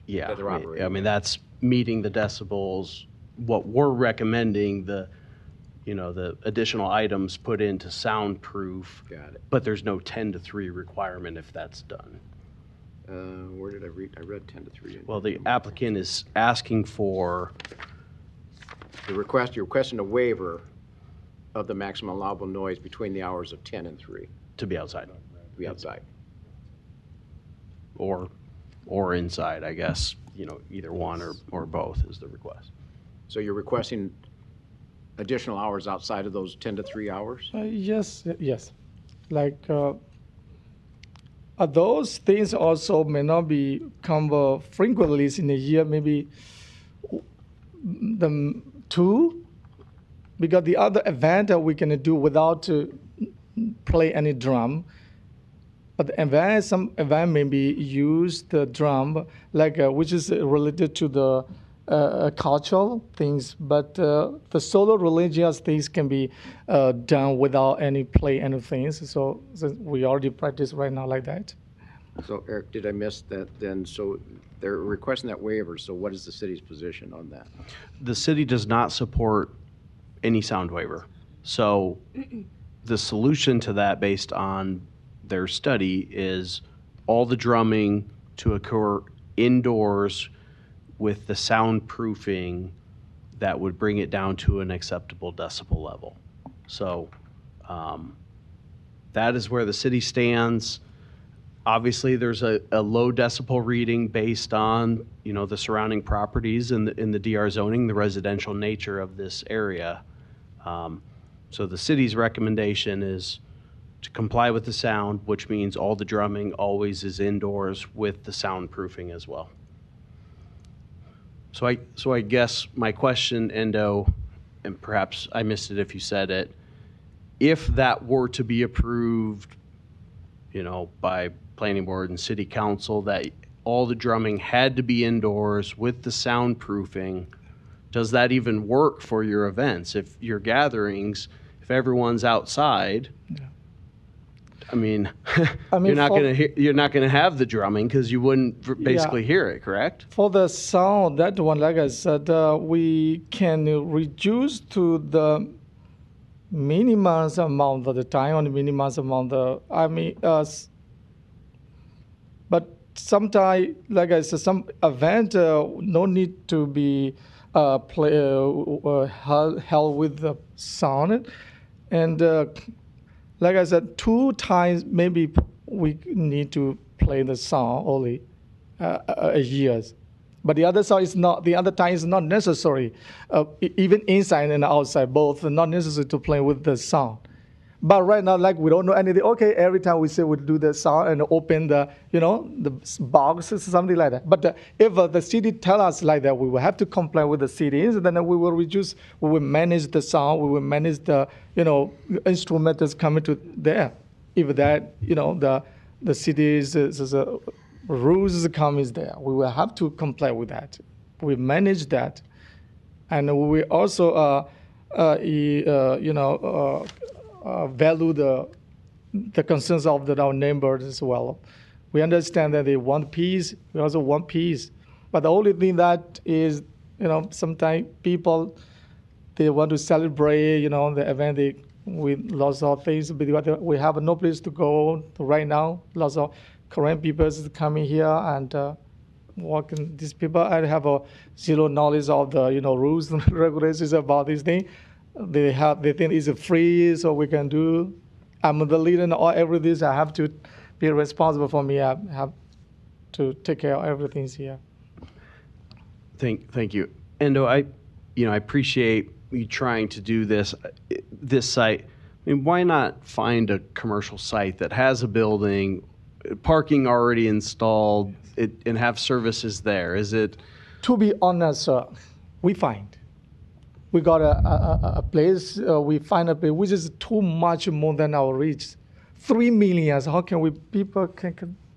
Yeah, that they're operating I mean, in. that's meeting the decibels. What we're recommending, the additional items put into soundproof. Got it. But there's no 10 to 3 requirement if that's done. Where did I read? I read 10 to 3. Well, the applicant is asking for, You're requesting a waiver of the maximum allowable noise between the hours of 10 and 3 to be outside to be outside. or inside, I guess, either one or both is the request. So you're requesting additional hours outside of those 10 to 3 hours? Yes. Like those things also may not be come frequently in a year, maybe the 2, because the other event that we can do without play any drum. But the event, some event maybe use the drum, like which is related to the cultural things. But the solo religious things can be done without any play anything. So we already practice right now like that. So Eric, did I miss that then? So they're requesting that waiver, so what is the city's position on that? The city does not support any sound waiver. So the solution to that, based on their study, is all the drumming to occur indoors with the soundproofing that would bring it down to an acceptable decibel level. So that is where the city stands. Obviously, there's a low decibel reading based on, the surrounding properties in the DR zoning, the residential nature of this area. So the city's recommendation is to comply with the sound, which means all the drumming always is indoors with the soundproofing as well. So I guess my question, Endo, and perhaps I missed it if you said it, if that were to be approved, by planning board and city council, that all the drumming had to be indoors with the soundproofing, does that even work for your events? If your gatherings, if everyone's outside, I mean, you're not gonna have the drumming because you wouldn't basically hear it, correct? For the sound, that one, like I said, we can reduce to the minimum amount of the time on the minimum amount but sometimes, like I said, some event no need to be held with the sound, and like I said, 2 times maybe we need to play the song only a year. But the other song is not. The other time is not necessary. Even inside and outside, both are not necessary to play with the sound. But right now, like we don't know anything. Okay, every time we say we do the sound and open the, the box or something like that. But if the city tell us like that, we will have to comply with the cities. Then we will reduce. We will manage the sound. We will manage the, instrument that's coming to there. If that, the city's rules come is there, we will have to comply with that. We manage that, and we also, value the concerns of our neighbors as well. We understand that they want peace. We also want peace. But the only thing that is, sometimes people, they want to celebrate, the event. We lots of things, but we have no place to go right now. Lots of Korean people is coming here, and working. These people, I have a zero knowledge of the rules and regulations about this thing. They think it's free, so we can do. I'm the leader in all everything. I have to be responsible for me. I have to take care of everything here. Thank you. Endo, I appreciate you trying to do this site. I mean, why not find a commercial site that has a building, parking already installed, and have services there? Is it? To be honest, sir, we got a place. We find a place which is too much more than our reach. 3 million. How can we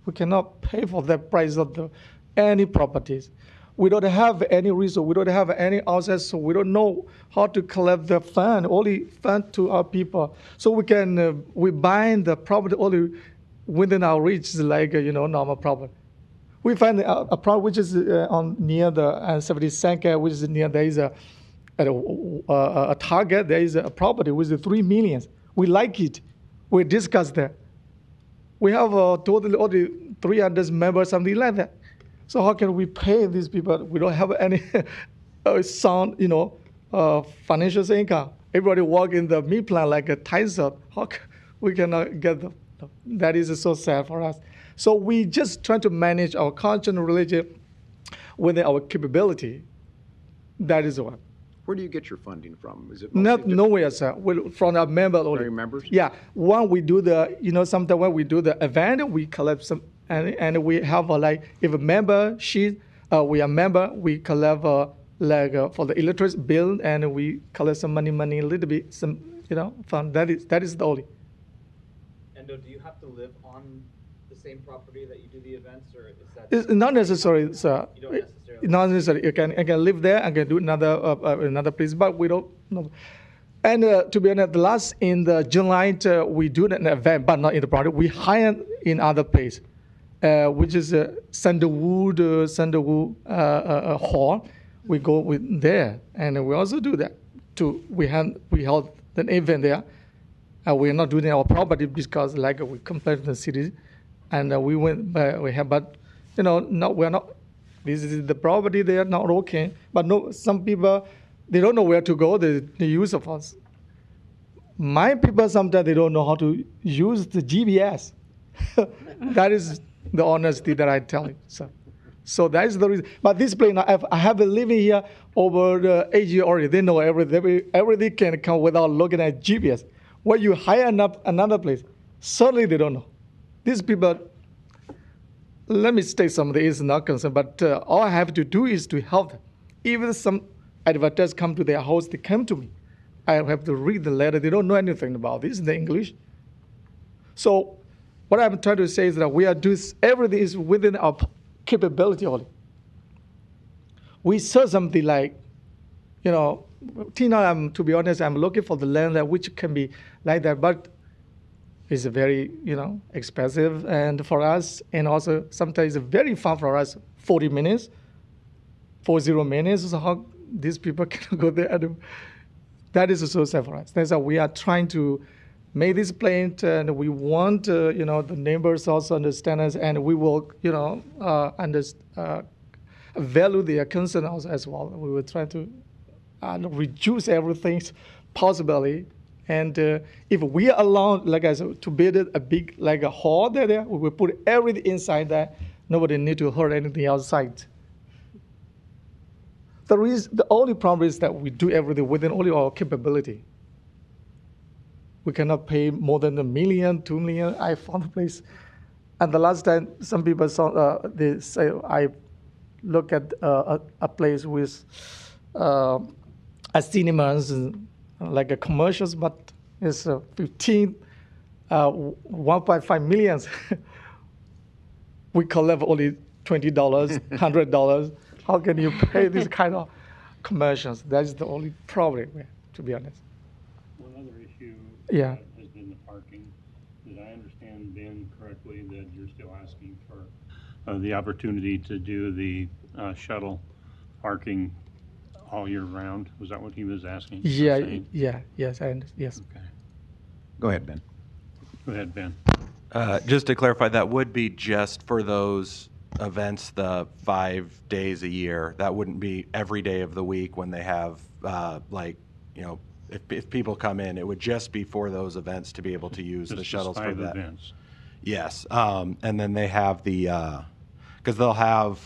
we cannot pay for that price of any properties? We don't have any resource. We don't have any assets, so we don't know how to collect the fund. Only fund to our people, so we can we bind the property only within our reach, like normal property. We find a property which is on near the 72nd, which is near there is a target. There is a property with 3 million. We like it. We discuss that. We have totally only 300 members, something like that. So how can we pay these people? We don't have any sound, financial income. Everybody work in the meat plant like a Tyson. How we cannot get them? That is so sad for us. So we just try to manage our culture and religion within our capability. That is what. Where do you get your funding from? Is it Not nowhere, sir. From our members only. Your members? Yeah. When we do the, sometimes when we do the event, we collect some, and we have if a member we are member, we collect for the electricity bill, and we collect some money a little bit, some fund. That is the only. Endo, do you have to live on the same property that you do the events, or is that? It's not necessary, sir. You don't necessarily. Not necessary. You can live there and can do another place, but we don't know. And to be honest, in the July we do an event, but not in the project. We hire in other place, which is Sandalwood Hall. We go with there, and we also do that. We held an event there. We are not doing our property because we compared the city, and we went. No, we are not. This is the property. They are not okay. But no, some people they don't know where to go. They use of us. My people sometimes they don't know how to use the GPS. That is the honesty that I tell you. So that is the reason. But this place, I have been living here over 8 years already. They know everything can come without looking at GPS. When you hire another place, certainly they don't know. These people, let me state something, is not concerned, but all I have to do is to help them. Even some advertisers come to their house, they come to me. I have to read the letter. They don't know anything about this in the English. So what I'm trying to say is that we are doing everything is within our capability only. We saw something like, Tina, to be honest, I'm looking for the land that which can be like that, but it's very, expensive and for us, and also sometimes it's very far for us, 40 minutes. So how these people can go there? That is so sad for us. That's why we are trying to make this plan, and we want, the neighbors also understand us, and we will, value their concern also as well. We will try to reduce everything possibly. And if we are allowed, like I said, to build a big, like a hall there, we will put everything inside there. Nobody need to hurt anything outside. The only problem is that we do everything within only our capability. We cannot pay more than $1 million, $2 million. I found a place. And the last time, some people saw, they say, I look at a place with a cinemas, like a commercials, but it's 1.5 million. We collect only $20, $100. How can you pay this kind of commercials? That's the only problem, to be honest. One other issue Yeah. has been the parking. Did I understand Ben correctly that you're still asking for the opportunity to do the shuttle parking all year round? Was that what he was asking? Yes, yes. Okay. Go ahead, Ben. Go ahead, Ben. Just to clarify, that would be just for those events the 5 days a year. That wouldn't be every day of the week when they have, if people come in, it would just be for those events to be able to use the Just shuttles for 5 that. events. Yes, and then they have because they'll have,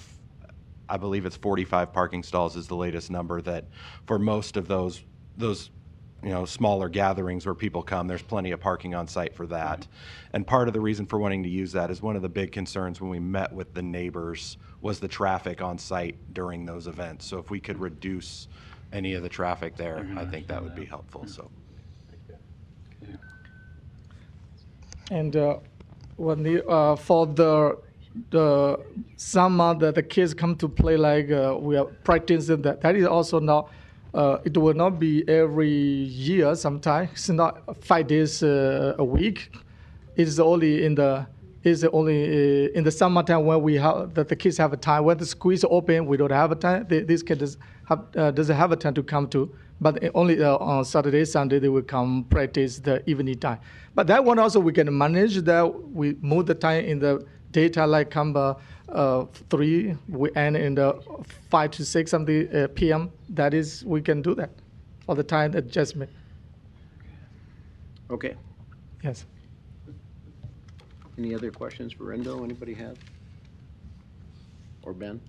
I believe it's 45 parking stalls is the latest number, that for most of those smaller gatherings where people come, there's plenty of parking on site for that. And part of the reason for wanting to use that is one of the big concerns when we met with the neighbors was the traffic on site during those events. So if we could reduce any of the traffic there, I think that would be helpful, so. And when for the summer that the kids come to play, like we are practicing that is also not. It will not be every year. Sometimes it's not 5 days a week. It's only in the summertime when we have that the kids have a time. When the school is open, we don't have a time. These kids doesn't have a time to come to. But only on Saturday, Sunday they will come practice the evening time. But that one also we can manage that. We move the time in the daytime, like come 3, we end in the 5 to 6 something p.m. That is, we can do that for the time adjustment. Okay. Yes. Any other questions for Endo? Anybody have? Or Ben?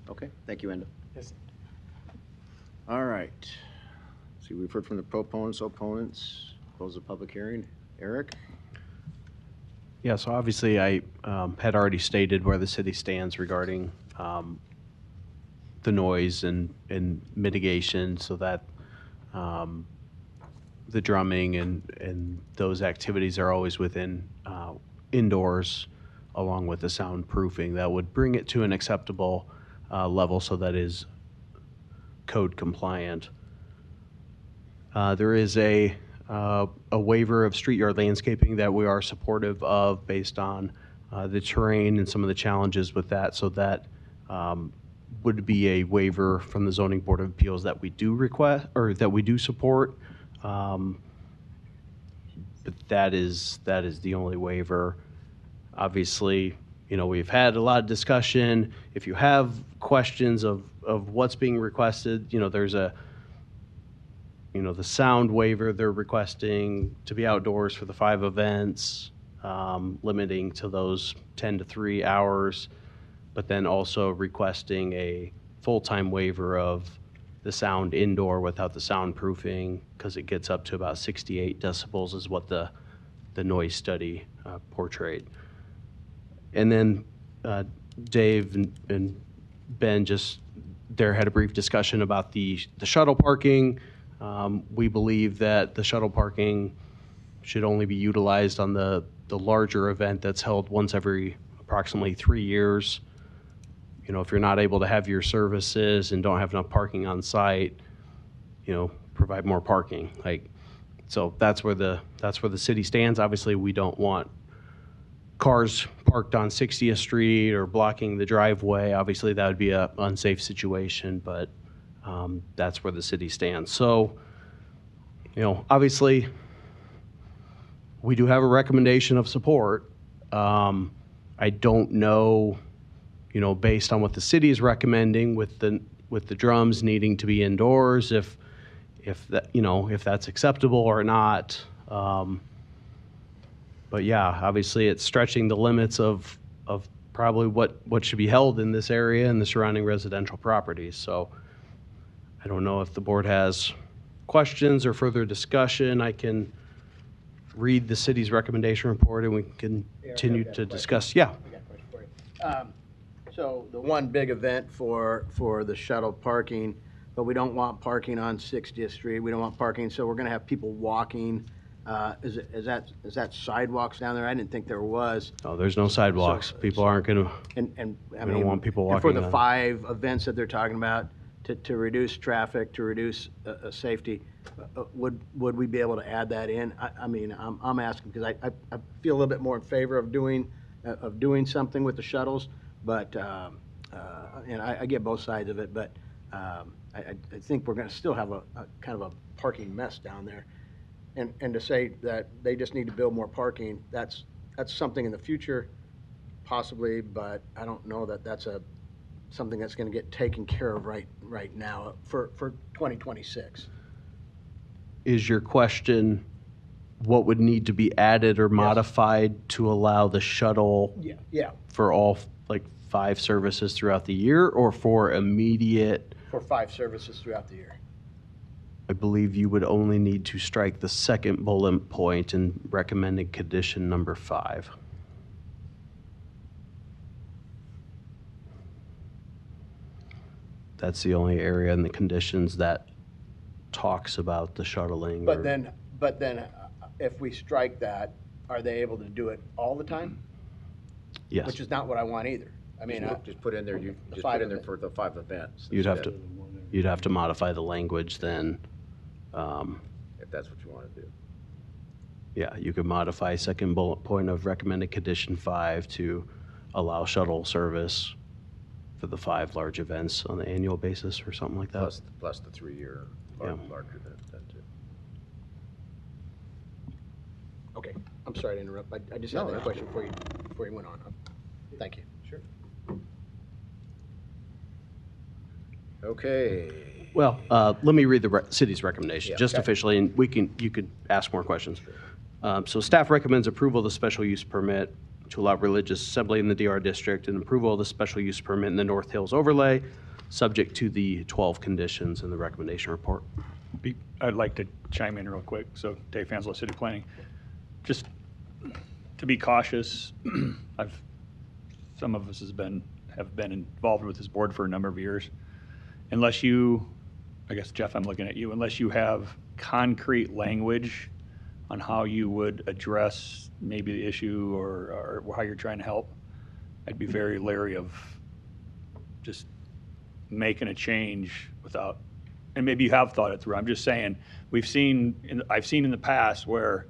Okay, thank you, Endo. Yes. All right. See, we've heard from the proponents, opponents. Close the public hearing. Eric? Yeah, so obviously I had already stated where the city stands regarding the noise and mitigation, so that the drumming and those activities are always within indoors, along with the soundproofing that would bring it to an acceptable level so that is code compliant. There is a waiver of street yard landscaping that we are supportive of based on the terrain and some of the challenges with that. So that would be a waiver from the Zoning Board of Appeals that we do request, or that we do support. But that is the only waiver. Obviously, we've had a lot of discussion. If you have questions of what's being requested, there's the sound waiver they're requesting to be outdoors for the 5 events, limiting to those 10 to 3 hours, but then also requesting a full-time waiver of the sound indoor without the soundproofing, because it gets up to about 68 decibels is what the noise study portrayed. And then Dave and Ben there had a brief discussion about the shuttle parking. We believe that the shuttle parking should only be utilized on the larger event that's held once every approximately 3 years. If you're not able to have your services and don't have enough parking on site, provide more parking. So that's where the city stands. Obviously, we don't want cars parked on 60th Street or blocking the driveway. Obviously, that would be an unsafe situation, but that's where the city stands. So, obviously, we do have a recommendation of support. I don't know, based on what the city is recommending with the drums needing to be indoors, if that's acceptable or not. But yeah, obviously it's stretching the limits of probably what should be held in this area and the surrounding residential properties. So I don't know if the board has questions or further discussion. I can read the city's recommendation report and we can continue to discuss. Yeah. So the one big event for the shuttle parking, but we don't want parking on 60th Street. We don't want parking, so we're going to have people walking. Is that sidewalks down there? I didn't think there was. Oh, there's no sidewalks. People aren't going to. And I don't want people and walking for the on. 5 events that they're talking about to reduce traffic, to reduce safety, would we be able to add that in? I'm asking because I feel a little bit more in favor of doing something with the shuttles, but and I get both sides of it, but I think we're going to still have a kind of a parking mess down there. And to say that they just need to build more parking, that's something in the future possibly, but I don't know that that's something that's going to get taken care of right now for 2026. Is your question what would need to be added or modified to allow the shuttle Yeah, for all like 5 services throughout the year, or for immediate? for 5 services throughout the year. I believe you would only need to strike the second bullet point in recommended condition number 5. That's the only area in the conditions that talks about the shuttling. But then, if we strike that, are they able to do it all the time? Yes. Which is not what I want either. I mean, Just put in there, the just 5 put in there event- for the 5 events. You'd have instead, to modify the language then. If that's what you want to do. Yeah, you could modify second bullet point of recommended condition 5 to allow shuttle service for the 5 large events on an annual basis or something like that. Plus the 3-year Yeah. larger than that too. Okay, I'm sorry to interrupt. I just No, had that no. question before you went on. Thank you. Sure. Okay. Well, let me read the city's recommendation, Yeah, just okay. officially, and you could ask more questions. So staff recommends approval of the special use permit to allow religious assembly in the DR district and approval of the special use permit in the North Hills overlay, subject to the 12 conditions in the recommendation report. I'd like to chime in real quick. So Dave Fanslow, City Planning. Just to be cautious, some of us have been involved with this board for a number of years. Unless you, I guess, Jeff, I'm looking at you, unless you have concrete language on how you would address maybe the issue or how you're trying to help, I'd be very leery of just making a change without, and maybe you have thought it through. I'm just saying, I've seen in the past where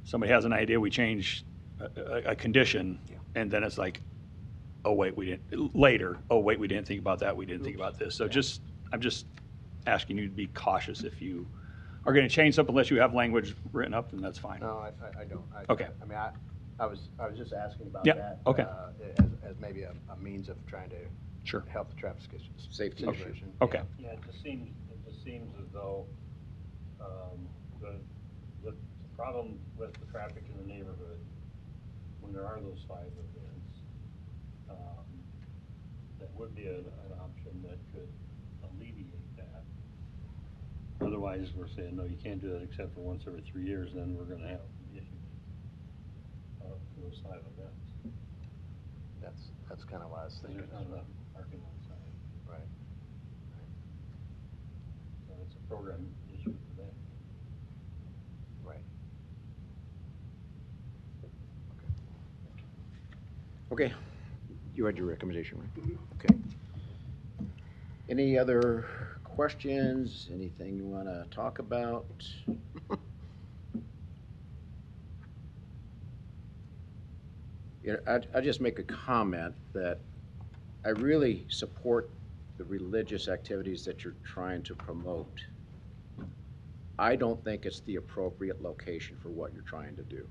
somebody has an idea, we change a condition, and then it's like, oh wait, we didn't think about that, we didn't think about this. So I'm just asking you to be cautious. If you are going to change something unless you have language written up, then that's fine. No, I don't. Okay. I mean, I was just asking about Yeah, that. okay. As maybe a means of trying to Sure. help the traffic Safety situation. Okay. Yeah, it just seems as though the problem with the traffic in the neighborhood, when there are those 5 events, that would be an option that could alleviate that. Otherwise, we're saying, no, you can't do that except for once every 3 years, then we're gonna have issues for those 5 events. That's kind of what I was thinking. There's not enough parking on site. Right. So it's a program issue for them. Right. Okay, you had your recommendation, right? Okay. Any other questions, anything you want to talk about? I just make a comment that I really support the religious activities that you're trying to promote. I don't think it's the appropriate location for what you're trying to do,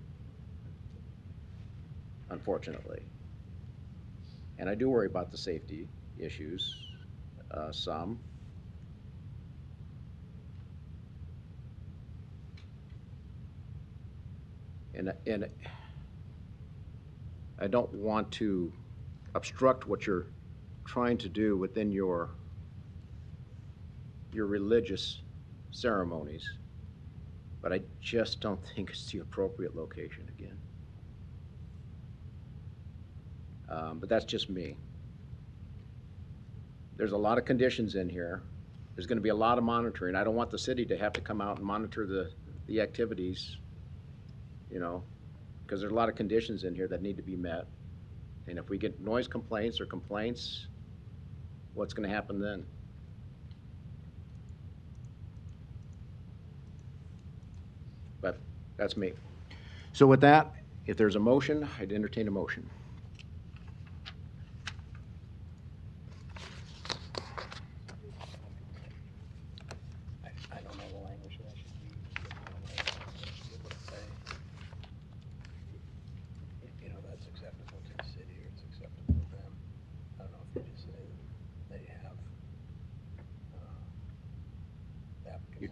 unfortunately. And I do worry about the safety issues, some. And I don't want to obstruct what you're trying to do within your religious ceremonies, but I just don't think it's the appropriate location again. But that's just me. There's a lot of conditions in here. There's going to be a lot of monitoring. I don't want the city to have to come out and monitor the activities, you know, because there's a lot of conditions in here that need to be met. And if we get noise complaints or complaints, what's going to happen then? But that's me. So with that, if there's a motion, I'd entertain a motion. I don't know the language that I should use. You know, that's acceptable to the city or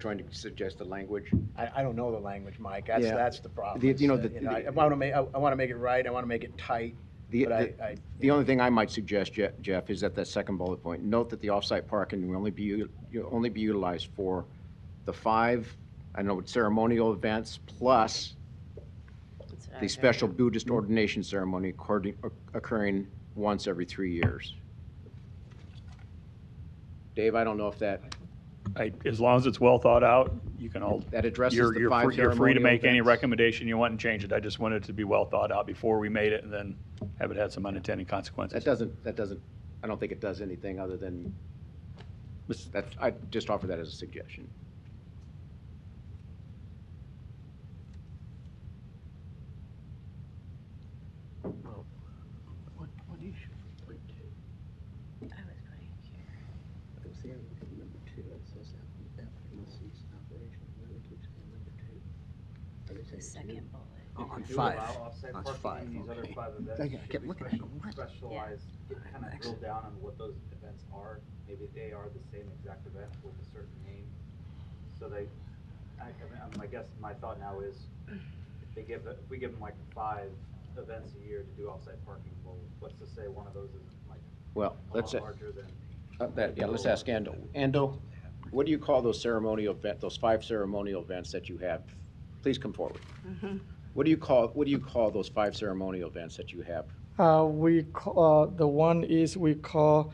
trying to suggest the language? I don't know the language, Mike. That's, Yeah. that's the problem. I want to make it right. I want to make it tight. The, But the only thing I might suggest, Jeff, is that second bullet point. Note that the off-site parking will only be utilized for the 5, ceremonial events plus the special Buddhist ordination ceremony occurring once every 3 years. Dave, I don't know if that. As long as it's well thought out, you can all. That addresses you're, the you're 5 free, You're free to ceremonial make any events. recommendation you want and change it. I just wanted it to be well thought out before we made it and then have it had some unintended consequences. That doesn't, I don't think it does anything other than, I just offer that as a suggestion. What do you should put to? I was putting here. Because the other number 2, it says that must cease operation. Why they keep saying number 2? Are they The saying second 2? bullet. Oh, on If you 5. allow off-site That's parking 5. in these other Okay. 5 events, I should kept we looking at it. What? specialize, kind of drill down on what those events are? Maybe they are the same exact event with a certain name. So they, I guess my thought now is, if we give them like 5 events a year to do off-site parking, well, what's to say one of those is like Well, a let's lot larger than. let's ask Ando. Ando, what do you call those those 5 ceremonial events that you have? Please come forward. What do you call those 5 ceremonial events that you have? We call, the one is we call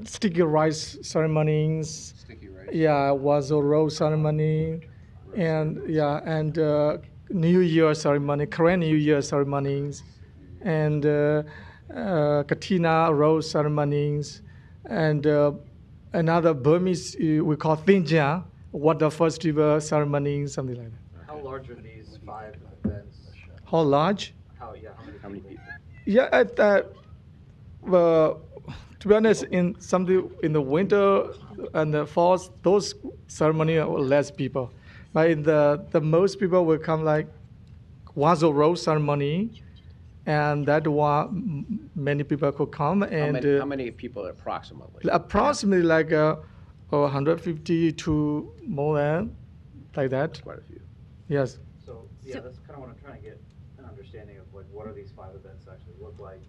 sticky rice ceremonies. Sticky rice. Yeah, Wazo Road ceremony, and New Year ceremony, Korean New Year ceremonies, and Katina Road ceremonies, and another Burmese we call Thinja, water festival ceremony, something like that. How large are these 5 events? How large? How many people? Yeah, to be honest, in the winter and the fall, those ceremony are less people. But in the most people will come like Wazo Road ceremony, and that one many people could come. And How many people approximately? approximately like 150 to more than like that. Quite a few. Yes. So, yeah, that's kind of what I'm trying to get an understanding of, like, what do these 5 events actually look like?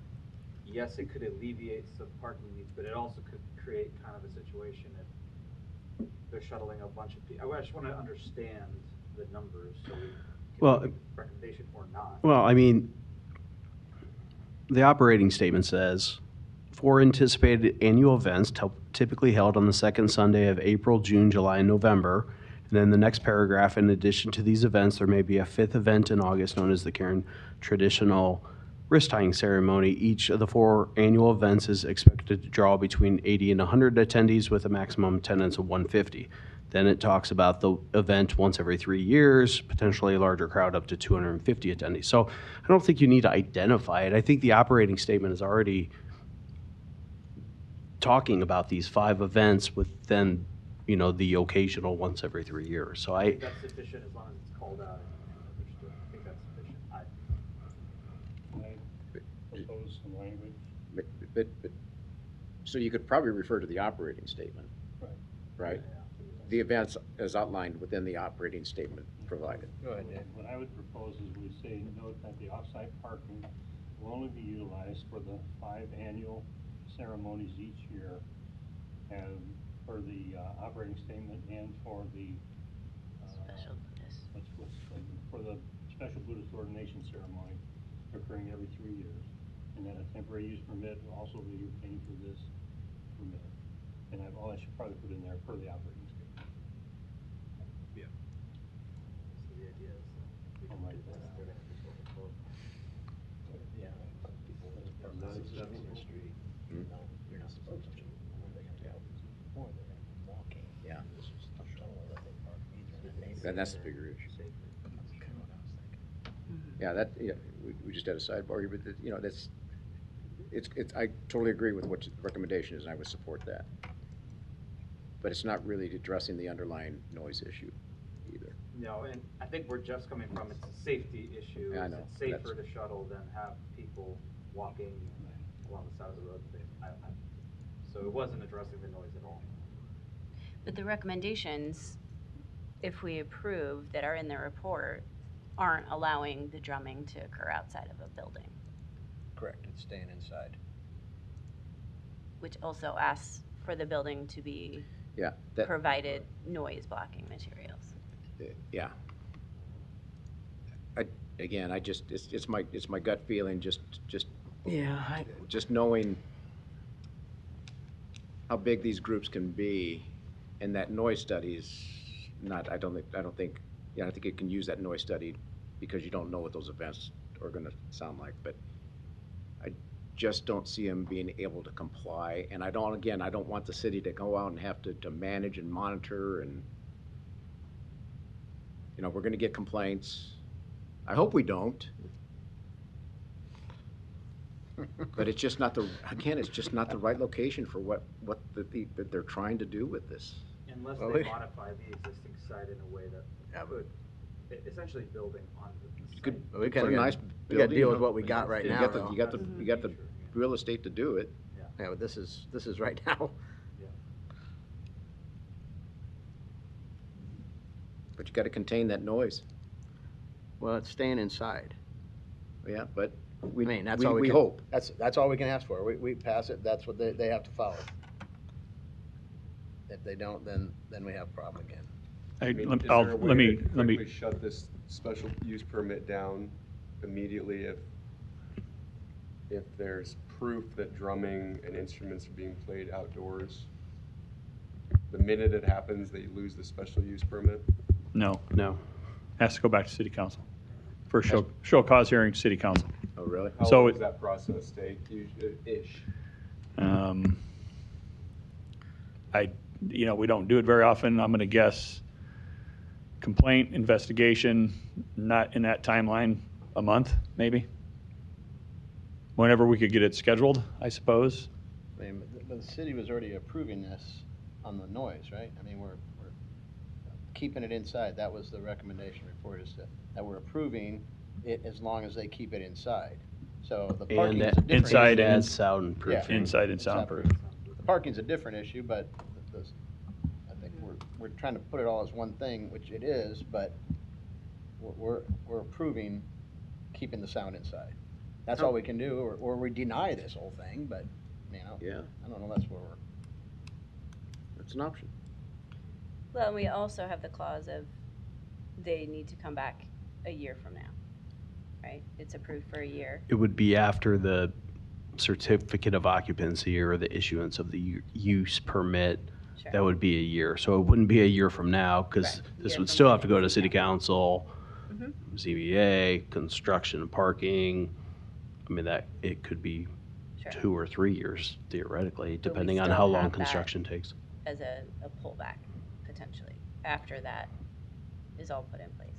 Yes, it could alleviate some parking needs, but it also could create kind of a situation if they're shuttling a bunch of people. I just want to understand the numbers so we can make a recommendation or not. Well, I mean, the operating statement says, for anticipated annual events typically held on the second Sunday of April, June, July, and November. And then the next paragraph, in addition to these events, there may be a 5th event in August known as the Karen Traditional Wrist Tying Ceremony. Each of the 4 annual events is expected to draw between 80 and 100 attendees with a maximum attendance of 150. Then it talks about the event once every 3 years, potentially a larger crowd up to 250 attendees. So I don't think you need to identify it. I think the operating statement is already talking about these 5 events with then, the occasional once every 3 years. So I think that's sufficient as long as it's called out and understood. I think that's sufficient. Can I propose some language? But, so you could probably refer to the operating statement, right? The events as outlined within the operating statement provided. Go ahead, Dan. What I would propose is we say, note that the off-site parking will only be utilized for the 5 annual ceremonies each year, and for the operating statement and for the Special Buddhist. for the special Buddhist ordination ceremony occurring every 3 years, and that a temporary use permit will also be obtained for this permit. And I should probably put in there per the operating statement. Yeah. So the idea is we can do this. They're going to be full. Yeah. Hmm? You're not supposed to. Or they're going to be walking. Yeah. Maybe And that's the bigger issue. Yeah, we just had a sidebar here, but I totally agree with what the recommendation is, and I would support that. But it's not really addressing the underlying noise issue either. No, and I think we're just coming from, it's a safety issue. Yeah, I know. It's safer to shuttle than have people walking along the side of the road. So it wasn't addressing the noise at all. But the recommendations, if we approve, that are in the report, aren't allowing the drumming to occur outside of a building, Correct, it's staying inside. which also asks for the building to be Yeah, provided noise blocking materials. yeah. Again, it's my gut feeling, just Yeah, just knowing how big these groups can be, and that noise study is not, I think you can use that noise study because you don't know what those events are gonna sound like, but I just don't see them being able to comply, and I don't want the city to go out and have to manage and monitor, and, we're gonna get complaints. I hope we don't. But it's just not it's just not the right location for what that they're trying to do with this. Unless Well, they we- modify the existing site in a way that would, essentially building onto the You site. could Well, we put a kinda nice gotta- we building. gotta deal with what we got right You now, got the, though. you got the real estate to do it. Yeah, but this is right now. But you gotta contain that noise. Well, it's staying inside. Yeah, but I mean, that's we- all we we can. hope. That's all we can ask for. We pass it, that's what they have to follow. If they don't, then we have a problem again. Hey, I mean, lem- is I'll- there a way let me- to let me- quickly shut this special use permit down immediately if there's proof that drumming and instruments are being played outdoors? The minute it happens, they lose the special use permit? No, No. has to go back to city council. For show cause hearing, city council. Oh, really? How So long it- does that process take, ish? We don't do it very often. I'm going to guess complaint, investigation, not in that timeline, a month, maybe. Whenever we could get it scheduled, I suppose. I mean, but the city was already approving this on the noise, right? I mean, we're keeping it inside. That was the recommendation report, is that we're approving it as long as they keep it inside. So the parking's a different. inside and and soundproofing. Inside and soundproof. The parking's a different issue, but I think we're trying to put it all as one thing, which it is, but we're approving keeping the sound inside. That's all we can do, or we deny this whole thing, but, Yeah. I don't know, that's where That's an option. Well, and we also have the clause of they need to come back a year from now, right? It's approved for a year. It would be after the certificate of occupancy or the issuance of the use permit. Sure. That would be a year. So it wouldn't be a year from now, because Correct. this Year would from still have to now. go to city council, Mhm. ZBA, construction, parking. I mean, it could be Sure. 2 or 3 years theoretically, But we depending on still how have long that. construction takes. As a pullback, potentially, after that is all put in place.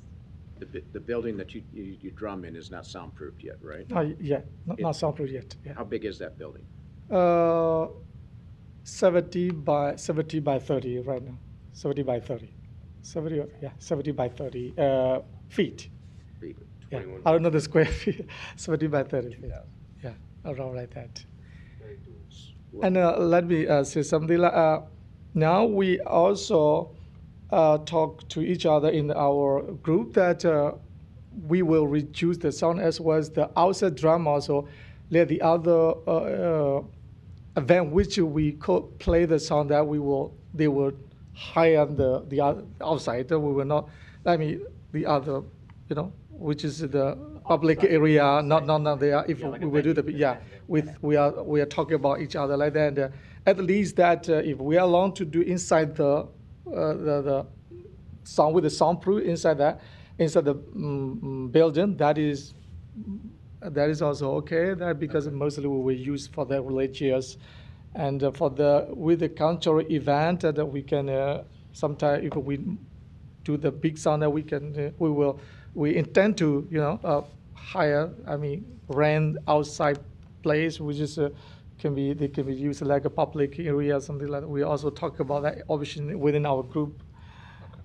The building that you drum in is not soundproofed yet, right? Yeah, not soundproof yet, yeah. How big is that building? 70 by 30 right now, 70 by 30. 70 by 30 feet. Feet. Yeah, 21. I don't know the square feet, 70 by 30 feet. Yeah, around like that. And let me say something. Now we also talk to each other in our group that we will reduce the sound as well as the outside drum also. Let the other event which we could play the sound that they will hire the outside. We will not. I mean the other, which is the public area. Not there. If we will do we are talking about each other like that. And, at least that if we are allowed to do inside the sound with the soundproof inside the building, that is also okay. That because mostly we will use for the religious, and with the cultural event that we can sometime if we do the big sound that we intend to hire. I mean rent outside place which is. They can be used like a public area or something like that. We also talk about that option within our group.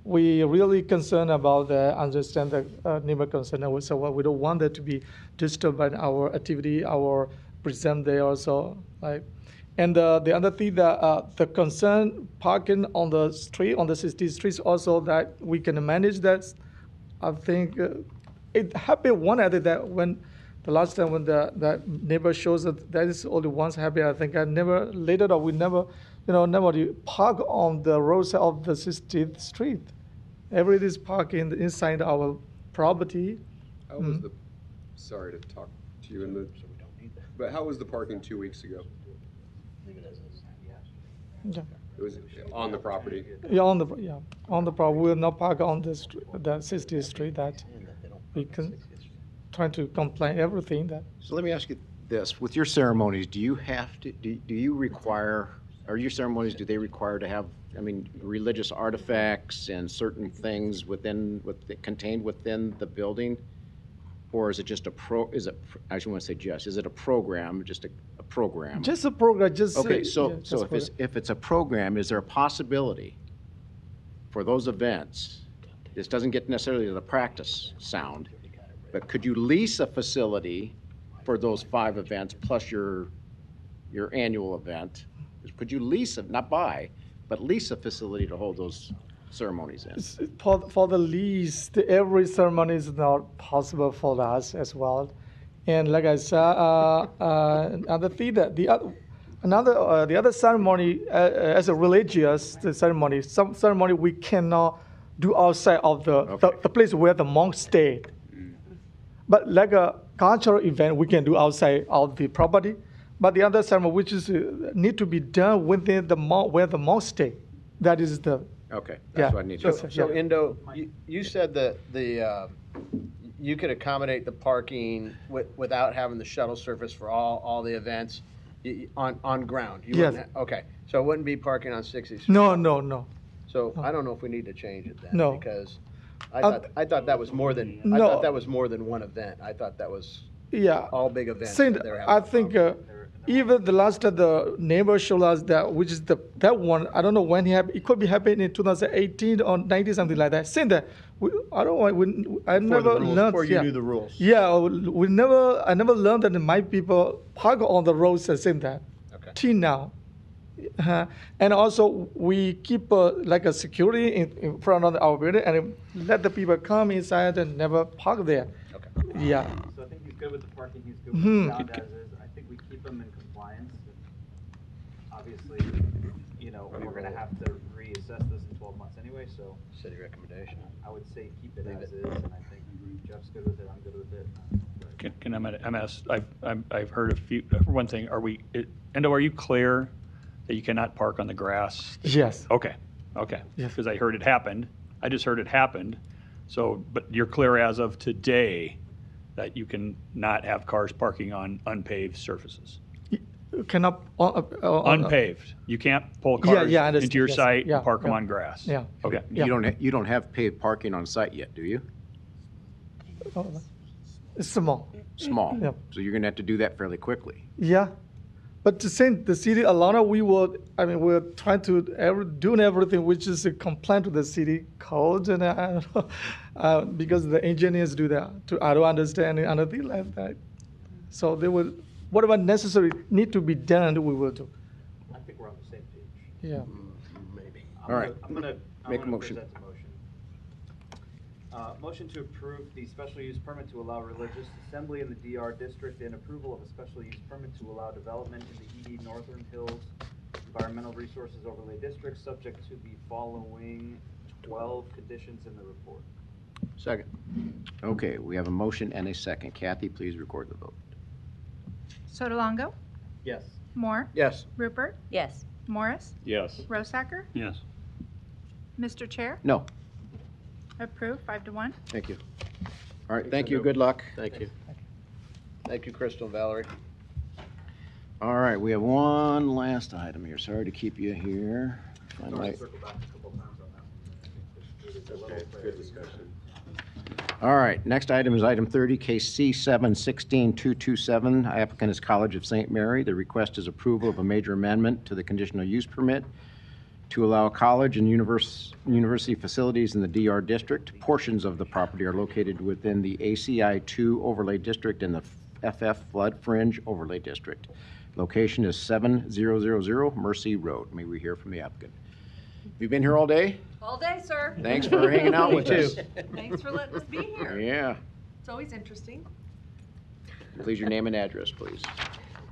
We really concerned about understand the neighbor concern. So we don't want that to be disturbed by our activity, our present there also. Like And the other thing that the concern parking on the street, on the 60th street, also that we can manage that. I think it happened one other that when the last time when that neighbor shows that is only once happened. I think I never later on we never, nobody park on the roadside of the 60th street. Everybody is parking inside our property. How was the, sorry to talk to you in the, but how was the parking 2 weeks ago? Yeah. It was on the property? Yeah, on the property. We will not park on the 60th street. That we can try to comply everything that. So let me ask you this: with your ceremonies, do you have to? Do you require? Are your ceremonies? Do they require to have? I mean, religious artifacts and certain things contained within the building, or is it just Is it? I shouldn't want to say just. Is it a program? Just a program? Just a program. Just okay. yeah, So if it's a program, is there a possibility for those events? This doesn't get necessarily to the practice sound, but could you lease a facility for those 5 events plus your annual event? Could you lease it, not buy, but lease a facility to hold those ceremonies in? For the lease, every ceremony is not possible for us as well. And like I said, another thing that the other ceremony as a religious ceremony, some ceremony we cannot do outside of the place where the monks stayed. But like a cultural event, we can do outside of the property. But the other ceremony, which is need to be done within the monk where the monks stay, that is the. Okay, that's what I need. So Indo, you said that you could accommodate the parking without having the shuttle service for all the events on ground. You Yes. wouldn't okay, so it wouldn't be parking on 60th Street. No. So I don't know if we need to change it then. No. Because I thought that was more than I No. thought that was more than one event. I thought that was Yeah. all big events. Since that they're I having. think even the last the neighbor showed us that, which is that one. I don't know when he happened. It could be happening in 2018 or 19, something like that. Since that, I never learned. Before you knew the rules. Yeah, I never learned that my people park on the roads and saying that. Okay. Till now. And also we keep like a security in front of our building and let the people come inside and never park there. Okay. Yeah. So I think he's good with the parking, he's good with Mhm. the sound as is. I think we keep him in compliance. Obviously, we're gonna have to reassess this in 12 months anyway, so. City recommendation. I would say keep it as is, and I think Jeff's good with it, I'm good with it. Can I ask, I've heard a few, for one thing, Endo, are you clear that you cannot park on the grass? Yes. Okay. Yes. Because I heard it happened. I just heard it happened. So, but you're clear as of today that you can not have cars parking on unpaved surfaces? Cannot. Unpaved. You can't pull Yeah, cars yeah, I understand. into your Yes. site Yeah, and park them yeah. on grass? Yeah. Okay. Yeah. You don't have paved parking on site yet, do you? It's small. Small. Yeah. So you're gonna have to do that fairly quickly. Yeah, but to say the city Alana, we're trying to doing everything which is compliant to the city code, and because the engineers do that. I don't understand anything like that. So they will, whatever necessary need to be done, we will do. I think we're on the same page. Yeah. Maybe. All right. I'm gonna Make a motion. present a motion. Motion to approve the special use permit to allow religious assembly in the DR district and approval of a special use permit to allow development in the ED Northern Hills Environmental Resources Overlay District, subject to the following 12 conditions in the report. Second. Okay, we have a motion and a second. Kathy, please record the vote. Sotolongo? Yes. Moore? Yes. Rupert? Yes. Morris? Yes. Rosacker? Yes. Mr. Chair? No. Approved, 5-1. Thank you. All right, thank you, good luck. Thank you. Thank you, Crystal and Valerie. All right, we have one last item here. Sorry to keep you here. I might- Circle back a couple times on that one. It's a little Okay, clear. good discussion. All right, next item is item 30, case C7-16227. Applicant is College of St. Mary. The request is approval of a major amendment to the conditional use permit to allow college and university facilities in the DR district. Portions of the property are located within the ACI 2 overlay district and the FF flood fringe overlay district. Location is 7000 Mercy Road. May we hear from the applicant? You been here all day? All day, sir. Thanks for hanging out with us. Thanks for letting us be here. Yeah. It's always interesting. Please, your name and address, please.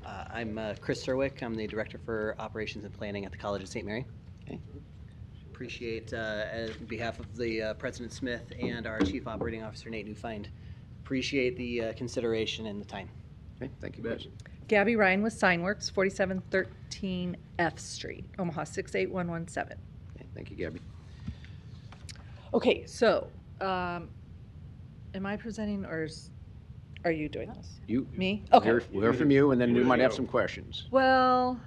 I'm Chris Serwick. I'm the Director for Operations and Planning at the College of St. Mary. Okay. Appreciate, on behalf of the President Smith and our Chief Operating Officer Nate Newfind, appreciate the consideration and the time. Okay, thank you, guys. Gabby Ryan with Signworks, 4713 F Street, Omaha 68117. Okay, thank you, Gabby. Okay, so am I presenting or are you doing this? You. Me? Okay. We'll hear from you, and then we might have some questions. Well,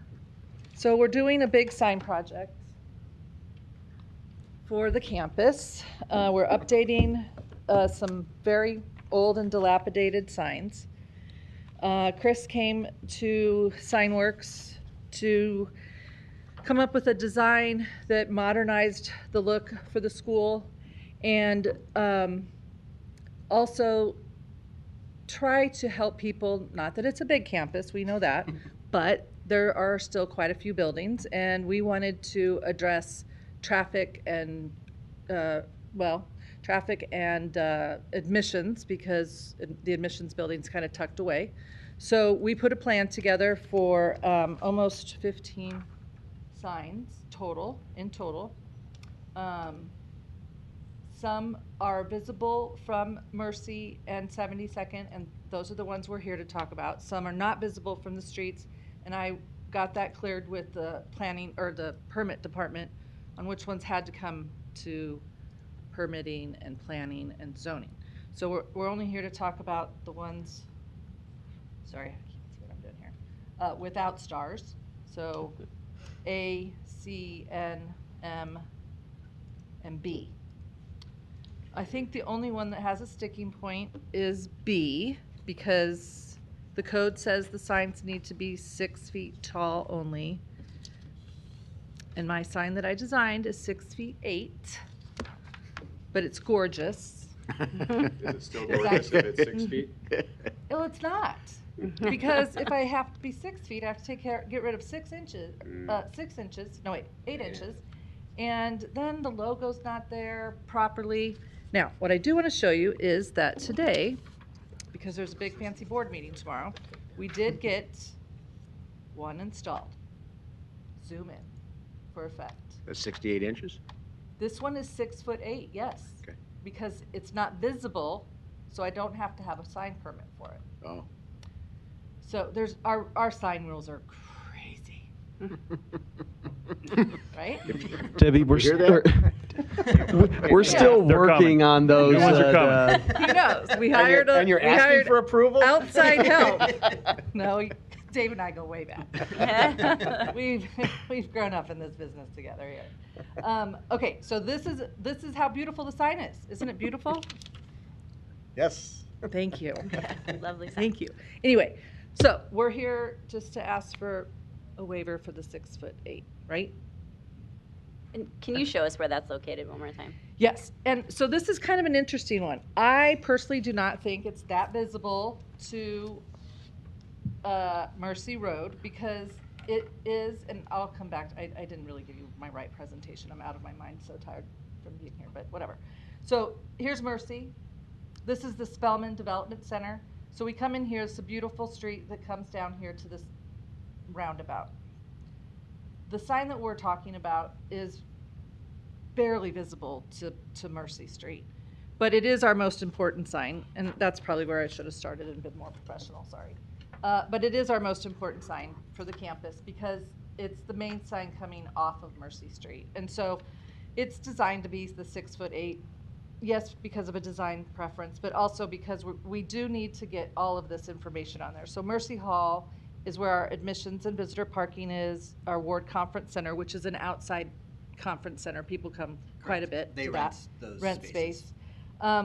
so we're doing a big sign project for the campus. We're updating some very old and dilapidated signs. Chris came to Signworks to come up with a design that modernized the look for the school and also try to help people, not that it's a big campus, we know that, but there are still quite a few buildings, and we wanted to address traffic and, admissions, because the admissions building's kind of tucked away. So we put a plan together for almost 15 signs in total. Some are visible from Mercy and 72nd, and those are the ones we're here to talk about. Some are not visible from the streets, and I got that cleared with the planning or the permit department on which ones had to come to permitting and planning and zoning. So we're only here to talk about the ones, sorry, I can't see what I'm doing here, without stars. So A, C, N, M, and B. I think the only one that has a sticking point is B, because the code says the signs need to be 6 feet tall only. And my sign that I designed is 6 feet 8, but it's gorgeous. Is it still gorgeous if it's 6 feet? Well, it's not, because if I have to be 6 feet, I have to get rid of 6 inches, 8 inches, and then the logo's not there properly. Now, what I do want to show you is that today, because there's a big fancy board meeting tomorrow, we did get one installed. Zoom in for effect. That's 68 inches? This one is 6 foot 8, yes. Okay. Because it's not visible, so I don't have to have a sign permit for it. Oh. So there's our sign rules are crazy. Right? Debbie, we're still working on those. Who knows? We hired and you're asking for approval? Outside help. No, Dave and I go way back. We've grown up in this business together here. Okay, so this is how beautiful the sign is. Isn't it beautiful? Yes. Thank you. Lovely sign. Thank you. Anyway, so we're here just to ask for a waiver for the 6 foot 8, right? And can you show us where that's located one more time? Yes, and so this is kind of an interesting one. I personally do not think it's that visible to Mercy Road, because it is, and I'll come back, I didn't really give you my right presentation. I'm out of my mind, so tired from being here, but whatever. So here's Mercy. This is the Spellman Development Center. So we come in here, it's a beautiful street that comes down here to this roundabout. The sign that we're talking about is barely visible to Mercy Street, but it is our most important sign, and that's probably where I should have started and been more professional, sorry. But it is our most important sign for the campus because it's the main sign coming off of Mercy Street. And so it's designed to be the 6 foot 8, yes, because of a design preference, but also because we do need to get all of this information on there. So Mercy Hall is where our admissions and visitor parking is, our ward conference center, which is an outside conference center. People come quite a bit They to rent that. those Rent spaces. space.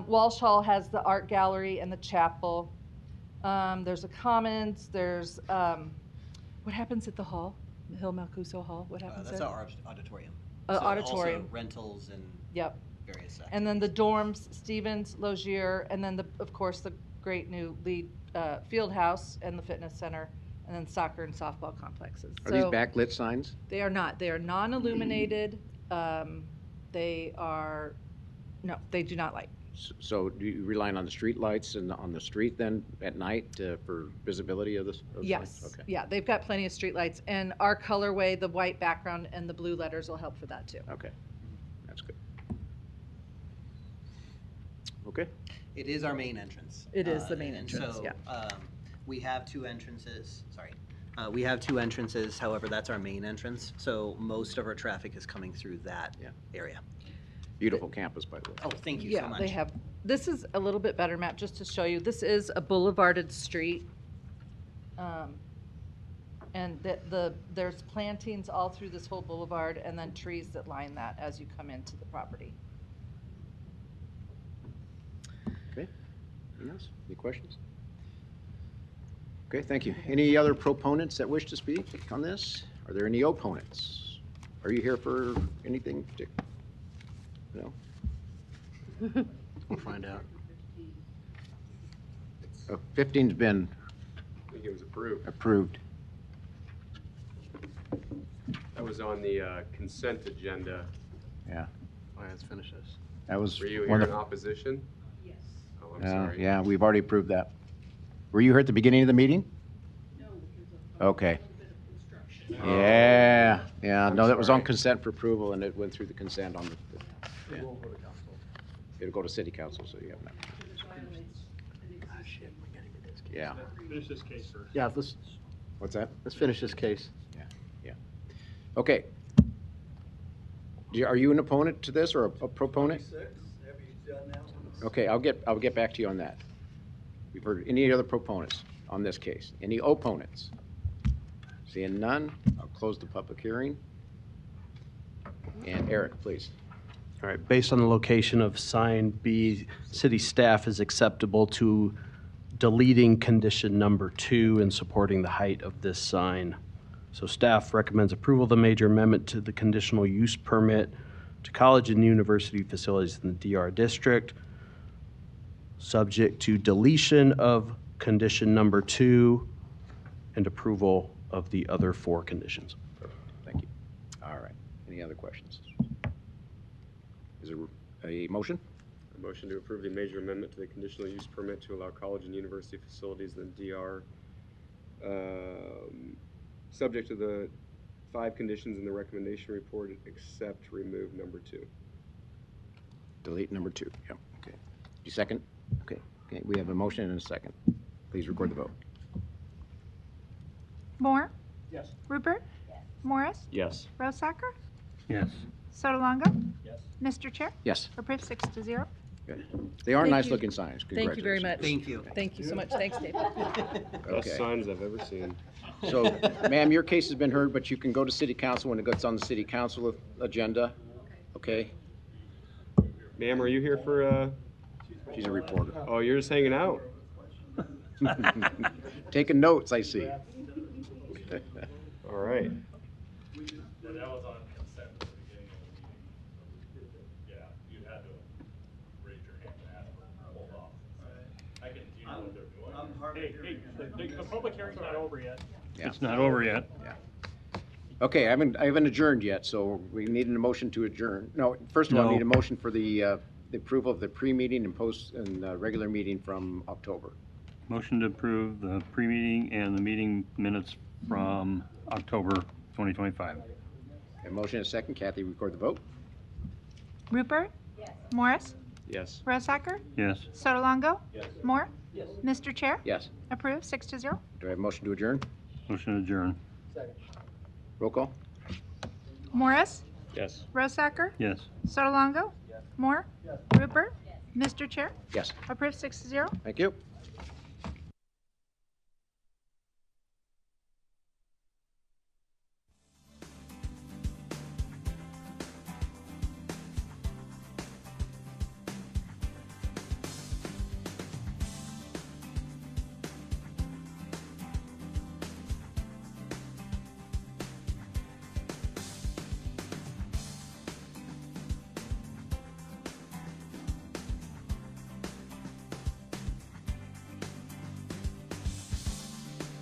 Walsh Hall has the art gallery and the chapel. There's a commons, there's, what happens at the hall? The Hill Malcuso Hall, what happens That's there? our auditorium. Auditorium. Also rentals and Yep. various sections. And then the dorms, Stevens, Logier, and then of course the great new Lead Field House and the fitness center and then soccer and softball complexes. Are these So backlit signs? They are not. They are non-illuminated. They are, no, they do not light. So do you rely on the street lights and on the street then at night for visibility of this? of the Yes. signs? Okay. Yeah, they've got plenty of streetlights, and our colorway, the white background and the blue letters will help for that too. Okay, that's good. Okay. It is our main entrance. It is the main and entrance, so, yeah. We have two entrances, sorry. We have two entrances, however, that's our main entrance, so most of our traffic is coming through that area. Beautiful campus, by the way. Oh, thank you Yeah, so much. they have, this is a little bit better map, just to show you. This is a boulevarded street. And there's plantings all through this whole boulevard, and then trees that line that as you come into the property. Okay. Anything else? Any questions? Okay, thank you. Any other proponents that wish to speak on this? Are there any opponents? Are you here for anything particular? No? We'll find out. 15's been I think it was approved. approved. That was on the consent agenda. Yeah. All right, let's finish this. That was Were you one here of in the- opposition? Yes. Oh, I'm sorry. Yeah, we've already approved that. Were you here at the beginning of the meeting? No. Okay. Yeah, yeah, no, that was on consent for approval, and it went through the consent on the, yeah. It'll go to city council, so you have that. Yeah. Finish this case first. Yeah, let's, What's that? let's finish this case. Yeah. Okay. Are you an opponent to this or a proponent? Okay, I'll get back to you on that. We've heard any other proponents on this case? Any opponents? Seeing none, I'll close the public hearing. And Eric, please. All right, based on the location of sign B, city staff is acceptable to deleting condition number 2 and supporting the height of this sign. So staff recommends approval of the major amendment to the conditional use permit to college and university facilities in the DR district, subject to deletion of condition number 2 and approval of the other 4 conditions. Thank you. All right. Any other questions? Is there a motion? A motion to approve the major amendment to the conditional use permit to allow college and university facilities in the DR, subject to the 5 conditions in the recommendation report, except remove number 2. Delete number 2. Yep. Okay. You second? Okay. Okay. We have a motion and a second. Please record the vote. Moore? Yes. Rupert? Morris? Yes. Rosacker? Yes. Sotolongo? Yes. Mr. Chair? Yes. Approved 6-0. Good. They are Thank nice you. looking signs. Thank you very much. Thank you. Thank you so much. Thanks, Dave. Best Okay. signs I've ever seen. So, ma'am, your case has been heard, but you can go to city council when it gets on the city council agenda. Okay? Ma'am, are you here for, She's a reporter. oh, you're just hanging out? Taking notes, I see. All right. That was on consent at the beginning of the meeting. Yeah, you had to raise your hand and ask for hold off. I can, do you know what they're doing? Hey, the public hearing's not over yet. Yeah. It's not over yet. Okay, I haven't adjourned yet, so we need a motion to adjourn. No, first of all, I No. need a motion for the approval of the pre-meeting and post and regular meeting from October. Motion to approve the pre-meeting and the meeting minutes from October 2025. A motion and a second. Kathy, record the vote. Rupert? Morris? Yes. Rosacker? Yes. Sotolongo? Moore? Mr. Chair? Yes. Approved 6-0. Do I have a motion to adjourn? Motion adjourned. Roll call? Morris? Yes. Rosacker? Yes. Sotolongo? Moore? Rupert? Mr. Chair? Yes. Approved 6-0. Thank you.